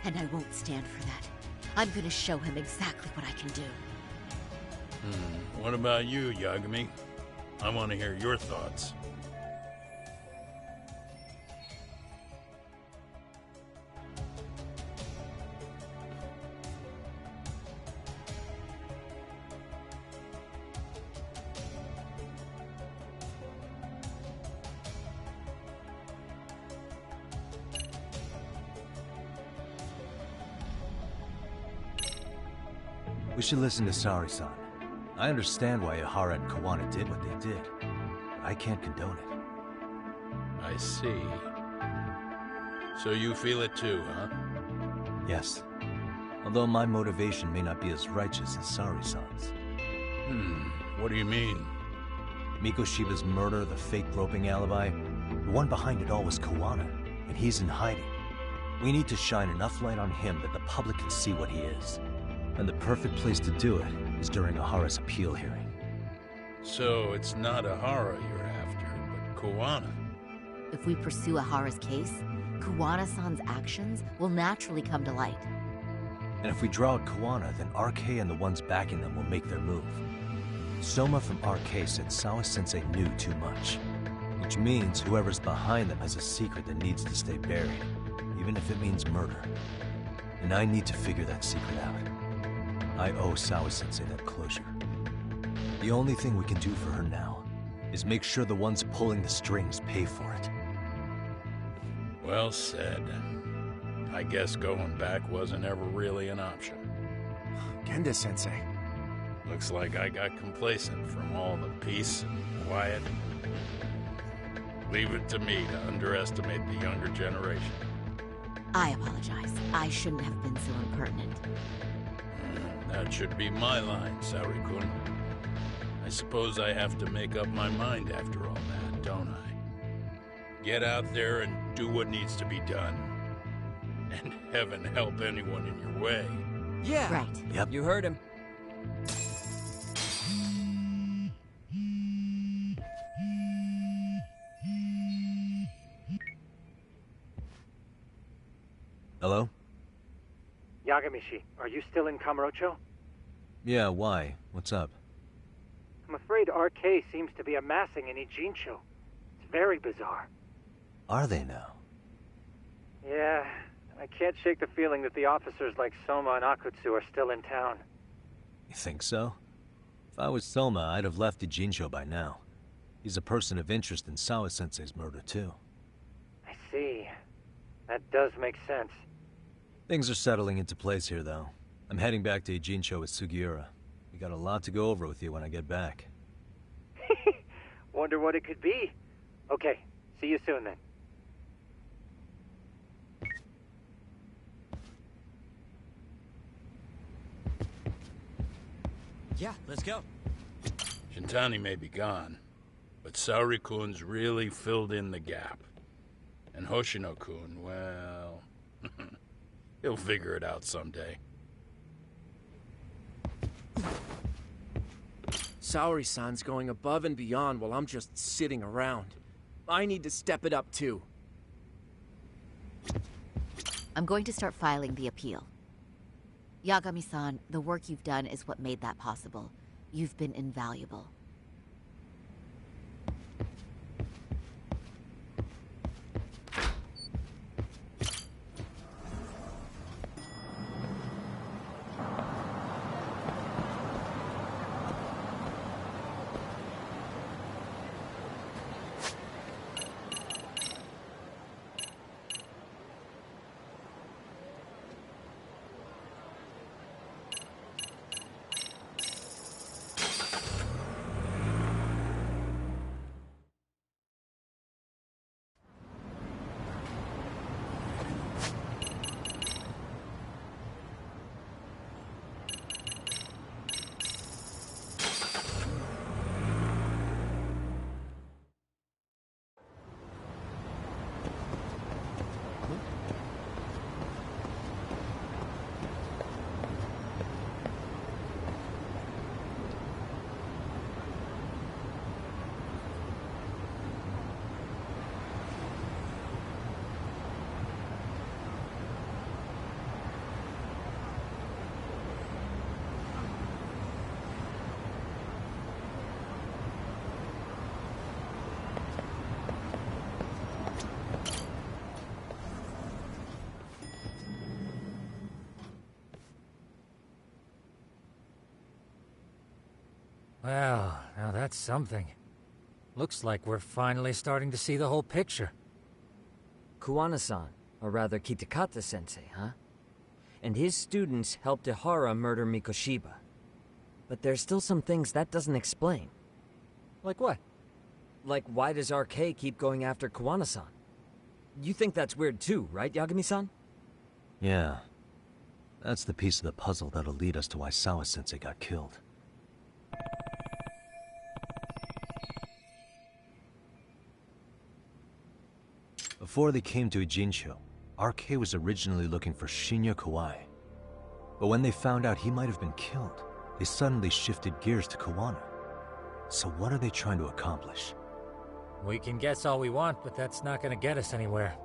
And I won't stand for that. I'm gonna show him exactly what I can do. What about you, Yagami? I want to hear your thoughts. We should listen to Saori-san. I understand why Ihara and Kawana did what they did, but I can't condone it. I see. So you feel it too, huh? Yes. Although my motivation may not be as righteous as Saori-san's. What do you mean? Mikoshiba's murder, the fake groping alibi, the one behind it all was Kawana, and he's in hiding. We need to shine enough light on him that the public can see what he is. And the perfect place to do it is during Ihara's appeal hearing. So it's not Ihara you're after, but Kawana. If we pursue Ihara's case, Kawana-san's actions will naturally come to light. And if we draw out Kawana, then RK and the ones backing them will make their move. Soma from RK said Sawa-sensei knew too much. Which means whoever's behind them has a secret that needs to stay buried, even if it means murder. And I need to figure that secret out. I owe Sawa-sensei that closure. The only thing we can do for her now is make sure the ones pulling the strings pay for it. Well said. I guess going back wasn't ever really an option. Genda-sensei. Looks like I got complacent from all the peace and quiet. Leave it to me to underestimate the younger generation. I apologize. I shouldn't have been so impertinent. That should be my line, Saori-kun. I suppose I have to make up my mind after all that, don't I? Get out there and do what needs to be done. And heaven help anyone in your way. Yeah! Right. Yep. You heard him. Hello? Yagamishi, are you still in Kamurocho? Yeah, why? What's up? I'm afraid RK seems to be amassing in Ijincho. It's very bizarre. Are they now? Yeah, I can't shake the feeling that the officers like Soma and Akutsu are still in town. You think so? If I was Soma, I'd have left Ijincho by now. He's a person of interest in Sawa-sensei's murder, too. I see. That does make sense. Things are settling into place here, though. I'm heading back to Ijincho with Sugiura. We got a lot to go over with you when I get back. Wonder what it could be. Okay, see you soon then. Yeah, let's go. Shintani may be gone, but Saori-kun's really filled in the gap. And Hoshino-kun, well... he'll figure it out someday. Saori-san's going above and beyond while I'm just sitting around. I need to step it up too. I'm going to start filing the appeal. Yagami-san, the work you've done is what made that possible. You've been invaluable. Well, now that's something. Looks like we're finally starting to see the whole picture. Kuwana-san, or rather Kitakata-sensei, huh? And his students helped Ihara murder Mikoshiba. But there's still some things that doesn't explain. Like what? Like, why does RK keep going after Kuwana-san? You think that's weird too, right, Yagami-san? Yeah. That's the piece of the puzzle that'll lead us to why Sawa-sensei got killed. Before they came to Ijincho, RK was originally looking for Shinya Kawai. But when they found out he might have been killed, they suddenly shifted gears to Kuwana. So what are they trying to accomplish? We can guess all we want, but that's not gonna get us anywhere.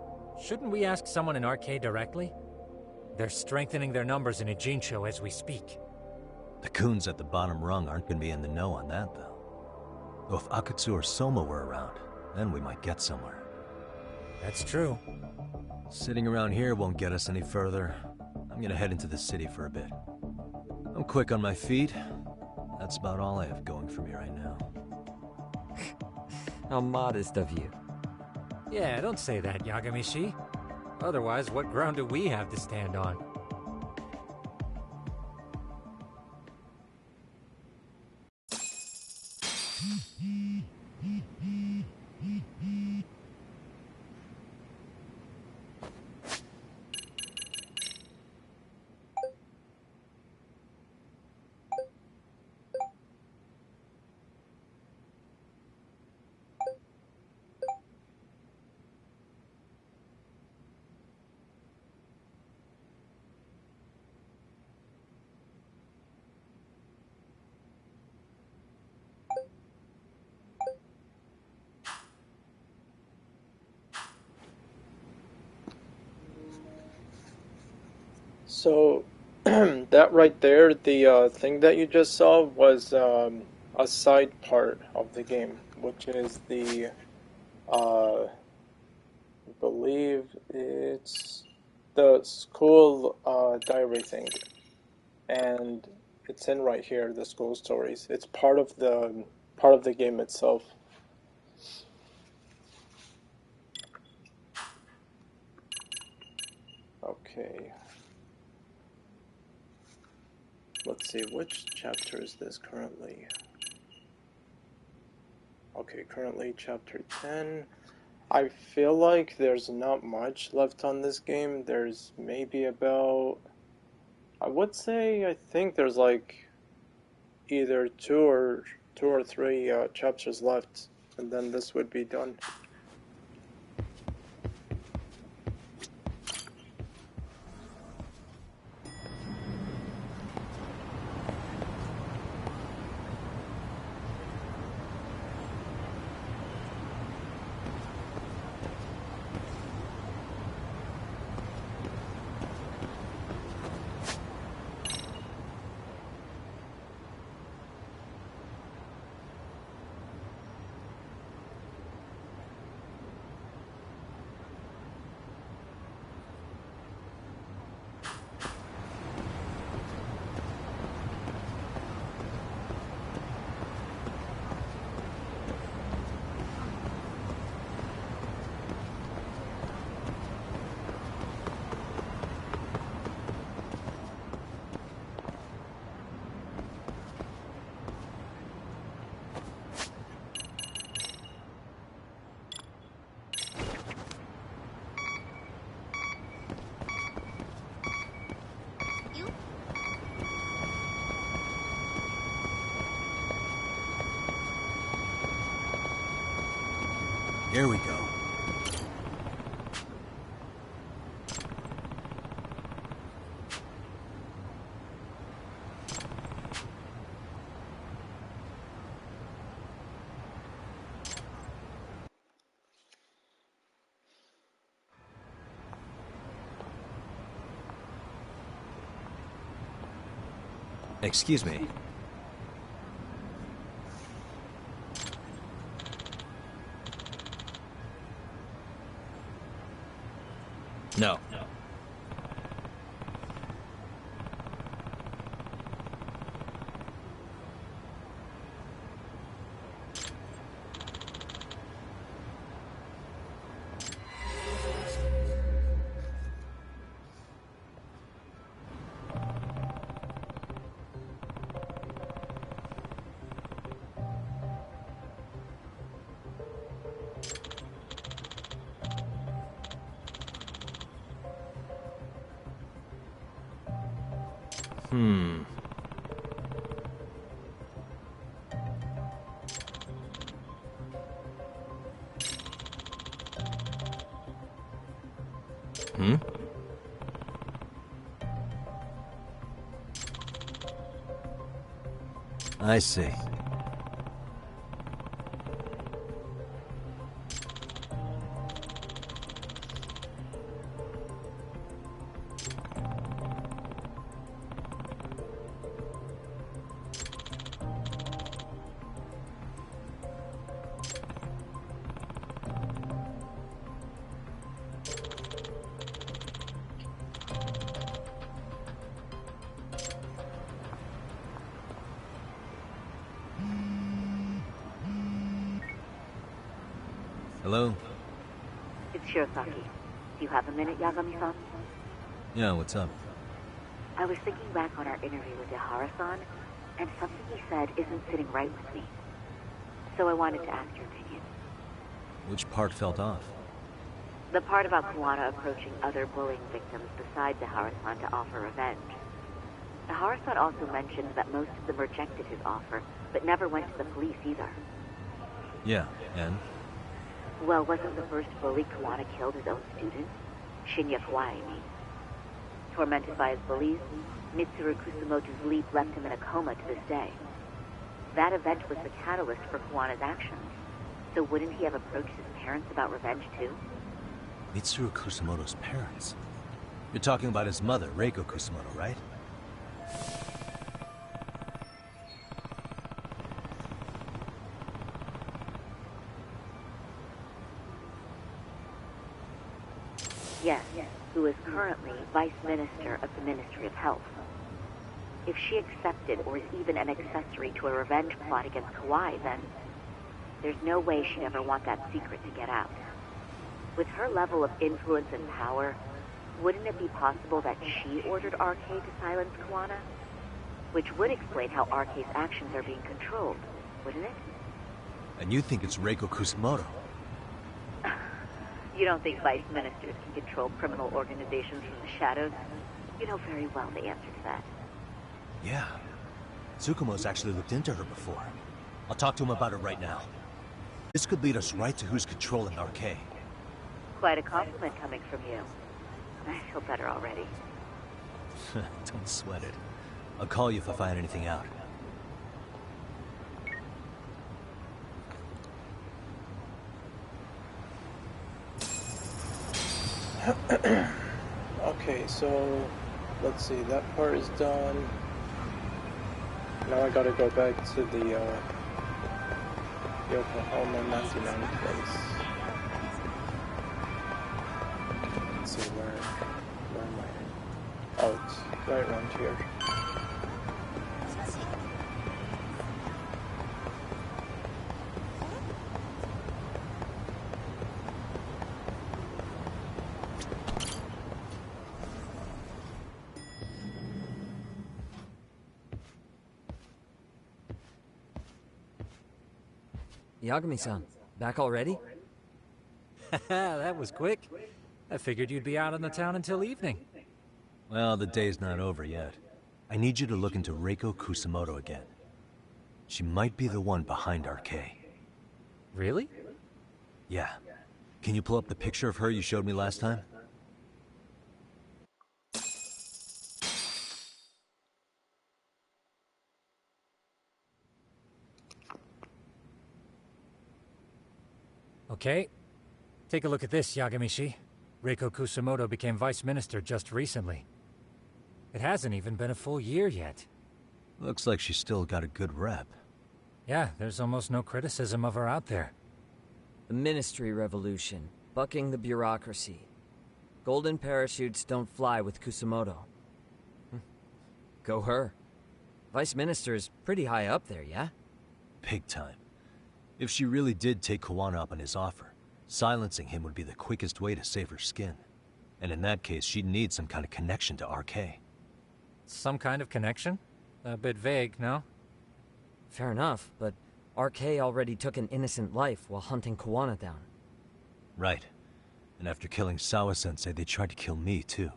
Shouldn't we ask someone in RK directly? They're strengthening their numbers in Ijincho as we speak. The goons at the bottom rung aren't gonna be in the know on that, though. Though if Akutsu or Soma were around, then we might get somewhere. That's true. Sitting around here won't get us any further. I'm gonna head into the city for a bit. I'm quick on my feet. That's about all I have going for me right now. How modest of you. Yeah, don't say that, Yagami-shi. Otherwise, what ground do we have to stand on? So, that right there, the thing that you just saw was a side part of the game, which is the, I believe it's the school diary thing. And it's in right here, the school stories. It's part of the game itself. Okay. Let's see, which chapter is this currently? Okay, currently chapter 10. I feel like there's not much left on this game. There's maybe about, I think there's like either two or three chapters left, and then this would be done. Here we go. Excuse me. No. Hmm. Hmm? I see. Hello? It's Shirosaki. Do you have a minute, Yagami-san? Yeah, what's up? I was thinking back on our interview with Ihara-san, and something he said isn't sitting right with me. So I wanted to ask your opinion. Which part felt off? The part about Kuwana approaching other bullying victims besides Ihara-san to offer revenge. Ihara-san also mentioned that most of them rejected his offer, but never went to the police either. Yeah, and? Well, wasn't the first bully Kuwana killed his own student? Shinya Kawai, I mean. Tormented by his bullies, Mitsuru Kusumoto's leap left him in a coma to this day. That event was the catalyst for Kawana's actions. So wouldn't he have approached his parents about revenge too? Mitsuru Kusumoto's parents? You're talking about his mother, Reiko Kusumoto, right? Yes, who is currently Vice Minister of the Ministry of Health. If she accepted or is even an accessory to a revenge plot against Kauai, then there's no way she'd ever want that secret to get out. With her level of influence and power, wouldn't it be possible that she ordered RK to silence Kawana? Which would explain how RK's actions are being controlled, wouldn't it? And you think it's Reiko Kusumoto? You don't think vice ministers can control criminal organizations from the shadows? You know very well the answer to that. Yeah. Tsukumo's actually looked into her before. I'll talk to him about it right now. This could lead us right to who's controlling RK. Quite a compliment coming from you. I feel better already. Don't sweat it. I'll call you if I find anything out. Okay, so let's see, that part is done. Now I gotta go back to the Yokohama Matthew Mann place. Let's see, where am I? Oh, it's right around here. Yagami-san, back already? That was quick. I figured you'd be out in the town until evening. Well, the day's not over yet. I need you to look into Reiko Kusumoto again. She might be the one behind RK. Really? Yeah. Can you pull up the picture of her you showed me last time? Okay. Take a look at this, Yagamishi. Reiko Kusumoto became vice minister just recently. It hasn't even been a full year yet. Looks like she's still got a good rep. Yeah, there's almost no criticism of her out there. The Ministry Revolution, bucking the bureaucracy. Golden parachutes don't fly with Kusumoto. Go her. Vice Minister's pretty high up there, yeah? Big time. If she really did take Kawana up on his offer, silencing him would be the quickest way to save her skin. And in that case, she'd need some kind of connection to RK. Some kind of connection? A bit vague, no? Fair enough, but RK already took an innocent life while hunting Kawana down. Right. And after killing Sawa-sensei, they tried to kill me, too.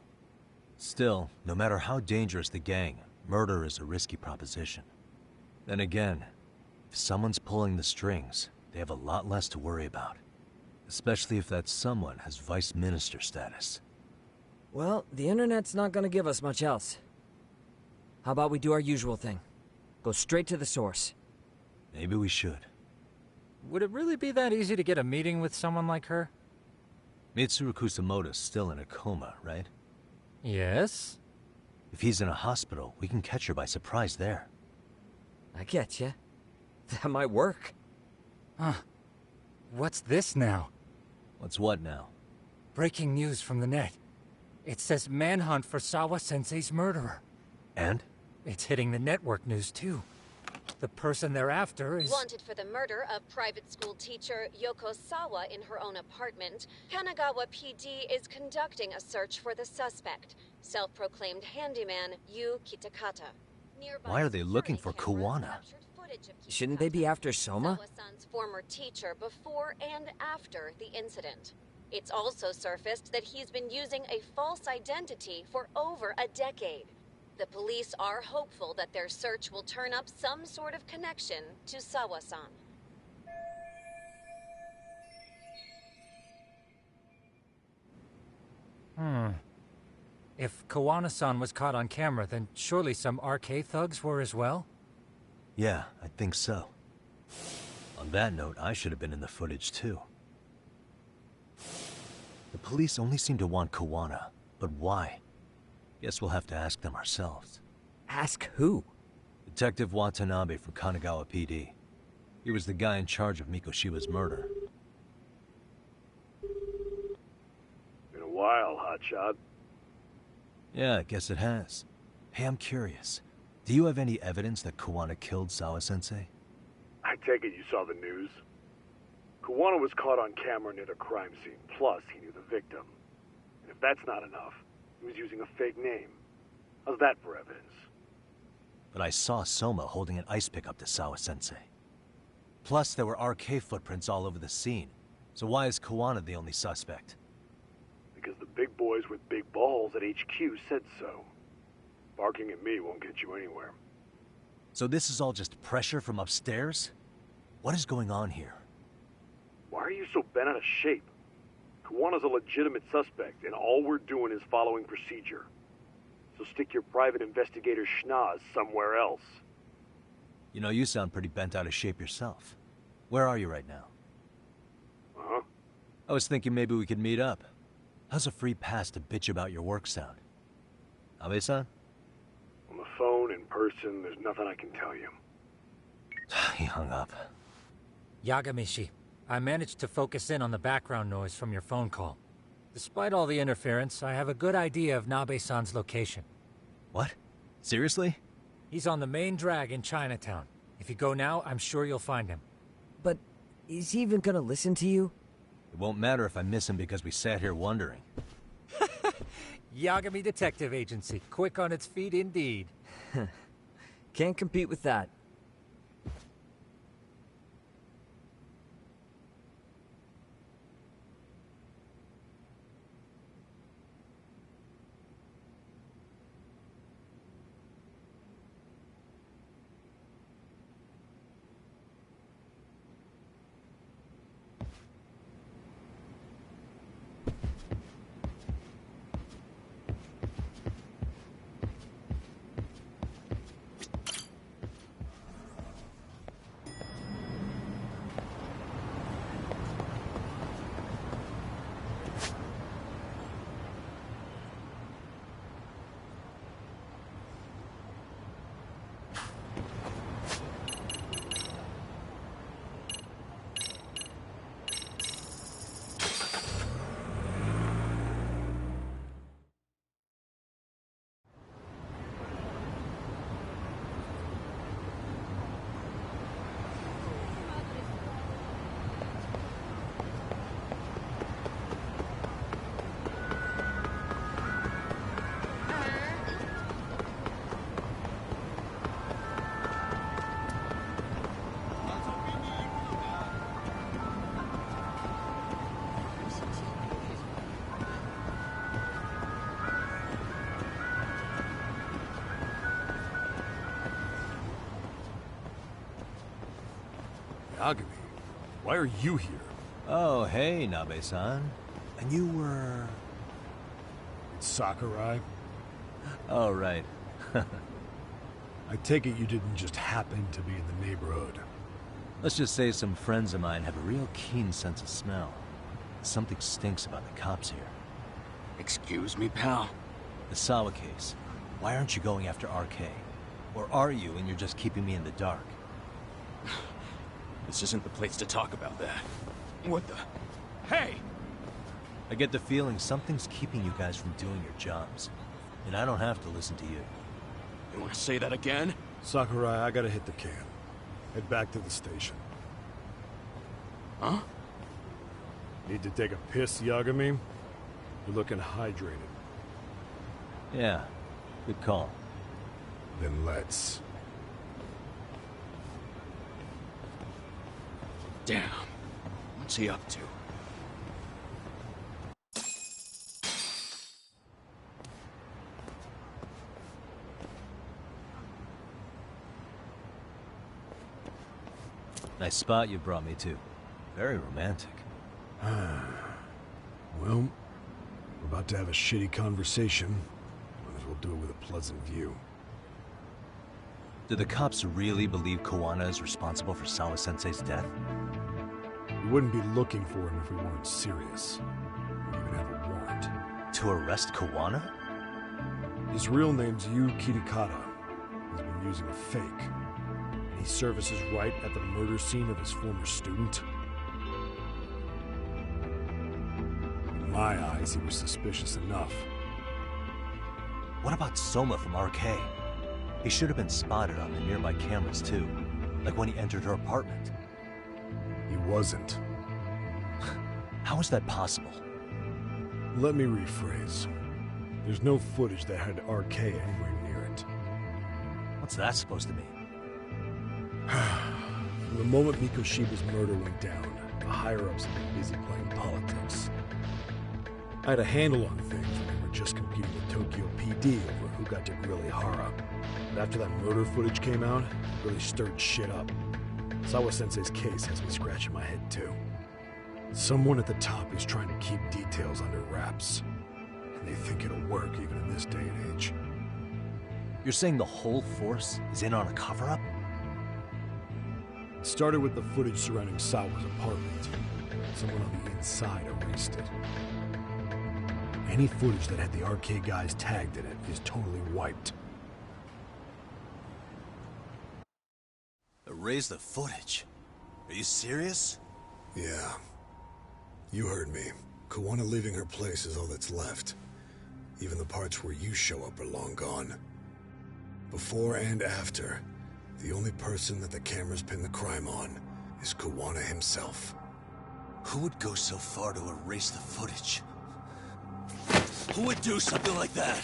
Still, no matter how dangerous the gang, murder is a risky proposition. Then again, if someone's pulling the strings, they have a lot less to worry about. Especially if that someone has vice minister status. Well, the internet's not gonna give us much else. How about we do our usual thing? Go straight to the source. Maybe we should. Would it really be that easy to get a meeting with someone like her? Mitsuru Kusumoto's still in a coma, right? Yes? If he's in a hospital, we can catch her by surprise there. I get ya. That might work. Huh. What's this now? What's what now? Breaking news from the net. It says manhunt for Sawa-sensei's murderer. And? It's hitting the network news, too. The person they're after is... Wanted for the murder of private school teacher Yoko Sawa in her own apartment, Kanagawa PD is conducting a search for the suspect, self-proclaimed handyman Yu Kitakata. Why are they looking for Kawana? Shouldn't they be after Soma? Sawa-san's former teacher before and after the incident. It's also surfaced that he's been using a false identity for over a decade. The police are hopeful that their search will turn up some sort of connection to Sawa-san. If Kawana-san was caught on camera, then surely some RK thugs were as well? Yeah, I think so. On that note, I should have been in the footage too. The police only seem to want Kawana, but why? Guess we'll have to ask them ourselves. Ask who? Detective Watanabe from Kanagawa PD. He was the guy in charge of Mikoshiba's murder. Been a while, hotshot. Yeah, I guess it has. Hey, I'm curious. Do you have any evidence that Kuwana killed Sawa-sensei? I take it you saw the news. Kuwana was caught on camera near the crime scene, plus he knew the victim. And if that's not enough, he was using a fake name. How's that for evidence? But I saw Soma holding an ice pick up to Sawa-sensei. Plus, there were RK footprints all over the scene. So why is Kuwana the only suspect? Because the big boys with big balls at HQ said so. Barking at me won't get you anywhere. So this is all just pressure from upstairs? What is going on here? Why are you so bent out of shape? Kuwana's a legitimate suspect, and all we're doing is following procedure. So stick your private investigator schnoz somewhere else. You know, you sound pretty bent out of shape yourself. Where are you right now? Uh-huh. I was thinking maybe we could meet up. How's a free pass to bitch about your work sound? Abe-san? On the phone, in person, there's nothing I can tell you. He hung up. Yagamishi, I managed to focus in on the background noise from your phone call. Despite all the interference, I have a good idea of Nabe-san's location. What? Seriously? He's on the main drag in Chinatown. If you go now, I'm sure you'll find him. But is he even gonna listen to you? It won't matter if I miss him because we sat here wondering. Yagami Detective Agency, quick on its feet indeed. Can't compete with that. Yagami, why are you here? Oh, hey, Nabe-san. And you were... It's Sakurai? Oh, right. I take it you didn't just happen to be in the neighborhood. Let's just say some friends of mine have a real keen sense of smell. Something stinks about the cops here. Excuse me, pal? The Sawa case. Why aren't you going after RK? Or are you and you're just keeping me in the dark? This isn't the place to talk about that. What the... Hey! I get the feeling something's keeping you guys from doing your jobs. And I don't have to listen to you. You want to say that again? Sakurai, I gotta hit the can. Head back to the station. Huh? Need to take a piss, Yagami? You're looking hydrated. Yeah, good call. Then let's. Damn. What's he up to? Nice spot you brought me to. Very romantic. Well, we're about to have a shitty conversation. Might as well do it with a pleasant view. Do the cops really believe Kuwana is responsible for Sawa-sensei's death? We wouldn't be looking for him if we weren't serious. We even have a warrant. To arrest Kuwana? His real name's Yu Kitakata. He's been using a fake. And he services right at the murder scene of his former student. In my eyes, he was suspicious enough. What about Soma from RK? He should have been spotted on the nearby cameras too, like when he entered her apartment. He wasn't. How is that possible? Let me rephrase. There's no footage that had RK anywhere near it. What's that supposed to mean? From the moment Mikoshiba's murder went down, the higher-ups have been busy playing politics. I had a handle on things when we were just competing with Tokyo PD over who got to grill Ihara. But after that murder footage came out, it really stirred shit up. Sawa-sensei's case has me scratching my head too. Someone at the top is trying to keep details under wraps. And they think it'll work even in this day and age. You're saying the whole force is in on a cover-up? It started with the footage surrounding Sawa's apartment. Someone on the inside erased it. Any footage that had the RK guys tagged in it is totally wiped. Erase the footage? Are you serious? Yeah. You heard me. Kuwana leaving her place is all that's left. Even the parts where you show up are long gone. Before and after, the only person that the cameras pin the crime on is Kuwana himself. Who would go so far to erase the footage? Who would do something like that?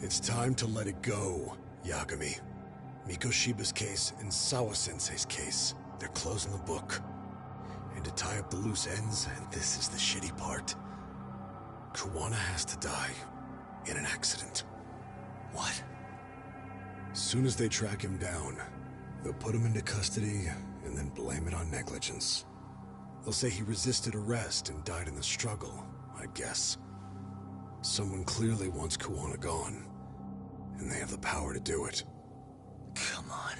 It's time to let it go, Yagami. Mikoshiba's case and Sawa-sensei's case, they're closing the book. And to tie up the loose ends, and this is the shitty part, Kuwana has to die in an accident. What? As soon as they track him down, they'll put him into custody and then blame it on negligence. They'll say he resisted arrest and died in the struggle, I guess. Someone clearly wants Kuwana gone, and they have the power to do it. Come on.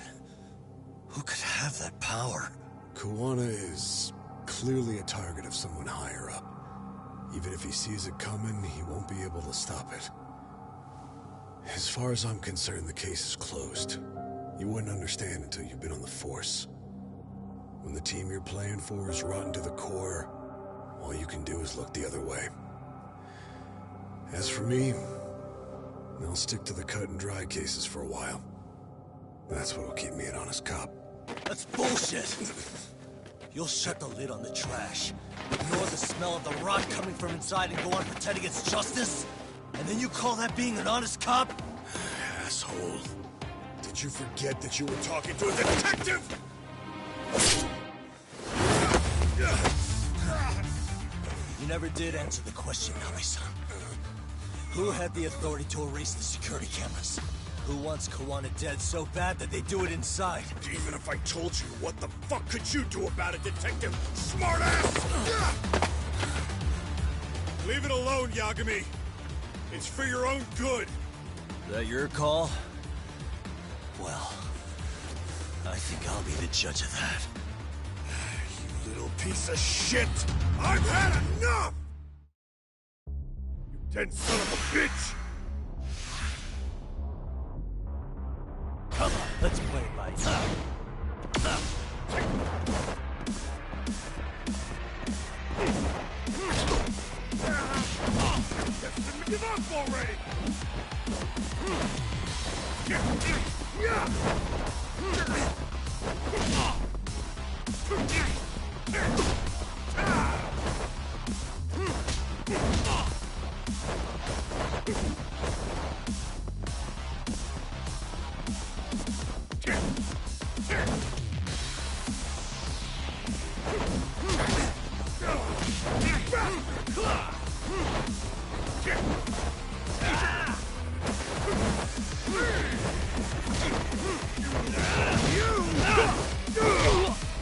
Who could have that power? Kuwana is clearly a target of someone higher up. Even if he sees it coming, he won't be able to stop it. As far as I'm concerned, the case is closed. You wouldn't understand until you've been on the force. When the team you're playing for is rotten to the core, all you can do is look the other way. As for me, I'll stick to the cut and dry cases for a while. That's what'll keep me an honest cop. That's bullshit! You'll shut the lid on the trash, ignore the smell of the rot coming from inside and go on pretending it's justice? And then you call that being an honest cop? Asshole. Did you forget that you were talking to a detective? You never did answer the question, Nami-san. Who had the authority to erase the security cameras? Who wants Kuwana dead so bad that they do it inside? Even if I told you, what the fuck could you do about it, detective? Smartass! Leave it alone, Yagami. It's for your own good. Is that your call? Well, I think I'll be the judge of that. You little piece of shit! I've had enough! You dead son of a bitch! Come on, let's play it by ear. Give up already!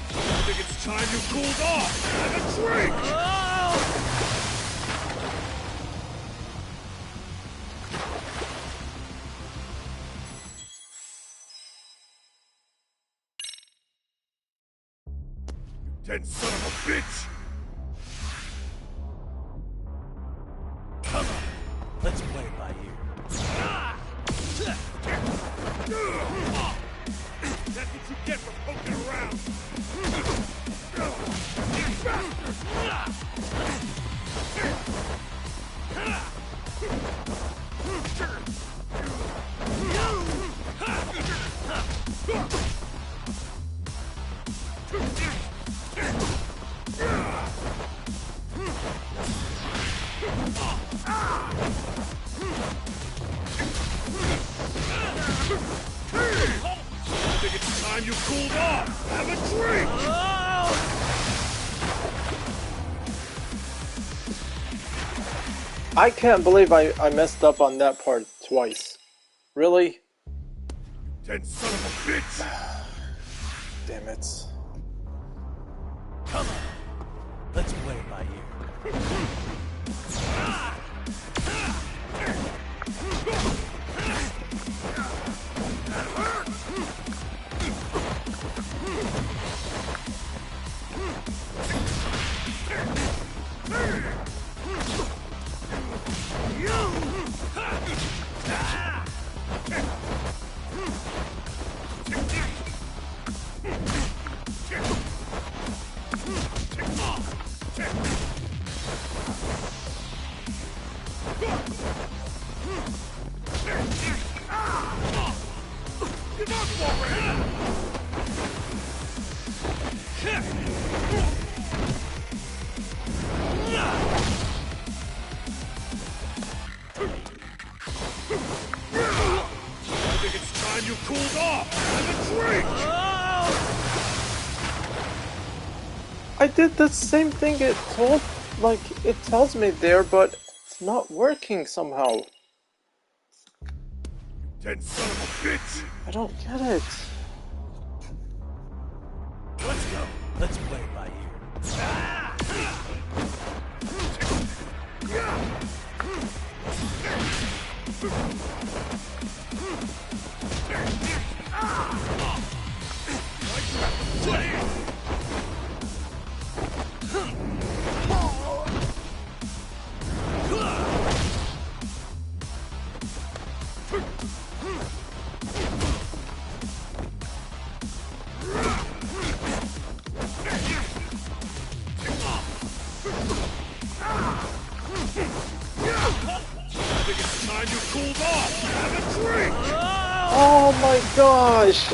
I think it's time you cooled off! Have a drink! You dead son of a bitch! Come on, let's play it by ear. I can't believe I messed up on that part twice. Really? Dead son of a bitch! Damn it. Come on. Let's play it by ear. That hurt! I did the same thing it tells me there, but it's not working somehow. Dead son of a bitch! I don't get it. Let's go. Let's play it by ear. Oh my gosh!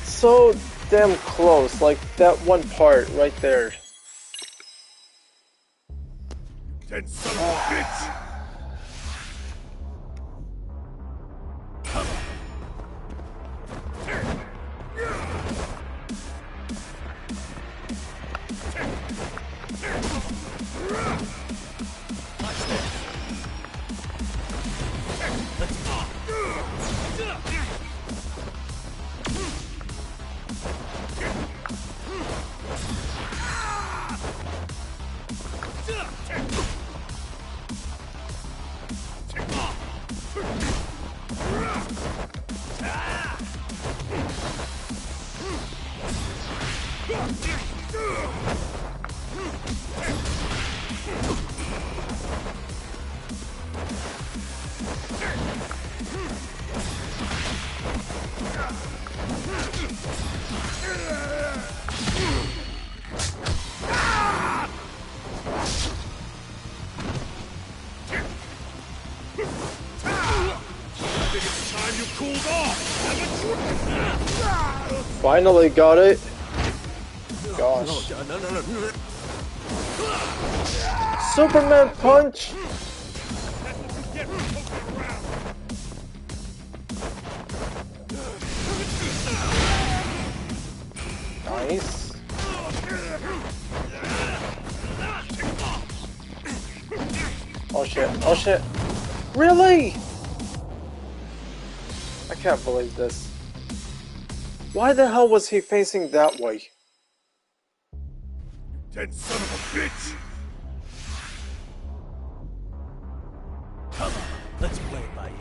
So damn close, like that one part right there. Dead son of a bitch! Finally got it. Gosh. No. Superman punch. Nice. Oh shit. Oh shit. Really? I can't believe this. Why the hell was he facing that way? Dead son of a bitch! Come on, let's play it by ear.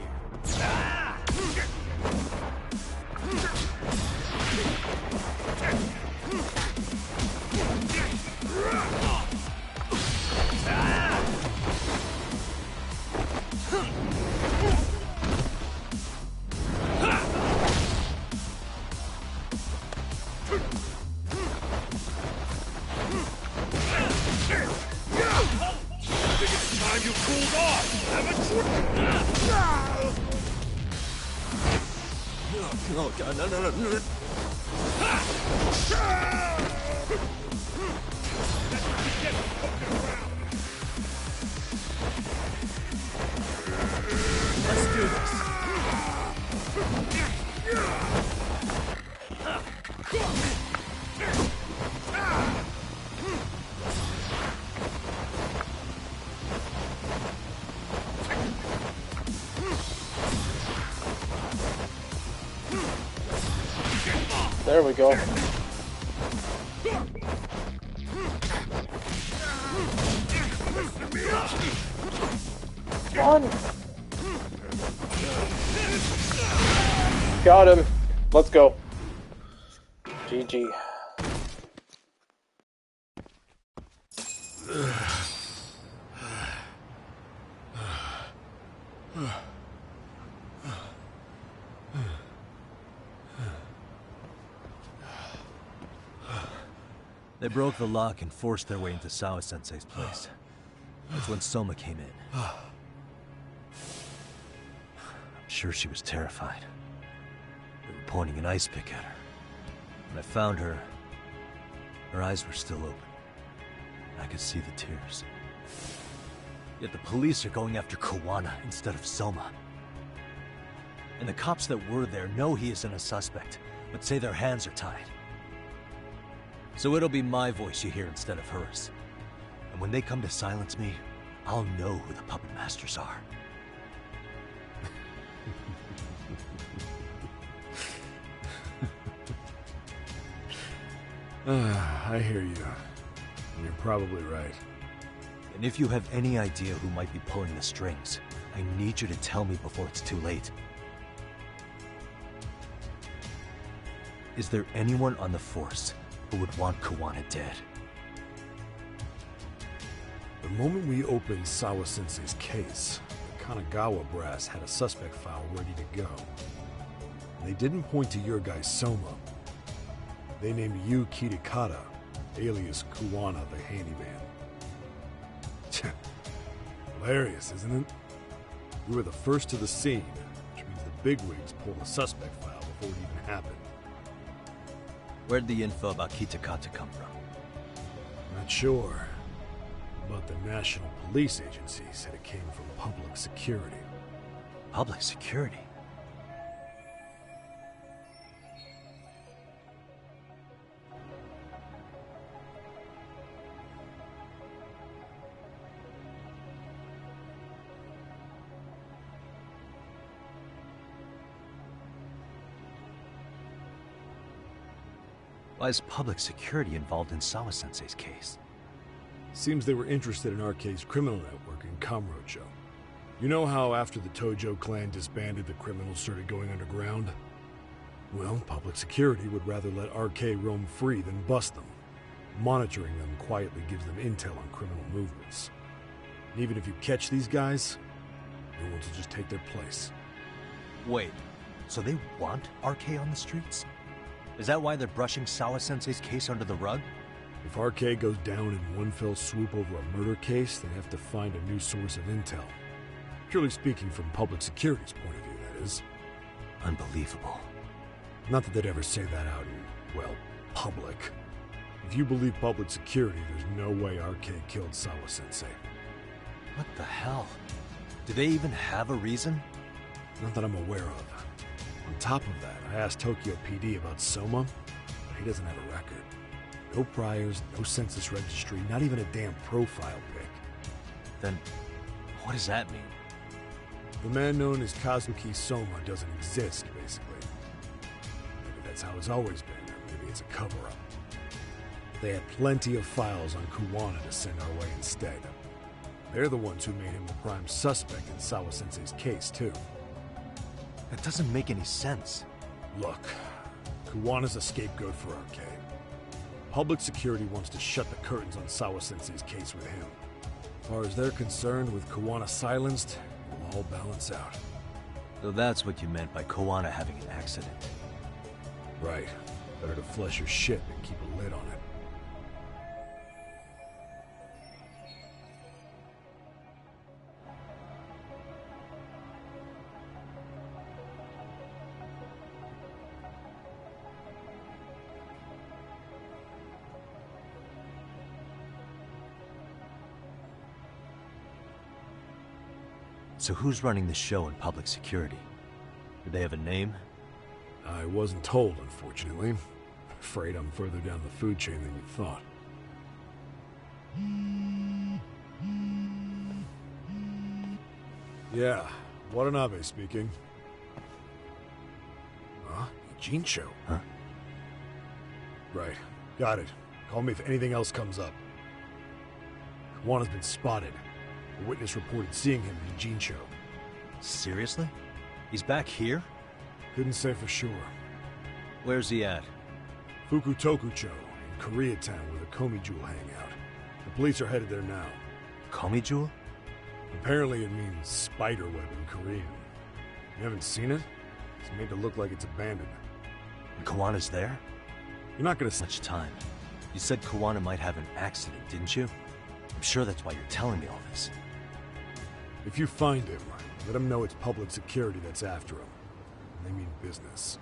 You cooled off! No. Let's do this. There we go. Come on. Got him. Let's go. GG. They broke the lock and forced their way into Sawa-sensei's place. That's when Soma came in. I'm sure she was terrified. They were pointing an ice pick at her. When I found her, her eyes were still open. I could see the tears. Yet the police are going after Kawana instead of Soma. And the cops that were there know he isn't a suspect, but say their hands are tied. So it'll be my voice you hear instead of hers. And when they come to silence me, I'll know who the puppet masters are. I hear you. You're probably right. And if you have any idea who might be pulling the strings, I need you to tell me before it's too late. Is there anyone on the force who would want Kawana dead? The moment we opened Sawa-sensei's case, the Kanagawa brass had a suspect file ready to go. They didn't point to your guy Soma. They named you Kitakata, alias Kawana the handyman. Hilarious, isn't it? You were the first to the scene, which means the bigwigs pulled the suspect file before it even happened. Where'd the info about Kitakata come from? Not sure. But the National Police Agency said it came from public security. Public security? Why is public security involved in Sawa-sensei's case? Seems they were interested in RK's criminal network in Kamurocho. You know how after the Tojo clan disbanded, the criminals started going underground? Well, public security would rather let RK roam free than bust them. Monitoring them quietly gives them intel on criminal movements. And even if you catch these guys, no one will just take their place. Wait, so they want RK on the streets? Is that why they're brushing Sawa-sensei's case under the rug? If RK goes down in one fell swoop over a murder case, they have to find a new source of intel. Purely speaking, from public security's point of view, that is. Unbelievable. Not that they'd ever say that out in, well, public. If you believe public security, there's no way RK killed Sawa-sensei. What the hell? Do they even have a reason? Not that I'm aware of. On top of that, I asked Tokyo PD about Soma, but he doesn't have a record. No priors, no census registry, not even a damn profile pic. Then, what does that mean? The man known as Kazuki Soma doesn't exist, basically. Maybe that's how it's always been, or maybe it's a cover-up. They had plenty of files on Kawana to send our way instead. They're the ones who made him the prime suspect in Sawa-sensei's case, too. That doesn't make any sense. Look, Kawana's a scapegoat for RK. Public security wants to shut the curtains on Sawa-sensei's case with him. As far as they're concerned, with Kawana silenced, it'll all balance out. So that's what you meant by Kawana having an accident. Right. Better to flush your shit than keep a lid on it. So who's running the show in public security? Do they have a name? I wasn't told, unfortunately. Afraid I'm further down the food chain than you thought. Yeah, Watanabe speaking. Huh? Jincho? Huh? Right. Got it. Call me if anything else comes up. Kawana's been spotted. A witness reported seeing him in Jincho. Seriously? He's back here? Couldn't say for sure. Where's he at? Fukutokucho, in Koreatown, where the Komi Jewel hang out. The police are headed there now. Komi Jewel? Apparently it means spider web in Korean. You haven't seen it? It's made to look like it's abandoned. And Kawana's there? You're not gonna much time. You said Kawana might have an accident, didn't you? I'm sure that's why you're telling me all this. If you find him, let him know it's public security that's after him. And they mean business.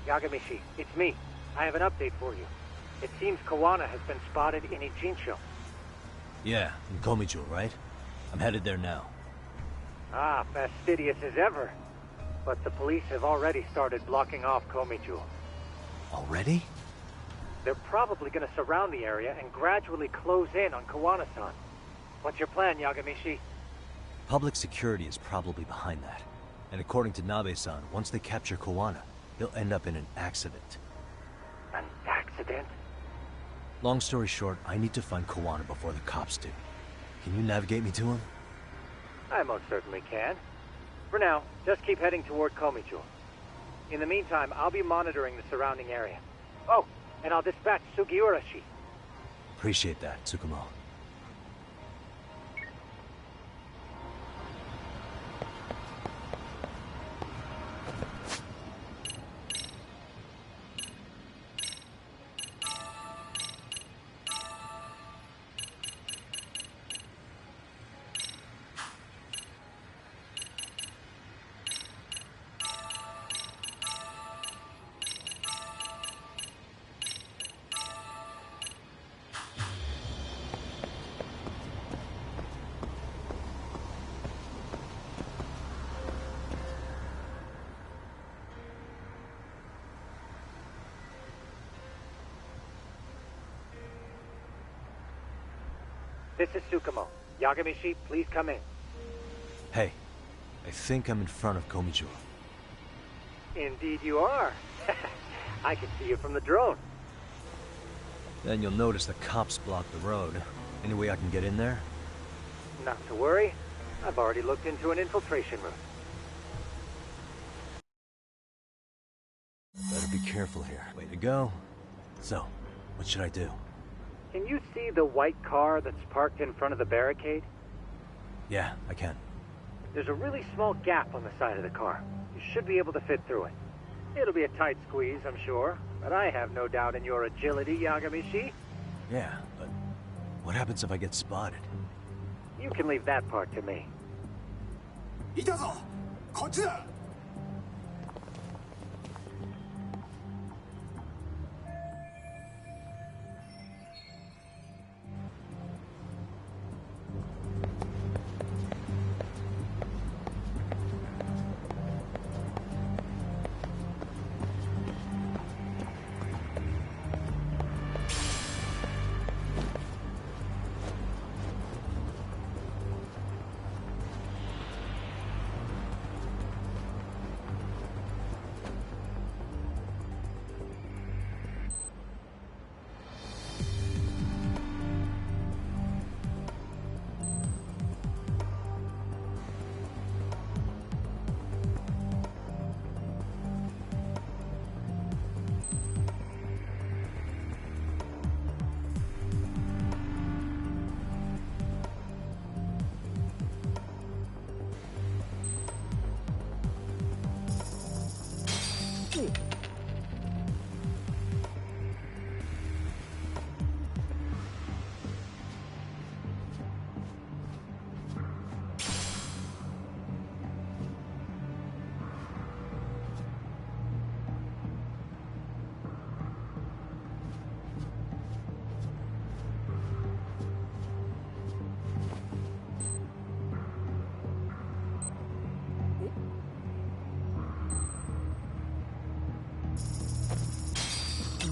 Yagamishi, it's me. I have an update for you. It seems Kawana has been spotted in Ijincho. Yeah, in Komi Jewel, right? I'm headed there now. Ah, fastidious as ever. But the police have already started blocking off Komi Jewel. Already? They're probably going to surround the area and gradually close in on Kawana-san. What's your plan, Yagamishi? Public security is probably behind that. And according to Nabe-san, once they capture Kawana, he'll end up in an accident. An accident? Long story short, I need to find Kawana before the cops do. Can you navigate me to him? I most certainly can. For now, just keep heading toward Komi Jewel. In the meantime, I'll be monitoring the surrounding area. Oh, and I'll dispatch Sugiurashi. Appreciate that, Tsukumo. This is Tsukumo. Yagamishi, please come in. Hey, I think I'm in front of Komi Jewel. Indeed you are. I can see you from the drone. Then you'll notice the cops block the road. Any way I can get in there? Not to worry. I've already looked into an infiltration route. Better be careful here. Way to go. So, what should I do? Can you see the white car that's parked in front of the barricade? Yeah, I can. There's a really small gap on the side of the car. You should be able to fit through it. It'll be a tight squeeze, I'm sure, but I have no doubt in your agility, Yagamishi. Yeah, but what happens if I get spotted? You can leave that part to me. いたぞ! こっちだ!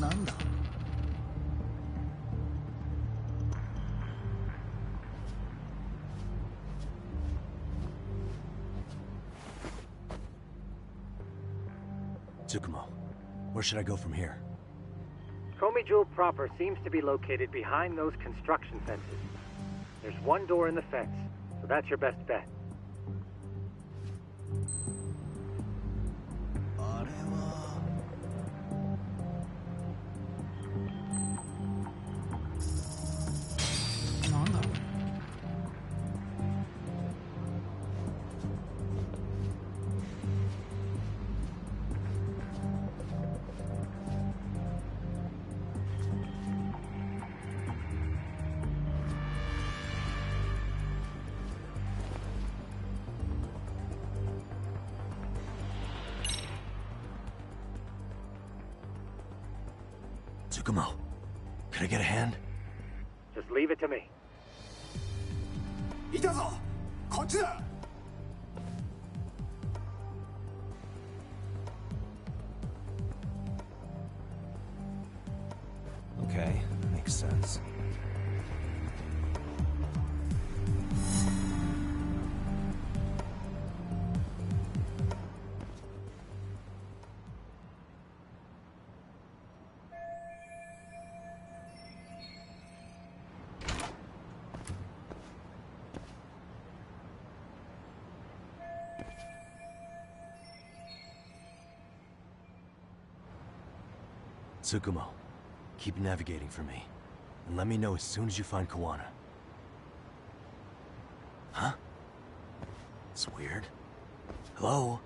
なんだ? Tsukumo, where should I go from here? Komijul proper seems to be located behind those construction fences. There's one door in the fence, so that's your best bet. Tsukumo, can I get a hand? Just leave it to me. いたぞこっちだ Okay, makes sense. Tsukumo, keep navigating for me, and let me know as soon as you find Kawana. Huh? It's weird. Hello?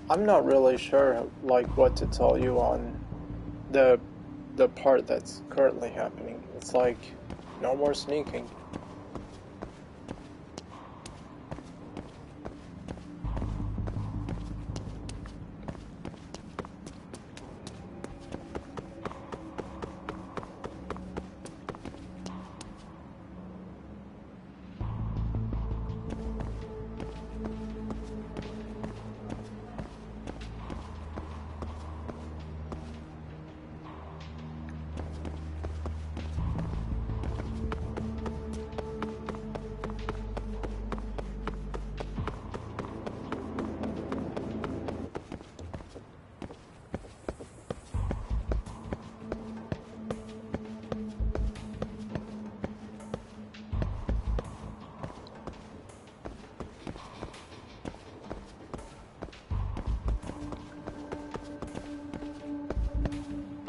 I'm not really sure, like, what to tell you on the part that's currently happening. It's like, no more sneaking.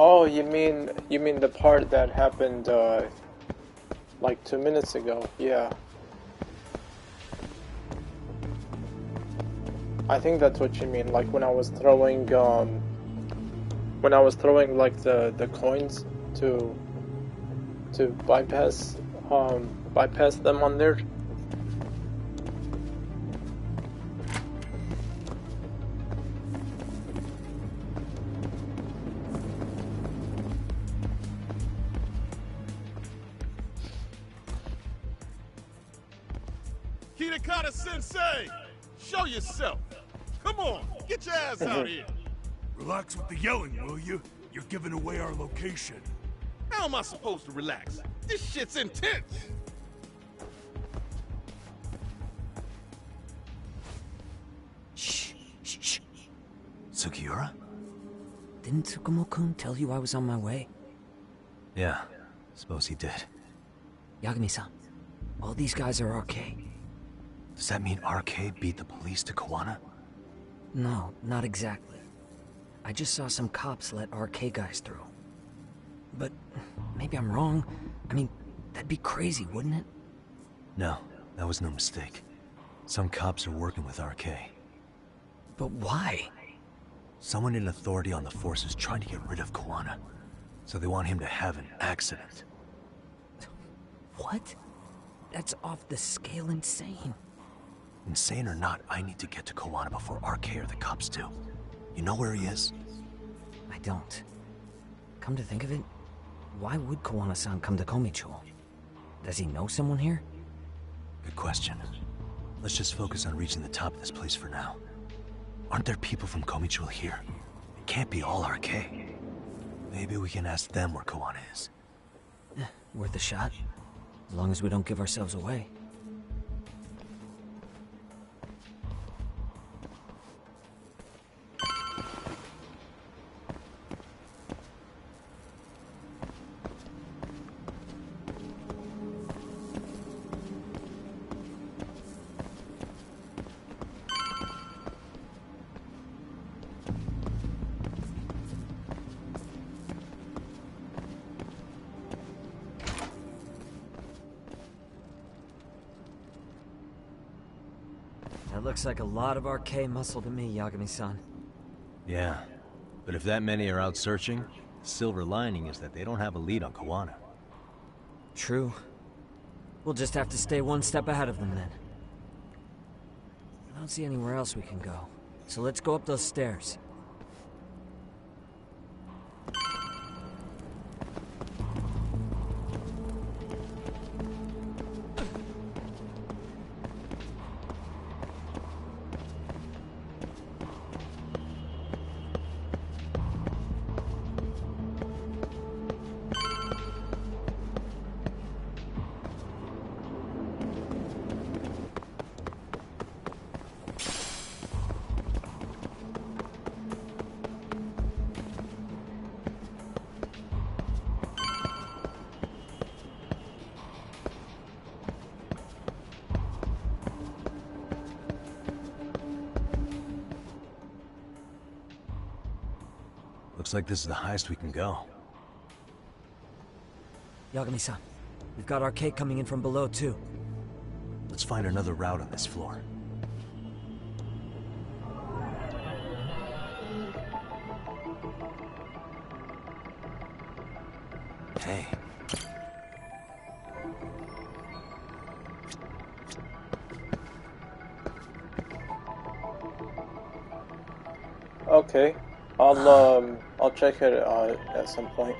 Oh, you mean the part that happened, like 2 minutes ago? Yeah. I think that's what you mean, like when I was throwing, like the coins to bypass them on there. Sensei! Show yourself! Come on, get your ass out here! Relax with the yelling, will you? You're giving away our location. How am I supposed to relax? This shit's intense! Shh, shh, shh. Sugiura? Didn't Tsukumo-kun tell you I was on my way? Yeah, suppose he did. Yagami-san, all these guys are RK. Does that mean RK beat the police to Kawana? No, not exactly. I just saw some cops let RK guys through. But maybe I'm wrong. I mean, that'd be crazy, wouldn't it? No, that was no mistake. Some cops are working with RK. But why? Someone in authority on the force is trying to get rid of Kuwana. So they want him to have an accident. What? That's off the scale insane. Insane or not, I need to get to Kuwana before RK or the cops do. You know where he is? I don't. Come to think of it, why would Kuwana-san come to Komicho? Does he know someone here? Good question. Let's just focus on reaching the top of this place for now. Aren't there people from Komicho here? It can't be all RK. Maybe we can ask them where Kuwana is. Worth a shot. As long as we don't give ourselves away. That looks like a lot of RK muscle to me, Yagami-san. Yeah, but if that many are out searching, the silver lining is that they don't have a lead on Kuwana. True. We'll just have to stay one step ahead of them then. I don't see anywhere else we can go. So let's go up those stairs. Looks like this is the highest we can go. Yagami-san, we've got RK coming in from below too. Let's find another route on this floor. Hey. Okay. I'll check it at some point.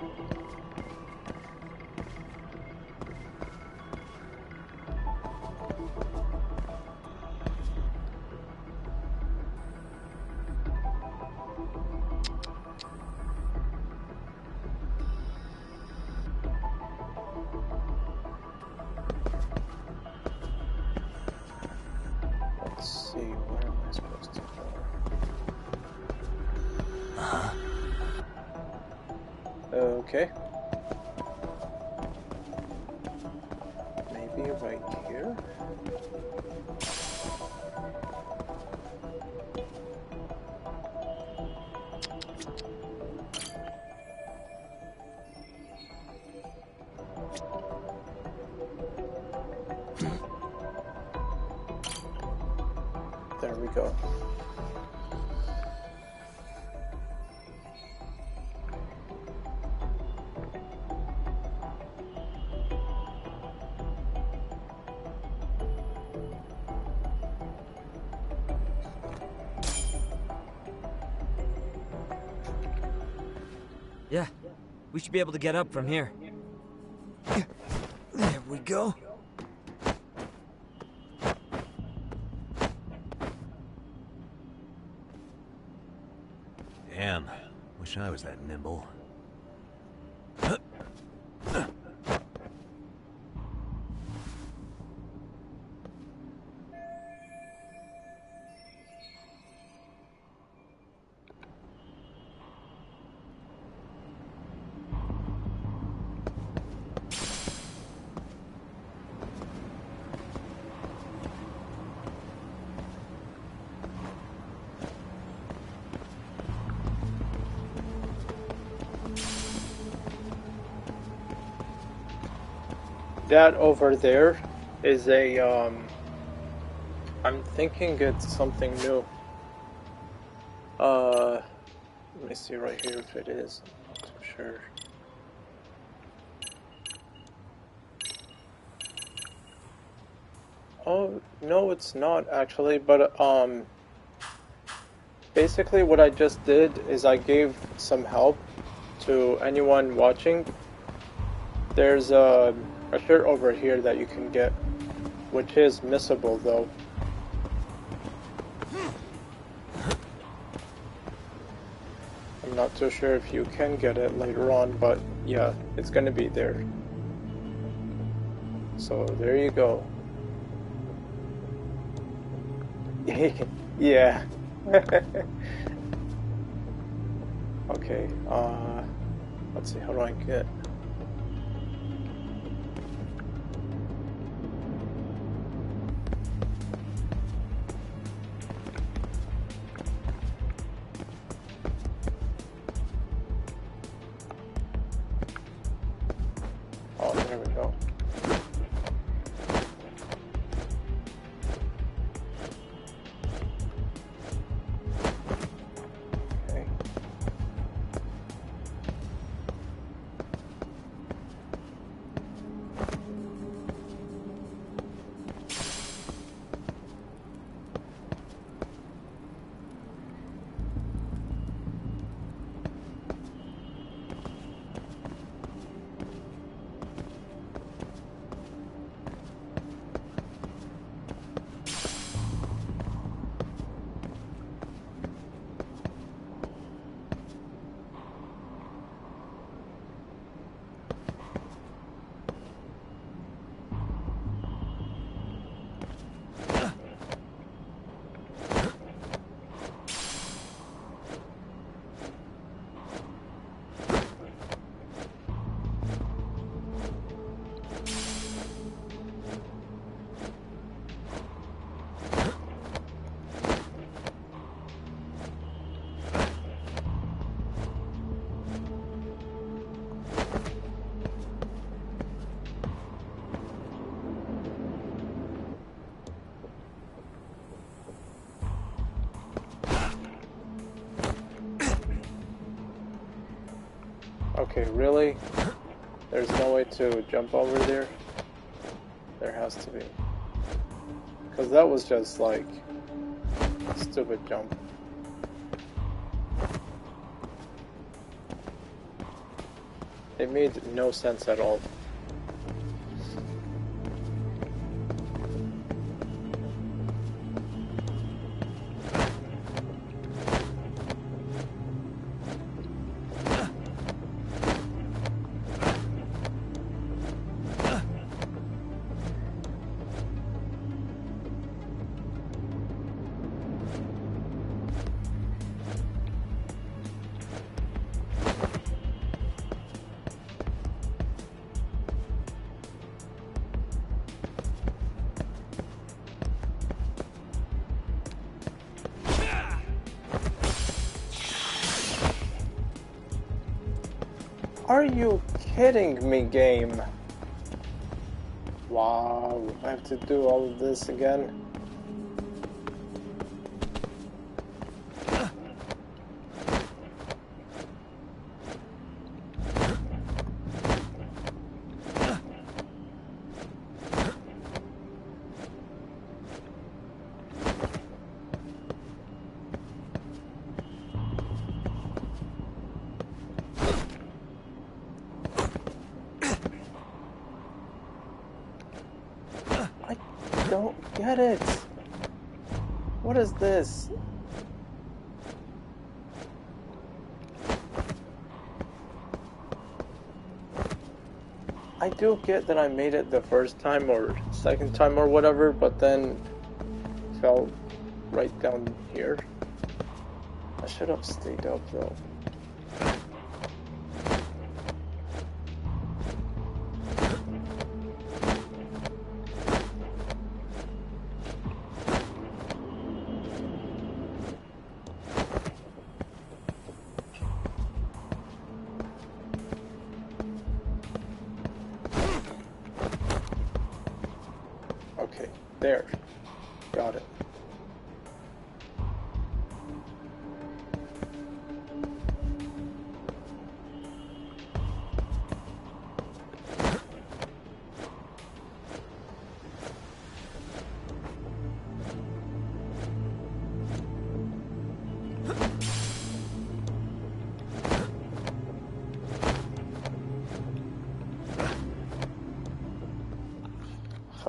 Let's see, where am I supposed to go? Okay. Maybe right here? There we go. Yeah, we should be able to get up from here. There we go. Damn, wish I was that nimble. That over there is a, I'm thinking it's something new. Let me see right here if it is. I'm not too sure. Oh, no, it's not actually, but, basically what I just did is I gave some help to anyone watching. There's a shirt over here that you can get, which is missable though. I'm not too sure if you can get it later on, but yeah, it's gonna be there. So there you go. Yeah. Okay, let's see, how do I get... Oh, there we go. Okay. Okay, really? There's no way to jump over there? There has to be. Because that was just like a stupid jump. It made no sense at all. Are you kidding me, game? Wow, I have to do all of this again. Don't get it. What is this? I do get that I made it the first time or second time or whatever, but then fell right down here. I should have stayed up though. Okay, there. Got it.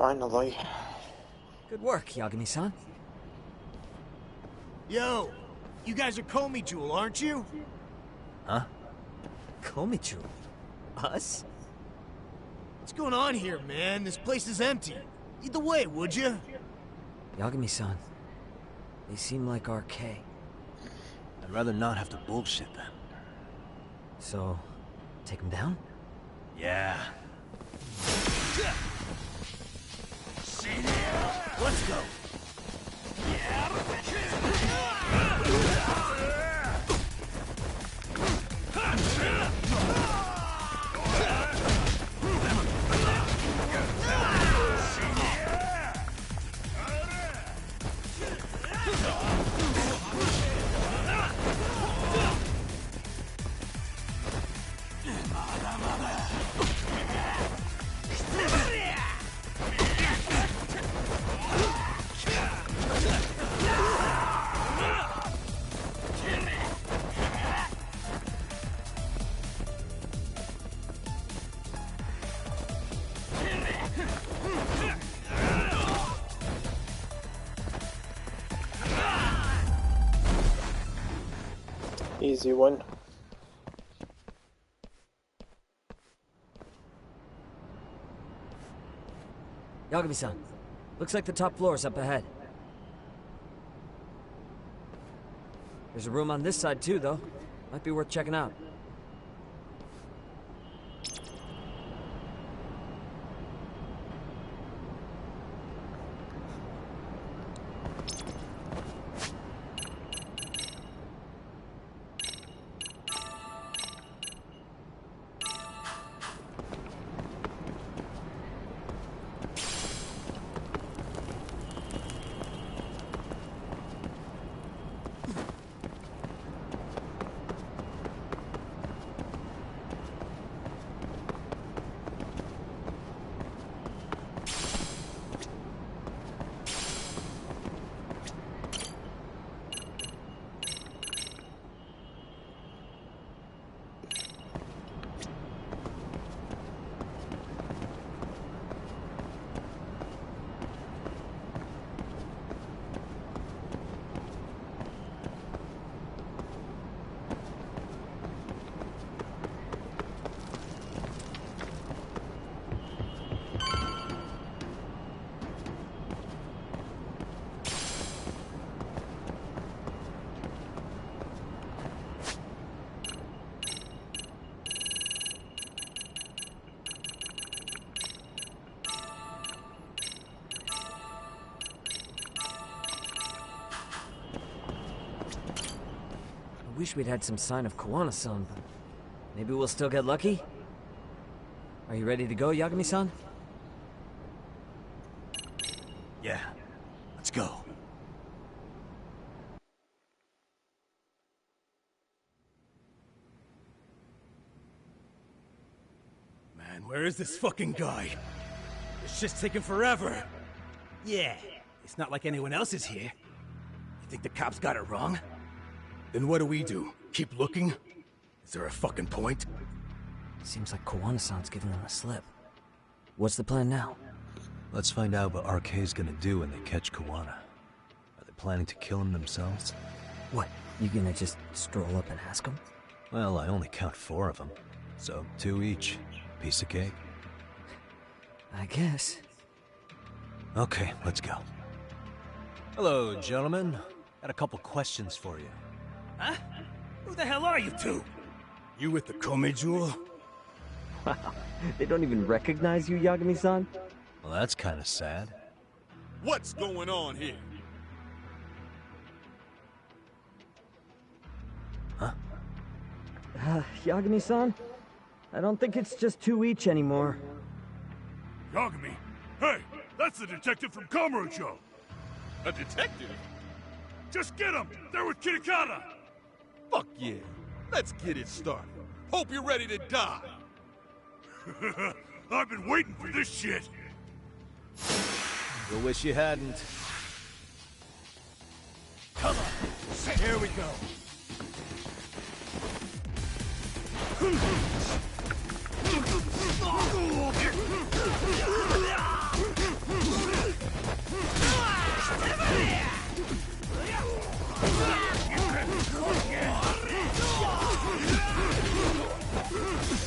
Finally. Good work, Yagami-san. Yo, you guys are Komi Jewel, aren't you? Huh? Komi Jewel? Us? What's going on here, man? This place is empty. Lead the way, would you? Yagami-san, they seem like RK. I'd rather not have to bullshit them. So, take them down? Yeah. Let's go. Easy one. Yagami-san, looks like the top floor is up ahead. There's a room on this side too, though. Might be worth checking out. I wish we'd had some sign of Kawana-san, but maybe we'll still get lucky? Are you ready to go, Yagami-san? Yeah, let's go. Man, where is this fucking guy? It's just taking forever. Yeah, it's not like anyone else is here. You think the cops got it wrong? Then what do? Keep looking? Is there a fucking point? Seems like Kawana-san's giving them a slip. What's the plan now? Let's find out what RK's gonna do when they catch Kawana. Are they planning to kill him themselves? What, you gonna just stroll up and ask them? Well, I only count 4 of them, so 2 each. Piece of cake. I guess. Okay, let's go. Hello, gentlemen. Got a couple questions for you. Huh? Who the hell are you two? You with the Komi Jewel? Wow, they don't even recognize you, Yagami-san? Well, that's kind of sad. What's going on here? Huh? Yagami-san? I don't think it's just 2 each anymore. Yagami? Hey, that's the detective from Kamurocho. A detective? Just get him! They're with Kitakata! Fuck yeah. Let's get it started. Hope you're ready to die. I've been waiting for this shit. You'll wish you hadn't. Come on. Here we go.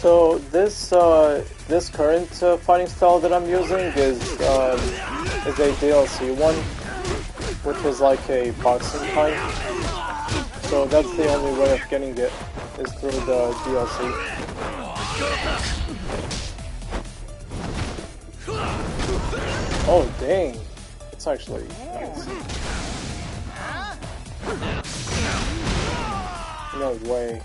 So this current fighting style that I'm using is a DLC one, which is like a boxing type. So that's the only way of getting it, is through the DLC. Oh dang, it's actually nice. No way.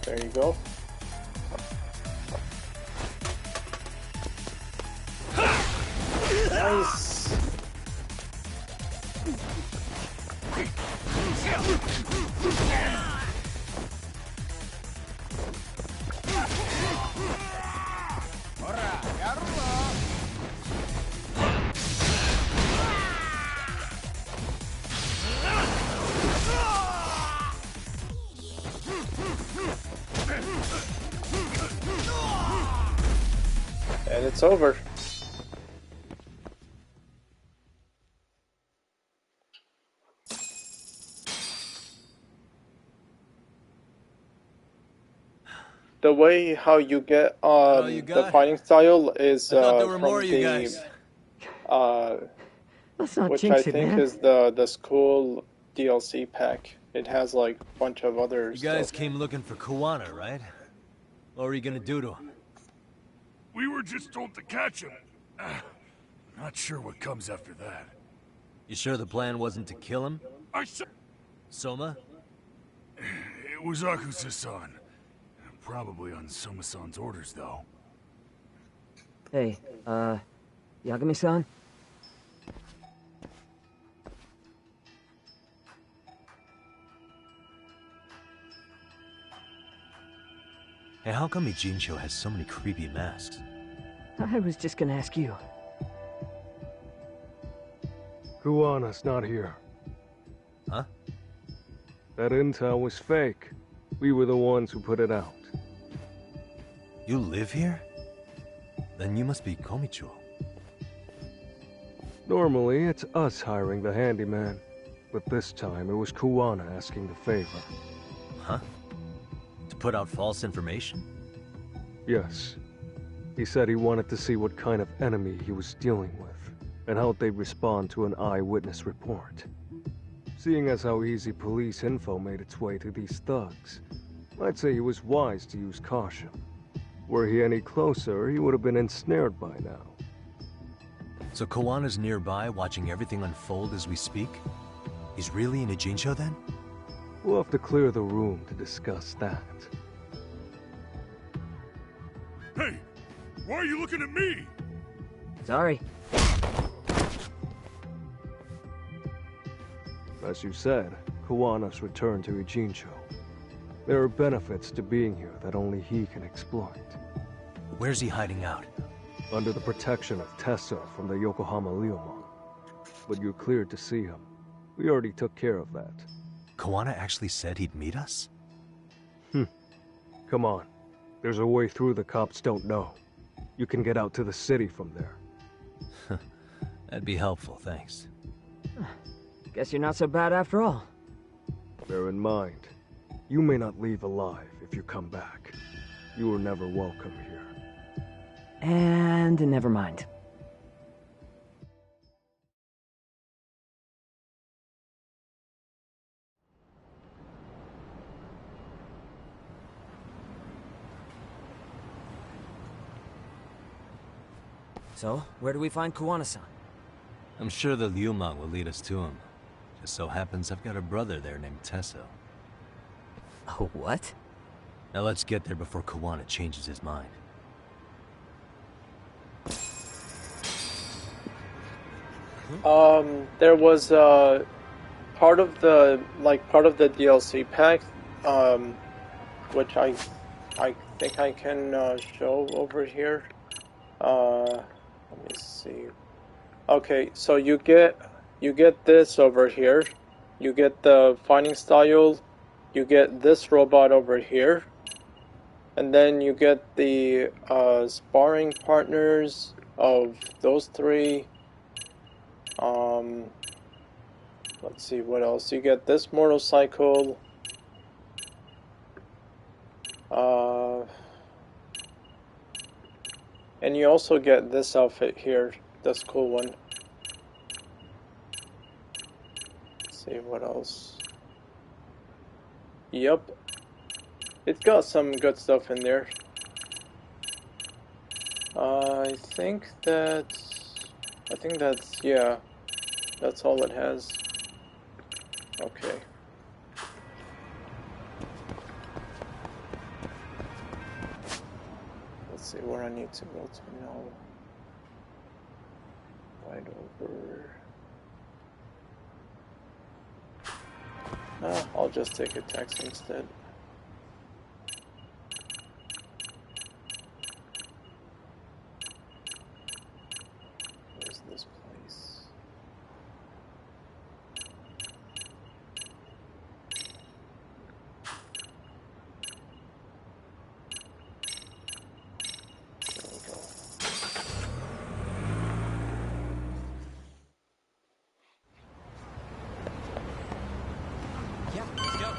There you go. Nice. And it's over. The way how you get the fighting style is from the Let's not which jinx I it, think man. is the school DLC pack. It has like a bunch of other You guys stuff. came looking for Kuwana, right? What were you gonna do to him? We were just told to catch him. Not sure what comes after that. You sure the plan wasn't to kill him? I said Soma? it was Akusa-san. Probably on Soma-san's orders, though. Hey, Yagami-san? Hey, how come Ijincho has so many creepy masks? I was just gonna ask you. Kuwana's not here. Huh? That intel was fake. We were the ones who put it out. You live here? Then you must be Komicho. Normally, it's us hiring the handyman. But this time, it was Kuwana asking the favor. Huh? To put out false information? Yes. He said he wanted to see what kind of enemy he was dealing with, and how they'd respond to an eyewitness report. Seeing as how easy police info made its way to these thugs, I'd say he was wise to use caution. Were he any closer, he would have been ensnared by now. So Kawana's nearby, watching everything unfold as we speak? He's really in Ijincho then? We'll have to clear the room to discuss that. Hey, why are you looking at me? Sorry. As you said, Kawana's returned to Ijincho. There are benefits to being here that only he can exploit. Where's he hiding out? Under the protection of Tessa from the Yokohama Ryomon. But you're cleared to see him. We already took care of that. Kawana actually said he'd meet us? Come on. There's a way through the cops don't know. You can get out to the city from there. That'd be helpful, thanks. Guess you're not so bad after all. Bear in mind, you may not leave alive if you come back. You were never welcome here. And never mind. So, where do we find Kuwana-san? I'm sure the Ryumang will lead us to him. Just so happens I've got a brother there named Tesso. Oh, what? Now let's get there before Kawana changes his mind. There was part of the DLC pack, which I think I can show over here. Let me see. Okay, so you get this over here. You get the fighting style. You get this robot over here, and then you get the sparring partners of those three. Let's see what else. You get this motorcycle. And you also get this outfit here. This cool one. Let's see what else. Yep. It's got some good stuff in there. I think that's, yeah, that's all it has. Okay. Let's see where I need to go to now. Right over. I'll just take a taxi instead. Where's this place? There we go. Yeah, let's go.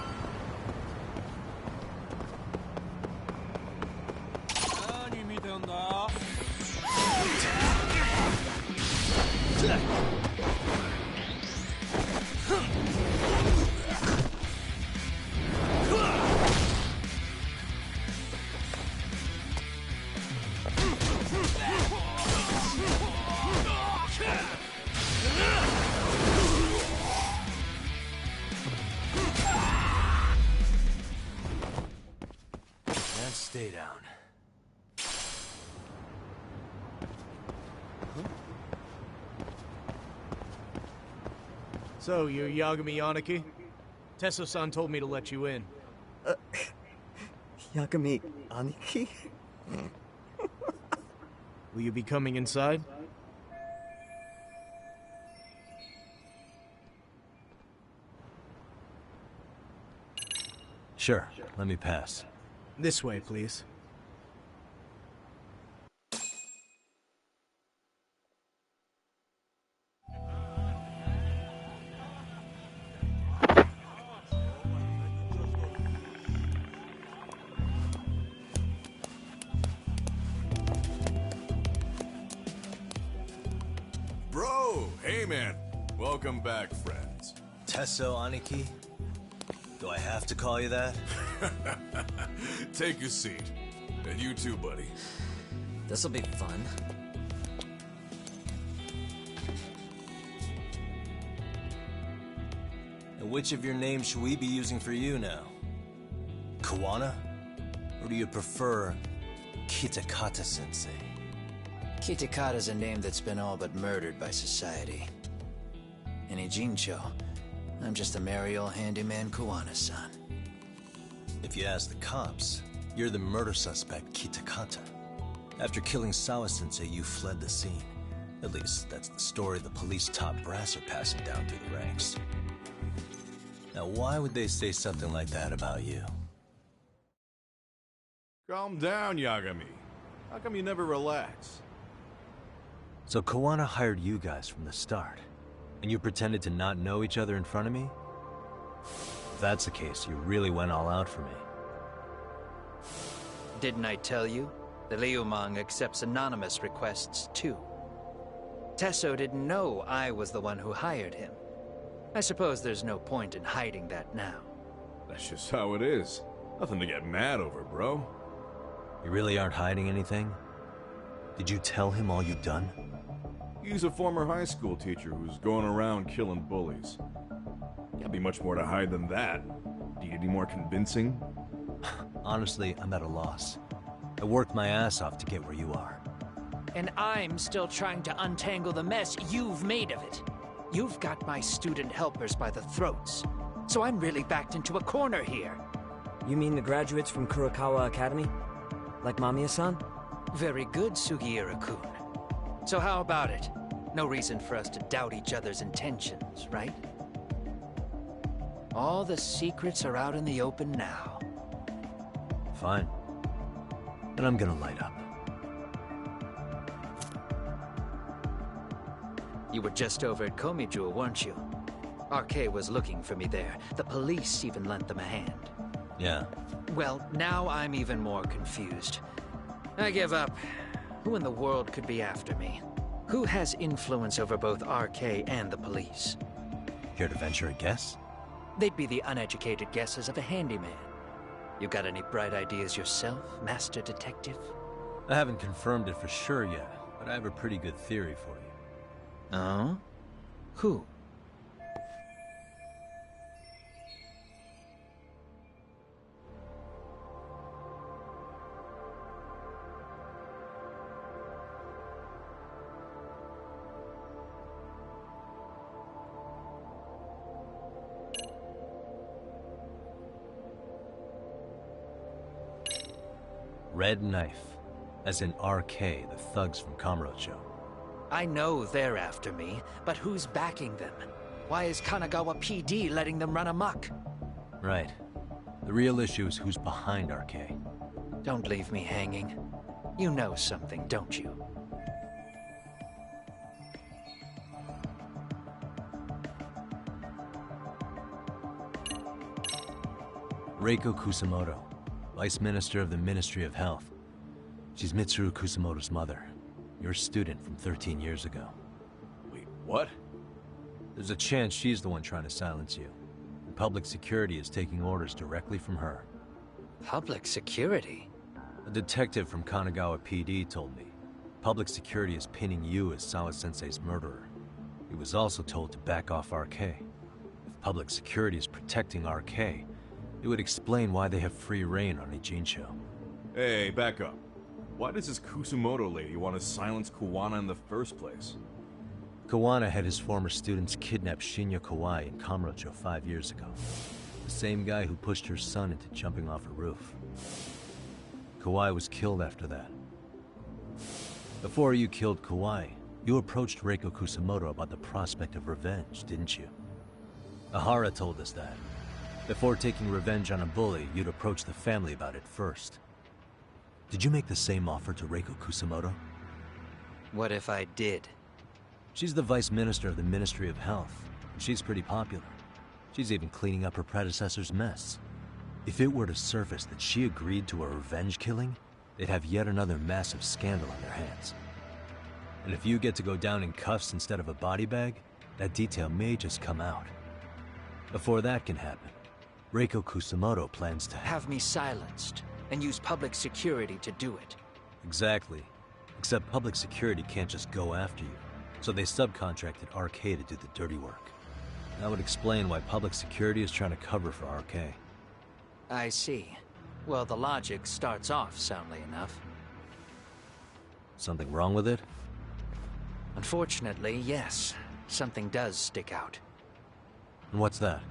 And stay down. So, you're Yagami Yaniki? Tesso-san told me to let you in. Yagami Aniki? Will you be coming inside? Sure, let me pass. This way, please. Bro, hey man. Welcome back, friends. Tesso Aniki? Do I have to call you that? Take a seat. And you too, buddy. This'll be fun. And which of your names should we be using for you now? Kawana? Or do you prefer Kitakata-sensei? Kitakata's a name that's been all but murdered by society. In Ijincho, I'm just a merry old handyman Kawana-san. If you ask the cops, you're the murder suspect Kitakata. After killing Sawa-sensei, you fled the scene. At least, that's the story the police top brass are passing down through the ranks. Now, why would they say something like that about you? Calm down, Yagami. How come you never relax? So Kawana hired you guys from the start, and you pretended to not know each other in front of me? If that's the case, you really went all out for me. Didn't I tell you? The Liumang accepts anonymous requests, too. Tesso didn't know I was the one who hired him. I suppose there's no point in hiding that now. That's just how it is. Nothing to get mad over, bro. You really aren't hiding anything? Did you tell him all you've done? He's a former high school teacher who's going around killing bullies. Can't be much more to hide than that. Do you need any more convincing? Honestly, I'm at a loss. I worked my ass off to get where you are. And I'm still trying to untangle the mess you've made of it. You've got my student helpers by the throats. So I'm really backed into a corner here. You mean the graduates from Kurokawa Academy? Like Mamiya-san? Very good, Sugiura-kun. So how about it? No reason for us to doubt each other's intentions, right? All the secrets are out in the open now. Fine. Then I'm gonna light up. You were just over at Komijul, weren't you? RK was looking for me there. The police even lent them a hand. Yeah. Well, now I'm even more confused. I give up. Who in the world could be after me? Who has influence over both RK and the police? Care to venture a guess? They'd be the uneducated guesses of a handyman. You got any bright ideas yourself, Master Detective? I haven't confirmed it for sure yet, but I have a pretty good theory for you. Oh? Who? Red Knife, as in RK, the thugs from Kamurocho. I know they're after me, but who's backing them? Why is Kanagawa PD letting them run amok? Right. The real issue is who's behind RK. Don't leave me hanging. You know something, don't you? Reiko Kusamoto, Vice Minister of the Ministry of Health. She's Mitsuru Kusamoto's mother, your student from 13 years ago. Wait, what? There's a chance she's the one trying to silence you. And public security is taking orders directly from her. Public security? A detective from Kanagawa PD told me. Public security is pinning you as Sawa-sensei's murderer. He was also told to back off RK. If public security is protecting RK, it would explain why they have free reign on Ijincho. Hey, back up. Why does this Kusumoto lady want to silence Kawana in the first place? Kawana had his former students kidnap Shinya Kawai in Kamurocho 5 years ago. The same guy who pushed her son into jumping off a roof. Kawai was killed after that. Before you killed Kawai, you approached Reiko Kusamoto about the prospect of revenge, didn't you? Ahara told us that. Before taking revenge on a bully, you'd approach the family about it first. Did you make the same offer to Reiko Kusamoto? What if I did? She's the Vice Minister of the Ministry of Health, and she's pretty popular. She's even cleaning up her predecessor's mess. If it were to surface that she agreed to a revenge killing, they'd have yet another massive scandal on their hands. And if you get to go down in cuffs instead of a body bag, that detail may just come out. Before that can happen, Reiko Kusamoto plans to have me silenced and use public security to do it. Exactly. Except public security can't just go after you, so they subcontracted RK to do the dirty work. That would explain why public security is trying to cover for RK. I see. Well, the logic starts off soundly enough. Something wrong with it? Unfortunately, yes. Something does stick out. And what's that?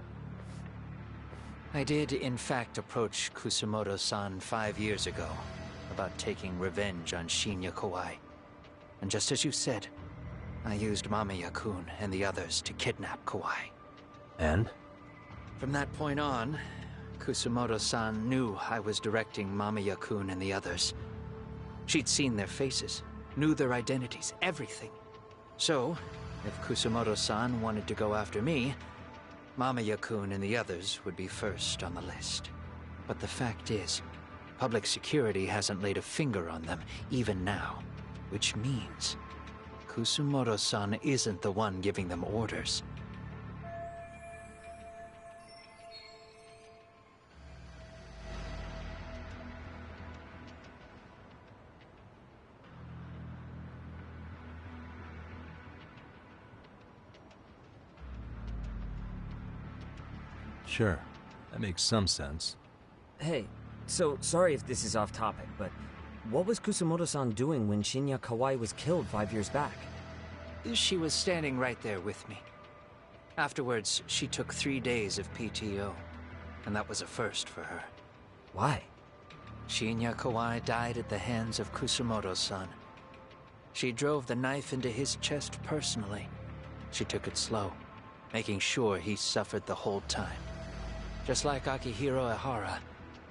I did, in fact, approach Kusamoto-san 5 years ago about taking revenge on Shinya Kawai. And just as you said, I used Mamiya-kun and the others to kidnap Kawai. And? From that point on, Kusamoto-san knew I was directing Mamiya-kun and the others. She'd seen their faces, knew their identities, everything. So, if Kusamoto-san wanted to go after me, Mamiya-kun and the others would be first on the list. But the fact is, public security hasn't laid a finger on them, even now. Which means, Kusamoto-san isn't the one giving them orders. Sure. That makes some sense. Hey, so sorry if this is off topic, but what was Kusamoto-san doing when Shinya Kawai was killed 5 years back? She was standing right there with me. Afterwards, she took 3 days of PTO, and that was a first for her. Why? Shinya Kawai died at the hands of Kusamoto-san. She drove the knife into his chest personally. She took it slow, making sure he suffered the whole time. Just like Akihiro Ehara,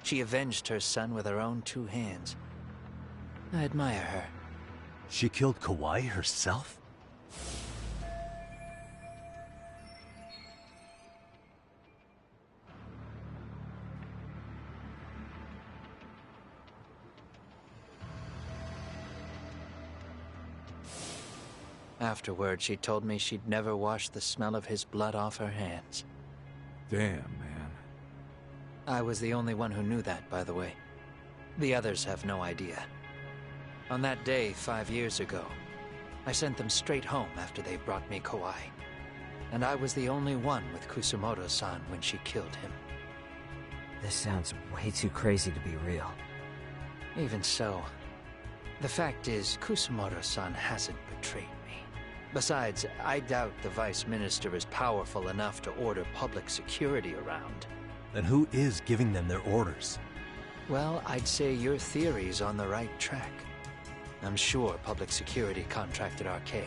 she avenged her son with her own 2 hands. I admire her. She killed Kawai herself? Afterward, she told me she'd never wash the smell of his blood off her hands. Damn, man. I was the only one who knew that, by the way. The others have no idea. On that day, 5 years ago, I sent them straight home after they brought me Kawai. And I was the only one with Kusumoto-san when she killed him. This sounds way too crazy to be real. Even so, the fact is, Kusumoto-san hasn't betrayed me. Besides, I doubt the Vice Minister is powerful enough to order public security around. Then who is giving them their orders? Well, I'd say your theory's on the right track. I'm sure public security contracted RK.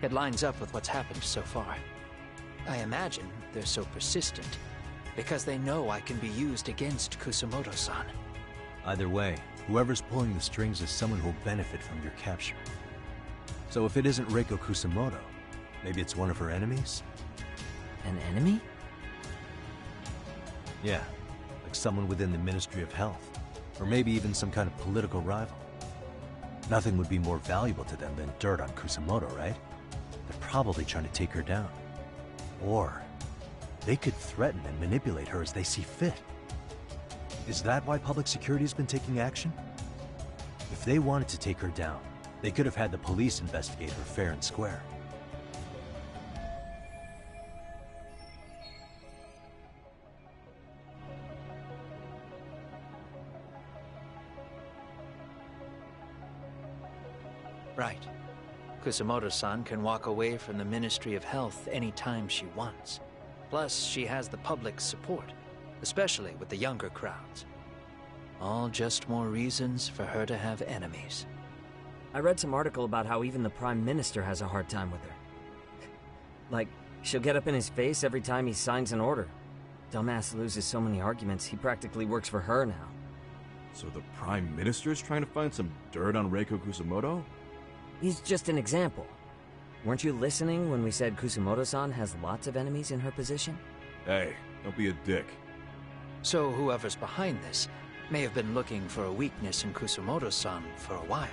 It lines up with what's happened so far. I imagine they're so persistent because they know I can be used against Kusumoto-san. Either way, whoever's pulling the strings is someone who'll benefit from your capture. So if it isn't Reiko Kusumoto, maybe it's one of her enemies? An enemy? Yeah, like someone within the Ministry of Health, or maybe even some kind of political rival. Nothing would be more valuable to them than dirt on Kusumoto, right? They're probably trying to take her down. Or they could threaten and manipulate her as they see fit. Is that why public security has been taking action? If they wanted to take her down, they could have had the police investigate her fair and square. Right. Kusumoto-san can walk away from the Ministry of Health anytime she wants. Plus, she has the public's support, especially with the younger crowds. All just more reasons for her to have enemies. I read some article about how even the Prime Minister has a hard time with her. Like, she'll get up in his face every time he signs an order. Dumbass loses so many arguments, he practically works for her now. So the Prime Minister's trying to find some dirt on Reiko Kusumoto? He's just an example. Weren't you listening when we said Kusumoto-san has lots of enemies in her position? Hey, don't be a dick. So whoever's behind this may have been looking for a weakness in Kusumoto-san for a while.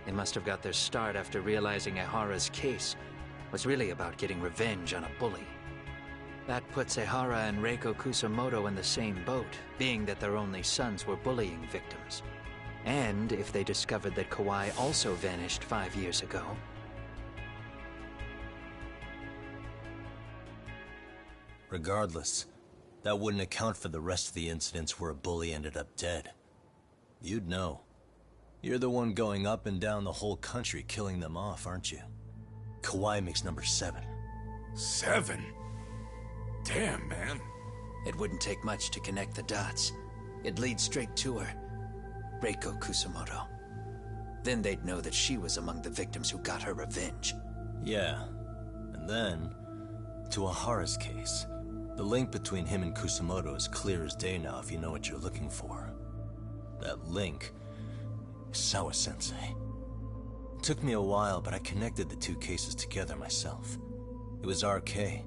They must have got their start after realizing Ehara's case was really about getting revenge on a bully. That puts Ehara and Reiko Kusumoto in the same boat, being that their only sons were bullying victims. And if they discovered that Kawai also vanished 5 years ago... Regardless, that wouldn't account for the rest of the incidents where a bully ended up dead. You'd know. You're the one going up and down the whole country killing them off, aren't you? Kawai makes number 7. 7? Damn, man. It wouldn't take much to connect the dots. It'd lead straight to her. Reiko Kusumoto. Then they'd know that she was among the victims who got her revenge. Yeah. And then, to Ahara's case. The link between him and Kusumoto is clear as day now if you know what you're looking for. That link is Sawa-sensei. It took me a while, but I connected the two cases together myself. It was RK.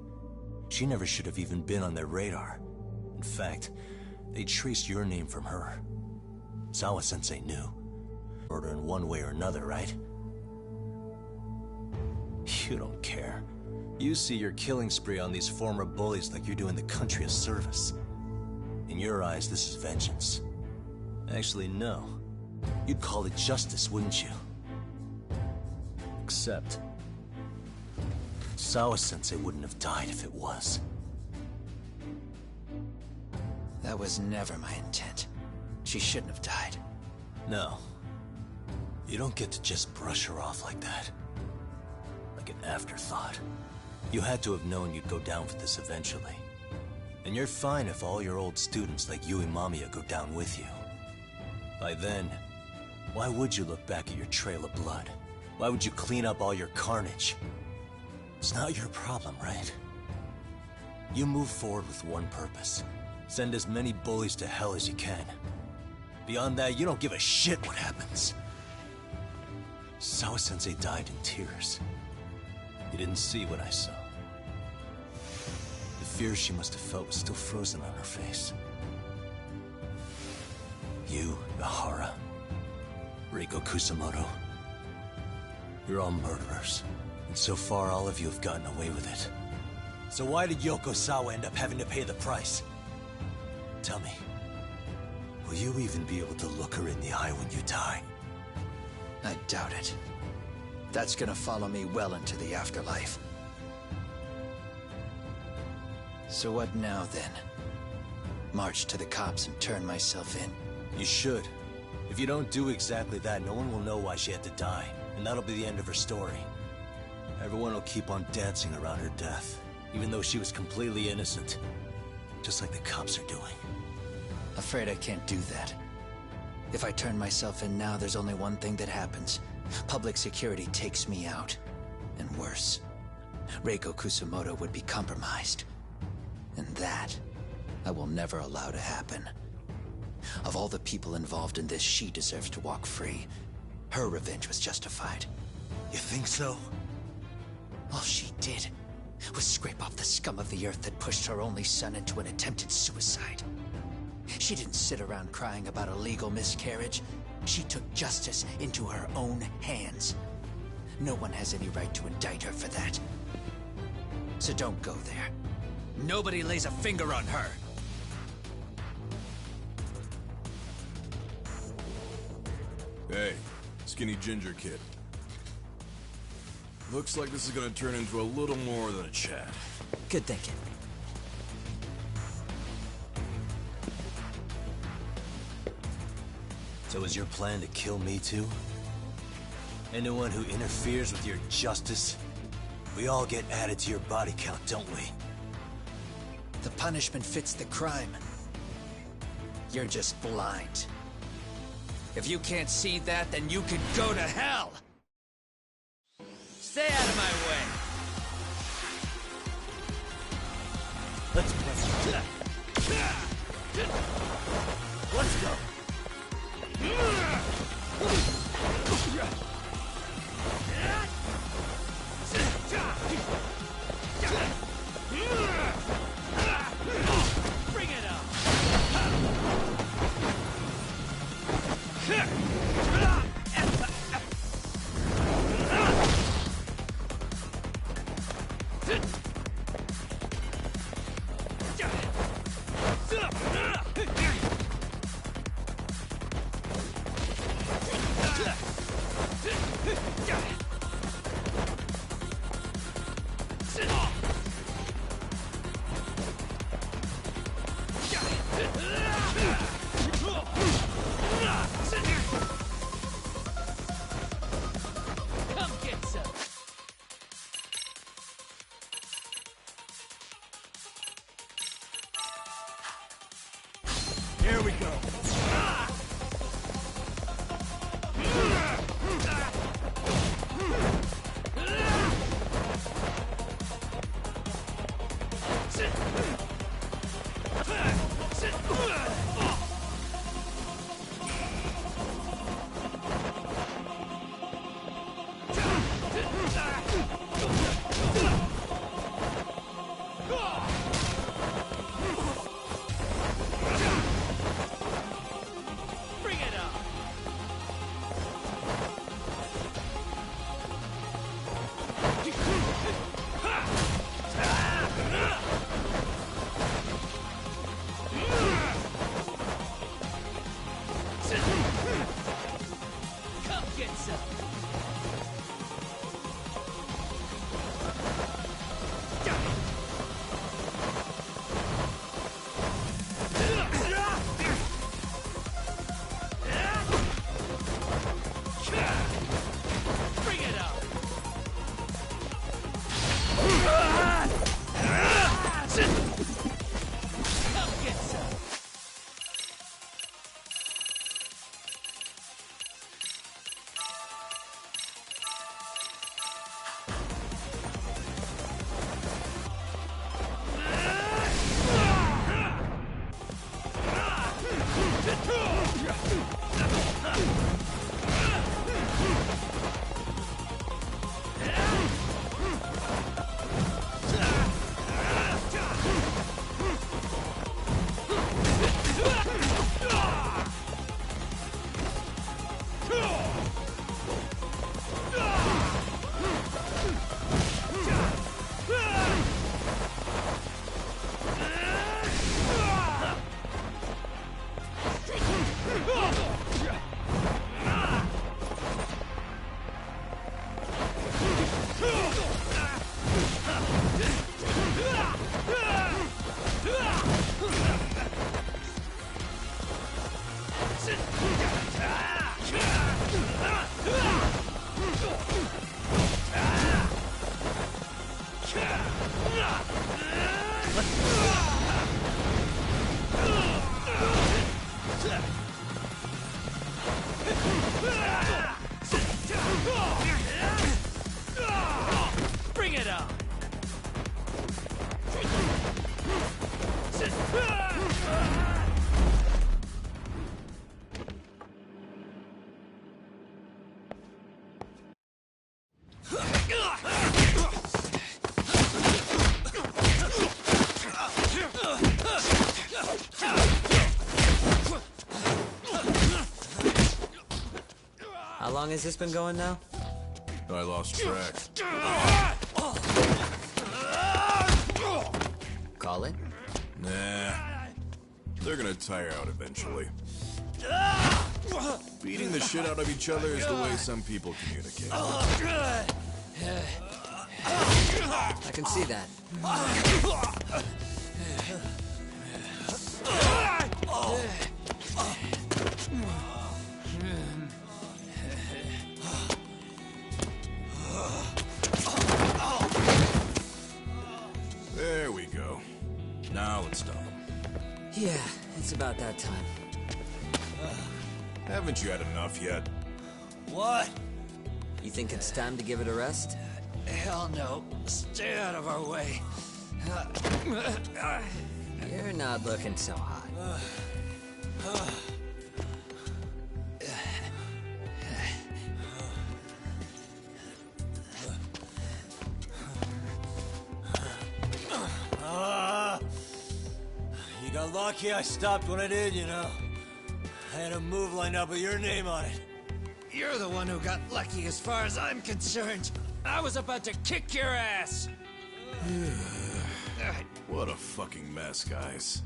She never should have even been on their radar. In fact, they traced your name from her. Sawa-sensei knew. Murder in one way or another, right? You don't care. You see your killing spree on these former bullies like you're doing the country a service. In your eyes, this is vengeance. Actually, no. You'd call it justice, wouldn't you? Except... Sawa-sensei wouldn't have died if it was. That was never my intent. She shouldn't have died. No. You don't get to just brush her off like that. Like an afterthought. You had to have known you'd go down for this eventually. And you're fine if all your old students like Yui Mamiya go down with you. By then, why would you look back at your trail of blood? Why would you clean up all your carnage? It's not your problem, right? You move forward with one purpose. Send as many bullies to hell as you can. Beyond that, you don't give a shit what happens. Sawa-sensei died in tears. You didn't see what I saw. The fear she must have felt was still frozen on her face. You, Ehara, Reiko Kusumoto, you're all murderers, And so far, all of you have gotten away with it. So why did Yoko Sawa end up having to pay the price? Tell me, will you even be able to look her in the eye when you die? I doubt it. That's gonna follow me well into the afterlife. So what now, then? March to the cops and turn myself in? You should. If you don't do exactly that, no one will know why she had to die. And that'll be the end of her story. Everyone will keep on dancing around her death, even though she was completely innocent. Just like the cops are doing. Afraid I can't do that. If I turn myself in now, there's only one thing that happens. Public security takes me out. And worse. Reiko Kusumoto would be compromised. And that, I will never allow to happen. Of all the people involved in this, she deserves to walk free. Her revenge was justified. You think so? All she did was scrape off the scum of the earth that pushed her only son into an attempted suicide. She didn't sit around crying about a legal miscarriage. She took justice into her own hands. No one has any right to indict her for that. So don't go there. Nobody lays a finger on her. Hey, skinny ginger kid. Looks like this is gonna turn into a little more than a chat. Good thinking. So is your plan to kill me too? Anyone who interferes with your justice, we all get added to your body count, don't we? The punishment fits the crime. You're just blind. If you can't see that, then you can go to hell! Stay out of my way! Let's play. Let's go! Bring it up! Come get some! Here we go. Bring it up! Come get some! Bring it up! Come get some! on. How long has this been going now? I lost track. Call it? Nah. They're gonna tire out eventually. Beating the shit out of each other is the way some people communicate. I can see that. There we go. Now let's stop them. Yeah, it's about that time. Haven't you had enough yet? What? You think it's time to give it a rest? Hell no. Stay out of our way. You're not looking so hot. You got lucky I stopped when I did, you know. I had a move lined up with your name on it. You're the one who got lucky as far as I'm concerned. I was about to kick your ass. What a fucking mess, guys.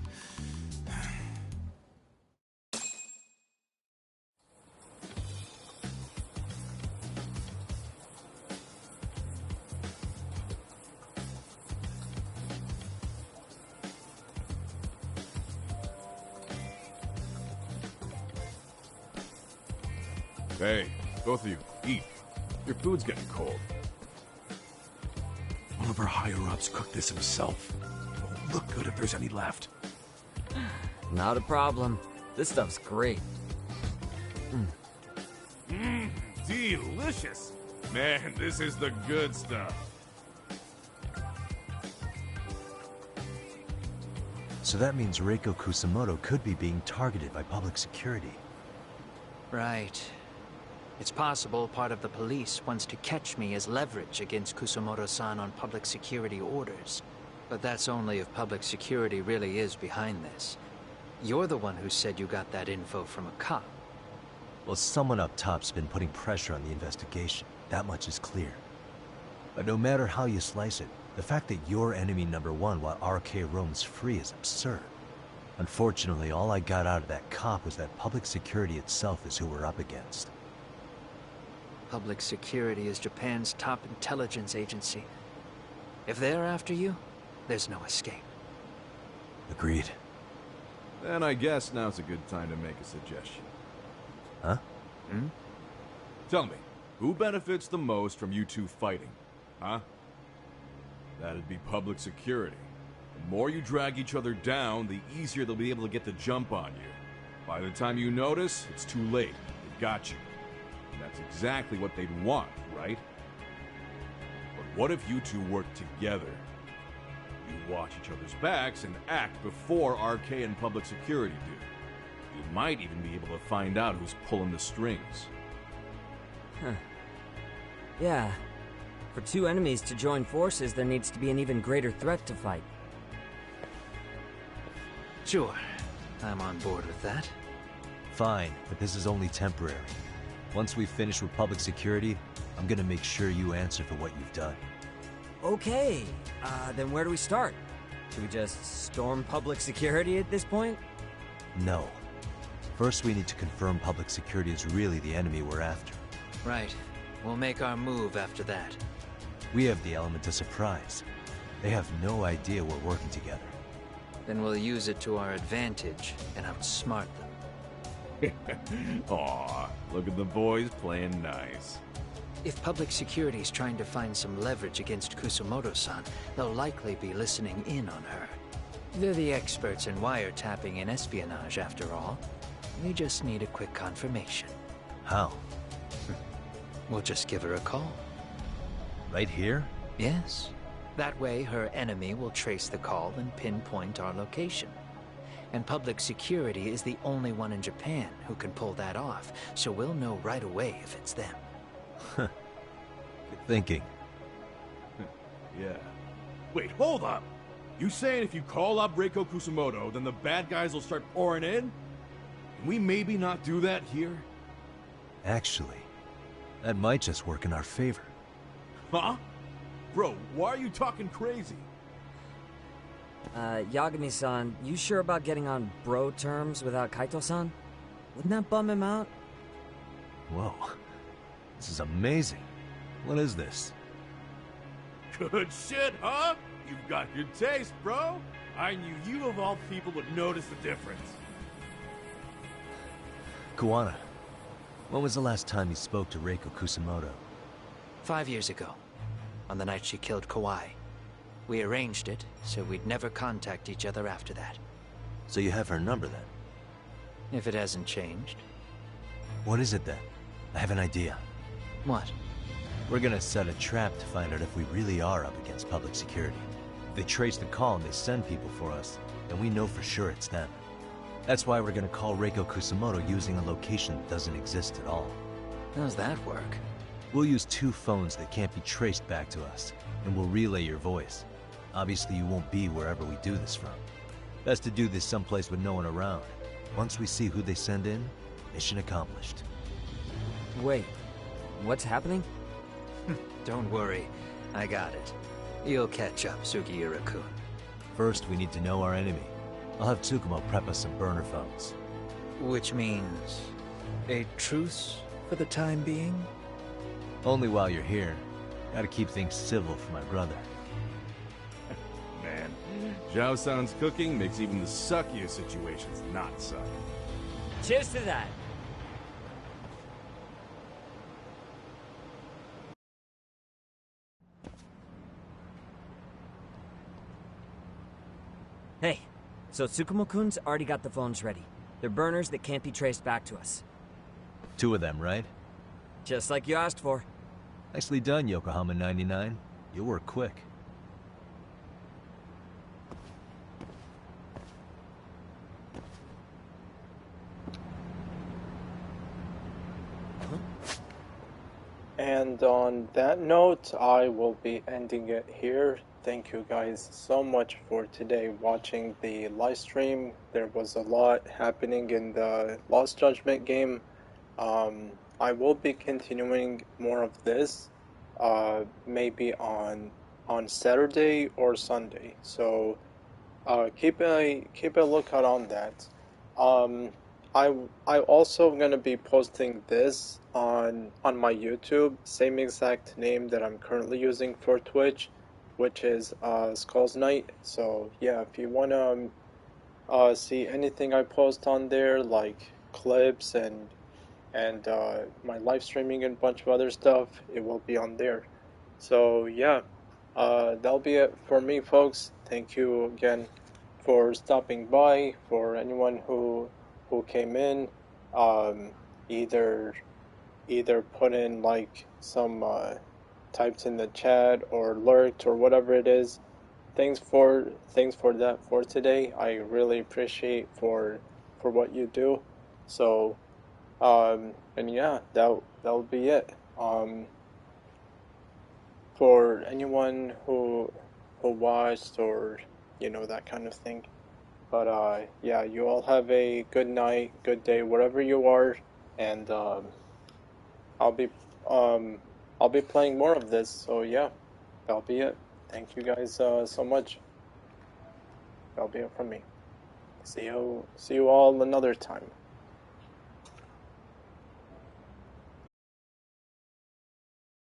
Hey, both of you, eat. Your food's getting cold. One of our higher-ups cooked this himself. Won't look good if there's any left. Not a problem. This stuff's great. Delicious. Man, this is the good stuff. So that means Reiko Kusamoto could be being targeted by public security. Right. It's possible part of the police wants to catch me as leverage against Kusamoto-san on public security orders. But that's only if public security really is behind this. You're the one who said you got that info from a cop. Well, someone up top's been putting pressure on the investigation. That much is clear. But no matter how you slice it, the fact that you're enemy number one while RK roams free is absurd. Unfortunately, all I got out of that cop was that public security itself is who we're up against. Public security is Japan's top intelligence agency. If they're after you, there's no escape. Agreed. Then I guess now's a good time to make a suggestion. Huh? Tell me, who benefits the most from you two fighting? Huh? That'd be public security. The more you drag each other down, the easier they'll be able to get the jump on you. By the time you notice, it's too late. They've got you. And that's exactly what they'd want, right? But what if you two work together? You watch each other's backs and act before RK and public security do. You might even be able to find out who's pulling the strings. Huh. Yeah. For two enemies to join forces, there needs to be an even greater threat to fight. Sure. I'm on board with that. Fine, but this is only temporary. Once we finish with public security, I'm gonna make sure you answer for what you've done. Okay. Then where do we start? Should we just storm public security at this point? No. First, we need to confirm public security is really the enemy we're after. Right. We'll make our move after that. We have the element of surprise. They have no idea we're working together. Then we'll use it to our advantage and outsmart them. Aw, look at the boys playing nice. If public security's trying to find some leverage against Kusamoto-san, they'll likely be listening in on her. They're the experts in wiretapping and espionage, after all. We just need a quick confirmation. How? We'll just give her a call. Right here? Yes. That way, her enemy will trace the call and pinpoint our location. And public security is the only one in Japan who can pull that off, so we'll know right away if it's them. Good thinking. Yeah. Wait, hold up! You saying if you call up Reiko Kusumoto, then the bad guys will start pouring in? Can we maybe not do that here? Actually, that might just work in our favor. Huh? Bro, why are you talking crazy? Yagami-san, you sure about getting on bro terms without Kaito-san? Wouldn't that bum him out? Whoa. This is amazing. What is this? Good shit, huh? You've got good taste, bro. I knew you of all people would notice the difference. Kuwana, when was the last time you spoke to Reiko Kusumoto? 5 years ago, on the night she killed Kawai. We arranged it, so we'd never contact each other after that. So you have her number then? If it hasn't changed. What is it then? I have an idea. What? We're gonna set a trap to find out if we really are up against public security. If they trace the call and they send people for us, then we know for sure it's them. That's why we're gonna call Reiko Kusumoto using a location that doesn't exist at all. How's that work? We'll use 2 phones that can't be traced back to us, and we'll relay your voice. Obviously you won't be wherever we do this from. Best to do this someplace with no one around. Once we see who they send in, mission accomplished. Wait, what's happening? Don't worry, I got it. You'll catch up, Sugiura-kun. First, we need to know our enemy. I'll have Tsukumo prep us some burner phones. Which means a truce for the time being? Only while you're here. Gotta keep things civil for my brother. Man, Zhao-san's cooking makes even the suckiest situations not suck. Cheers to that! Hey, so Tsukumo-kun's already got the phones ready. They're burners that can't be traced back to us. 2 of them, right? Just like you asked for. Nicely done, Yokohama 99. You work quick. And on that note, I will be ending it here. Thank you guys so much for today watching the live stream. There was a lot happening in the Lost Judgment game. I will be continuing more of this, maybe on Saturday or Sunday. So keep a lookout on that. I also gonna be posting this on my YouTube, same exact name that I'm currently using for Twitch, which is Skulls Night. So yeah, if you wanna see anything I post on there, like clips and my live streaming and a bunch of other stuff, it will be on there. So yeah, that'll be it for me, folks. Thank you again for stopping by. For anyone who came in, either put in like some typed in the chat or lurked or whatever it is. Thanks for that for today. I really appreciate for what you do. So and yeah, that'll be it. For anyone who watched or that kind of thing. But yeah, you all have a good night, good day, wherever you are, and I'll be playing more of this. So yeah, that'll be it. Thank you guys so much. That'll be it from me. See you all another time.